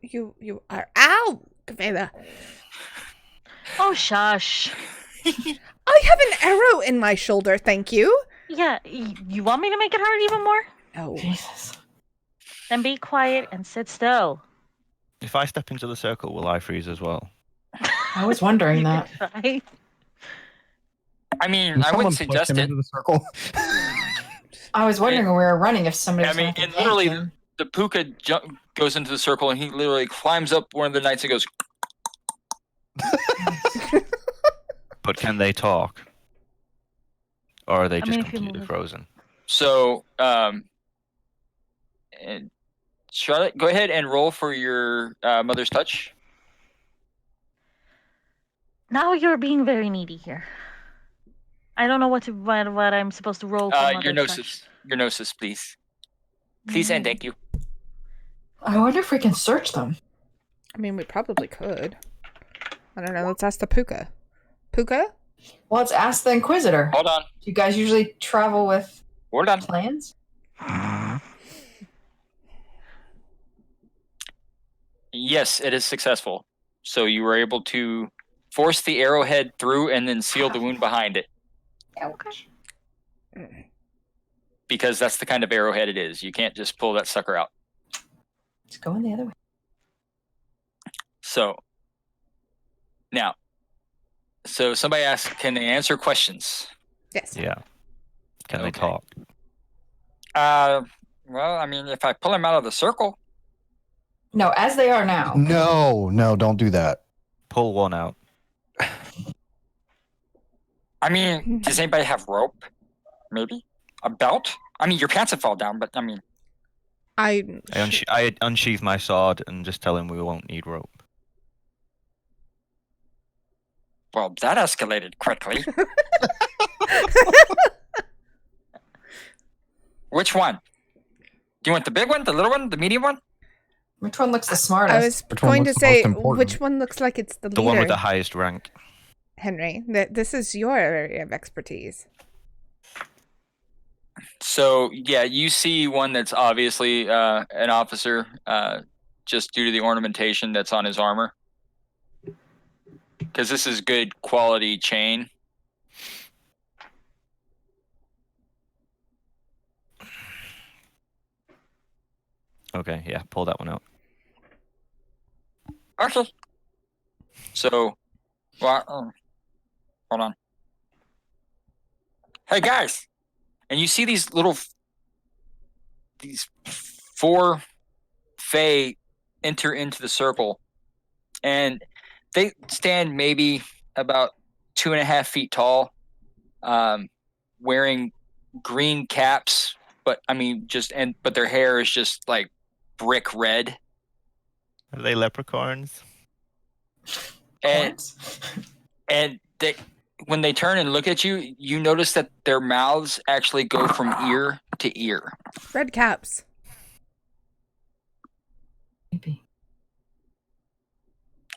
are. Ow, Cavella. Oh, shush. I have an arrow in my shoulder, thank you. Yeah, you want me to make it hurt even more? No. Jesus. Then be quiet and sit still. If I step into the circle, will I freeze as well? I was wondering You that. could try. I mean, Can I wouldn't someone push suggest him it. into the circle? I was wondering when we were running if somebody I was mean, going to and literally, the puka goes into the circle and he literally climbs up one of the knights and goes, But can they talk? Or are they I just mean, if you completely move it. frozen? so, and Charlotte, go ahead and roll for your mother's touch. Now you're being very needy here. I don't know what I'm supposed to roll for. Your Mother's gnosis. Your gnosis, please. Please and thank you. I wonder if we can search them. I mean, we probably could. I don't know. Let's ask the Puka. Puka? Well, let's ask the Inquisitor. Hold on. Do you guys usually travel with Hold on. plans? Yes, it is successful. So you were able to force the arrowhead through and then seal the wound behind it. Ouch. because that's the kind of arrowhead it is. You can't just pull that sucker out. It's going the other way. So now, so somebody asked, can they answer questions? Yes. Yeah. Can they Okay. talk? Well, I mean, if I pull him out of the circle, No, as they are now. No, don't do that. Pull one out. I mean, does anybody have rope? Maybe a belt. I mean, your pants would fall down, but I mean, I unsheath my sword and just tell him we won't need rope. well, that escalated quickly. Which one? Do you want the big one, the little one, the medium one? Which one looks the smartest? I was Which one going to looks the say, most important? which one looks like it's the The leader? one with the highest rank. Henry, that this is your area of expertise. So yeah, you see one that's obviously an officer, just due to the ornamentation that's on his armor. Because this is good quality chain. Okay, yeah, pull that one out. Okay. So, well, hold on. Hey guys, and you see these these 4 Fae enter into the circle, and they stand maybe about 2.5 feet tall, wearing green caps, but I mean, but their hair is just like brick red. Are they leprechauns? And Horns? and they, when they turn and look at you, you notice that their mouths actually go from ear to ear. Red caps. Maybe.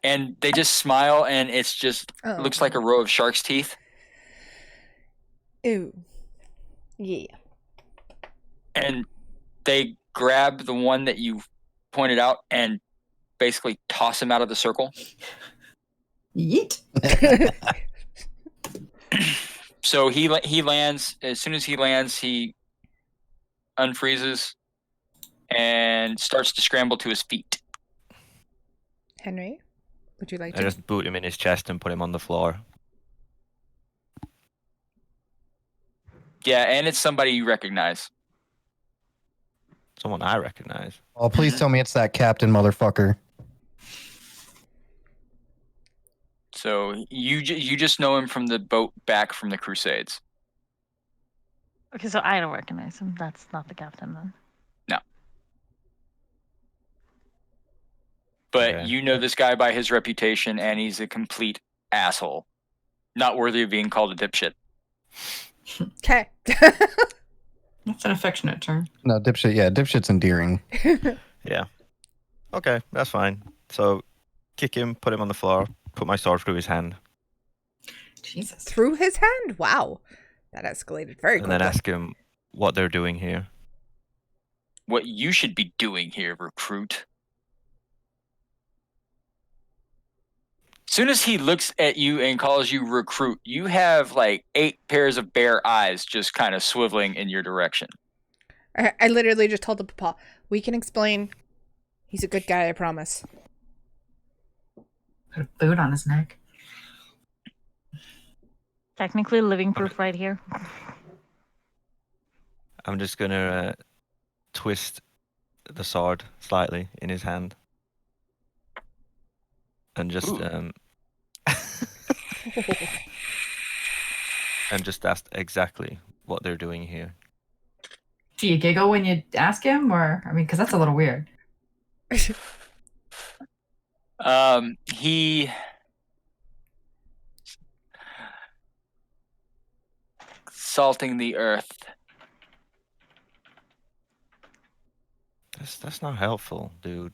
And they just smile, and it's just Oh. looks like a row of shark's teeth. Ew. Yeah. And they grab the one that you pointed out and basically toss him out of the circle. Yeet. So he lands. As soon as he lands, he unfreezes and starts to scramble to his feet. Henry, would you like I to? just boot him in his chest and put him on the floor. Yeah, and it's somebody you recognize. Someone I recognize. Oh, please tell me it's that captain motherfucker. So you just know him from the boat back from the Crusades. Okay, so I don't recognize him. That's not the captain then. But Okay. you know this guy by his reputation, and he's a complete asshole. Not worthy of being called a dipshit. Okay. That's an affectionate term. No, dipshit. Yeah, dipshit's endearing. Yeah. Okay, that's fine. So, kick him, put him on the floor, put my sword through his hand, Jesus. Through his hand? Wow. That escalated very and quickly. then ask him what they're doing here. What you should be doing here, recruit. Soon as he looks at you and calls you recruit, you have like 8 pairs of bare eyes just kind of swiveling in your direction. I literally just told the papa, we can explain. He's a good guy, I promise. Put a boot on his neck. Technically living proof right here. I'm just gonna twist the sword slightly in his hand, and just Ooh. and just ask exactly what they're doing here. Do you giggle when you ask him? Or, I mean, because that's a little weird. He salting the earth. That's not helpful, dude.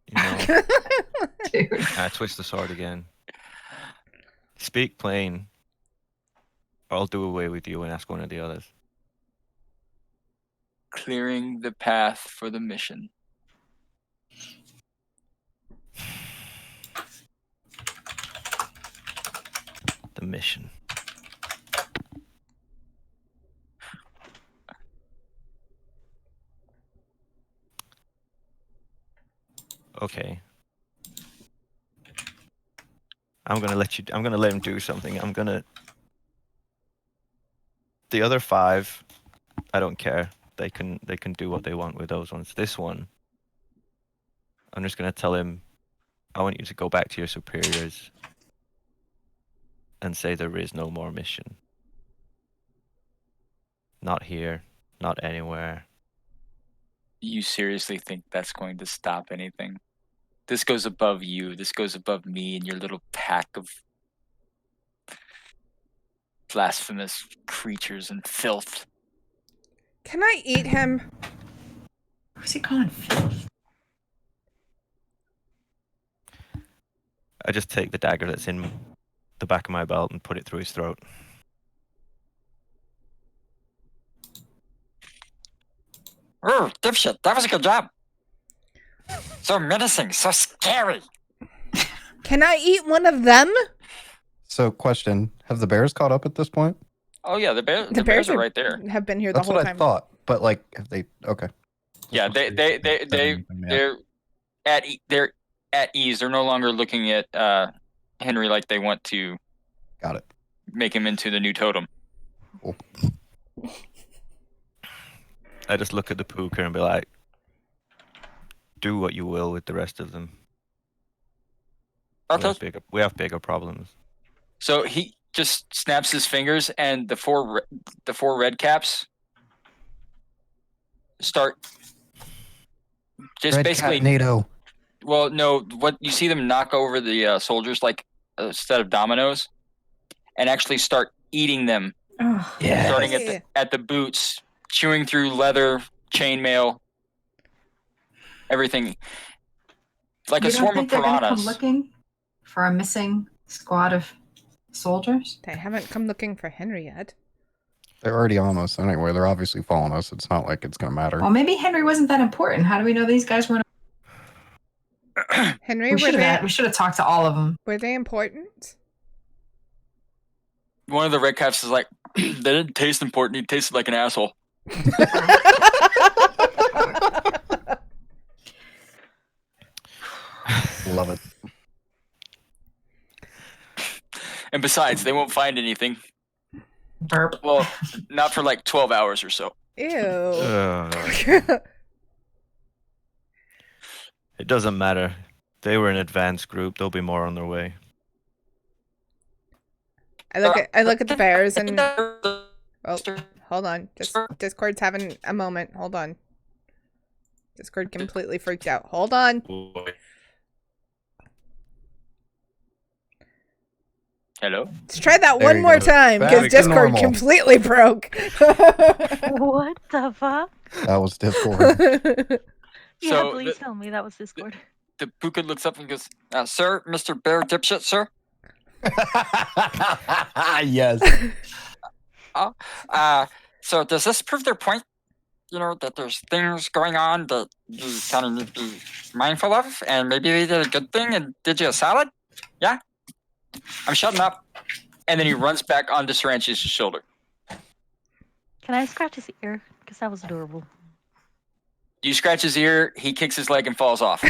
You know, Dude. I twist the sword again. Speak plain, or I'll do away with you and ask one of the others. Clearing the path for the mission. The mission. Okay. I'm gonna let him do something. The other 5, I don't care. They can do what they want with those ones. This one, I'm just gonna tell him, I want you to go back to your superiors and say there is no more mission. Not here, not anywhere. You seriously think that's going to stop anything? This goes above you. This goes above me and your little pack of blasphemous creatures and filth. Can I eat him? Who's he calling filth? I just take the dagger that's in the back of my belt and put it through his throat. Oh, dipshit, that was a good job. So menacing, so scary. Can I eat one of them? So, question: have the bears caught up at this point? Oh yeah, the bears bears are right there. Have been here the That's whole what time. I thought. But like, have they? Okay. Yeah, they're at ease. They're no longer looking at Henry like they want to Got it. make him into the new totem. Cool. I just look at the puka and be like, do what you will with the rest of them. Okay. We have bigger problems. So he just snaps his fingers, and the four red caps start just Red basically. Cat NATO. Well, no, what you see them knock over the soldiers like a set of dominoes, and actually start eating them, Oh, Yeah. starting Yeah. at the boots, chewing through leather, chainmail, everything, like you a don't swarm of think they're gonna come piranhas. looking for a missing squad of soldiers? They haven't come looking for Henry yet. They're already on us anyway. They're obviously following us. It's not like it's gonna matter. Well, maybe Henry wasn't that important. How do we know these guys weren't? Henry, We should have talked to all of them. were they important? One of the red caps is like, they didn't taste important. He tasted like an asshole. Love it. And besides, they won't find anything. Burp. Well, not for like 12 hours or so. Ew. It doesn't matter. They were an advanced group. There'll be more on their way. I look at the bears and oh, hold on. Discord's having a moment. Hold on. Discord completely freaked out. Hold on. Hello? Let's try that There one you more go. time Back because to Discord normal. completely broke. What the fuck? That was Discord. Yeah, So please tell me that was Discord. the puka looks up and goes, Sir, Mr. Bear Dipshit, sir. Yes. So does this prove their point? You know, that there's things going on that you kind of need to be mindful of, and maybe they did a good thing and did you a salad? Yeah? I'm shutting up. and then he runs back onto Saranchi's shoulder. Can I scratch his ear? Because that was adorable. You scratch his ear, he kicks his leg and falls off.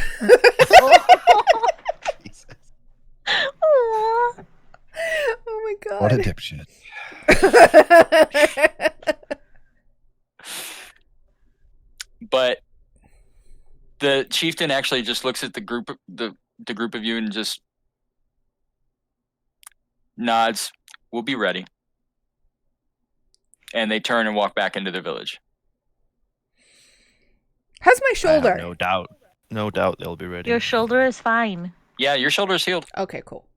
Jesus. Oh my god. What a dipshit. But the chieftain actually just looks at the group of you and just nods, "We'll be ready." And they turn and walk back into the village. How's my I have shoulder? no doubt they'll be ready. Your shoulder is fine. Yeah, your shoulder is healed. Okay, cool.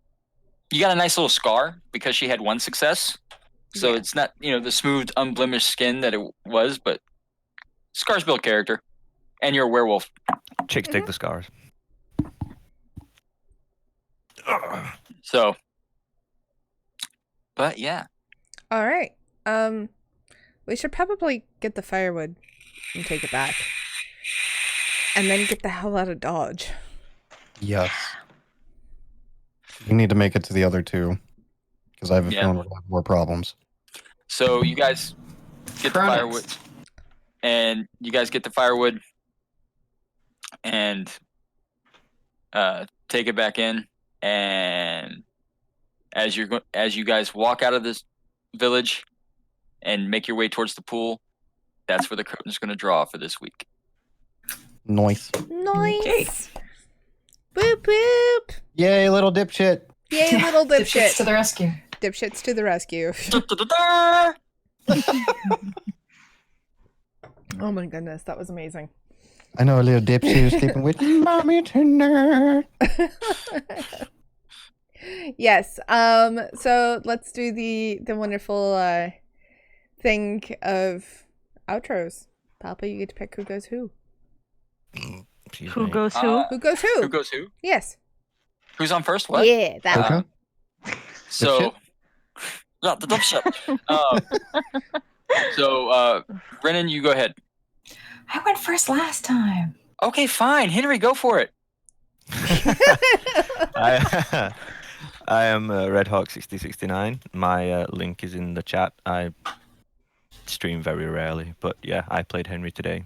You got a nice little scar because she had one success. So Yeah. it's not, the smooth, unblemished skin that it was, but scars build character. And you're a werewolf. Chicks dig the scars. So, but yeah. All right. We should probably get the firewood and take it back. And then get the hell out of Dodge. Yes. We need to make it to the other two. Because I have a Yeah. feeling we're going to have more problems. So you guys get the Cronus. firewood. And you guys get the firewood. And take it back in, and as you guys walk out of this village and make your way towards the pool, that's where the curtain's going to draw for this week. Nice. Nice. Boop boop. Yay, little dipshit. Yay, little Dipshits to dipshit. the rescue. Dipshits to the rescue. Da-da-da-da! Oh my goodness, that was amazing. I know a little dipshit who's sleeping with mommy tonight. Yes. So let's do the wonderful thing of outros. Papa, you get to pick who goes who. Excuse Who me. goes who? Who goes who? Who goes who? Yes. Who's on first? What? Yeah, that one. Okay. So, Yeah, the dipshit. Brennan, you go ahead. I went first last time. Okay, fine. Henry, go for it. I am RedHawk6069. My link is in the chat. I stream very rarely, but yeah, I played Henry today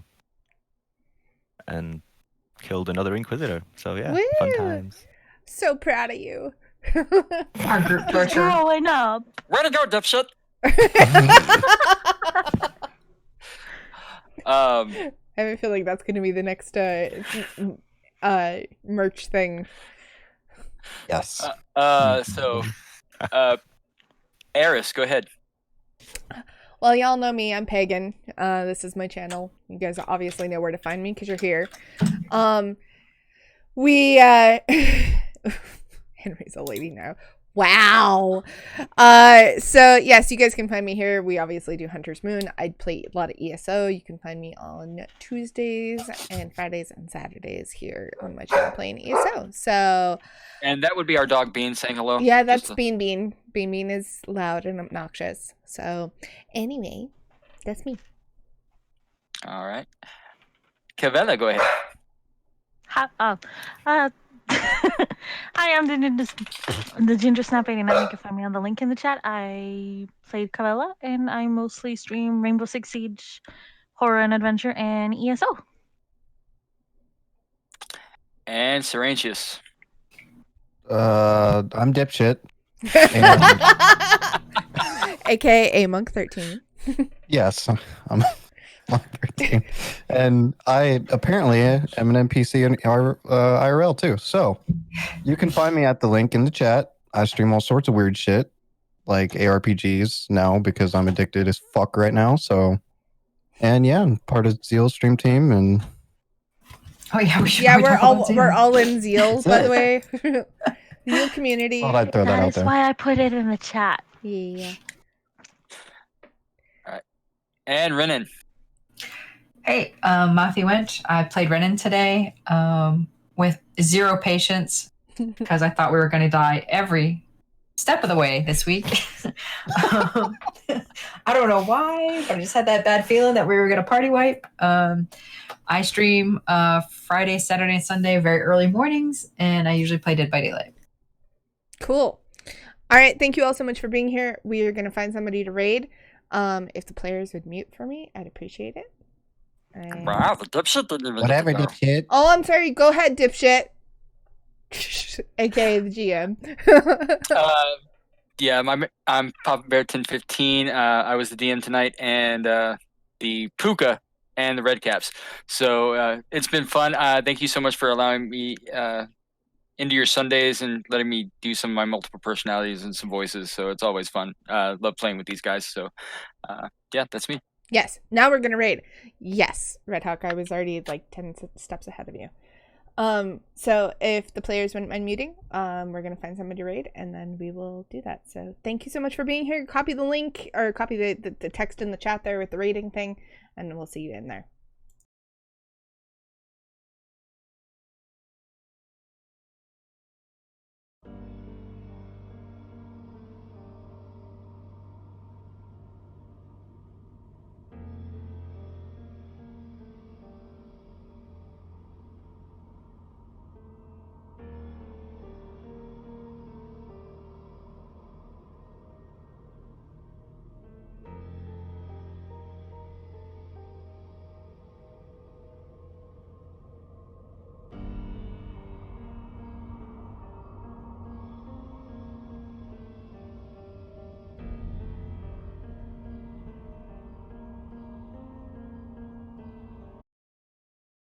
and killed another Inquisitor. So yeah, fun Woo! times. So proud of you. Our group torture. Growing up. Way to go, dipshit. I have a feeling that's going to be the next merch thing. Yes. Eris, go ahead. Well, y'all know me. I'm Pagan. This is my channel. You guys obviously know where to find me because you're here. Henry's a lady now. Wow. So yes, you guys can find me here. We obviously do Hunter's Moon. I play a lot of ESO. You can find me on Tuesdays and Fridays and Saturdays here on my channel playing ESO. So And that would be our dog Bean saying hello. yeah, that's Just to- Bean Bean. Bean Bean is loud and obnoxious. So anyway, that's me. All right. Cavella, go ahead. I am the Ginger Snap 89. You can find me on the link in the chat. I played Cavella, and I mostly stream Rainbow Six Siege, horror and adventure, and ESO. And Serentius. I'm dipshit. AKA Monk 13. Yes, I'm on 13. And I apparently am an NPC in IRL too. So you can find me at the link in the chat. I stream all sorts of weird shit like ARPGs now because I'm addicted as fuck right now. So, and yeah, I'm part of Zeal's stream team. And Oh yeah, we should. Yeah, probably we're talk about all Zeal. we're all in Zeal, by the way. Zeal community. thought I'd throw that That out is there. why I put it in the chat. Yeah. And Renan. Hey, Matthew Winch. I played Renan today with 0 patience because I thought we were going to die every step of the way this week. I don't know why, but I just had that bad feeling that we were going to party wipe. I stream Friday, Saturday, and Sunday very early mornings, and I usually play Dead by Daylight. Cool. All right. Thank you all so much for being here. We are going to find somebody to raid. If the players would mute for me, I'd appreciate it. And- Wow, the dipshit didn't even Whatever, get to go. dipshit. Oh, I'm sorry. Go ahead, dipshit. AKA the GM. Yeah, I'm Papa Bear 1015. I was the DM tonight, and the Puka and the Red Caps. So it's been fun. Thank you so much for allowing me into your Sundays and letting me do some of my multiple personalities and some voices. So it's always fun. Love playing with these guys. So yeah, that's me. Yes. Now we're going to raid. Yes. Red Hawk, I was already like 10 steps ahead of you. So if the players wouldn't mind muting, we're going to find somebody to raid and then we will do that. So thank you so much for being here. Copy the link or copy the text in the chat there with the raiding thing and we'll see you in there.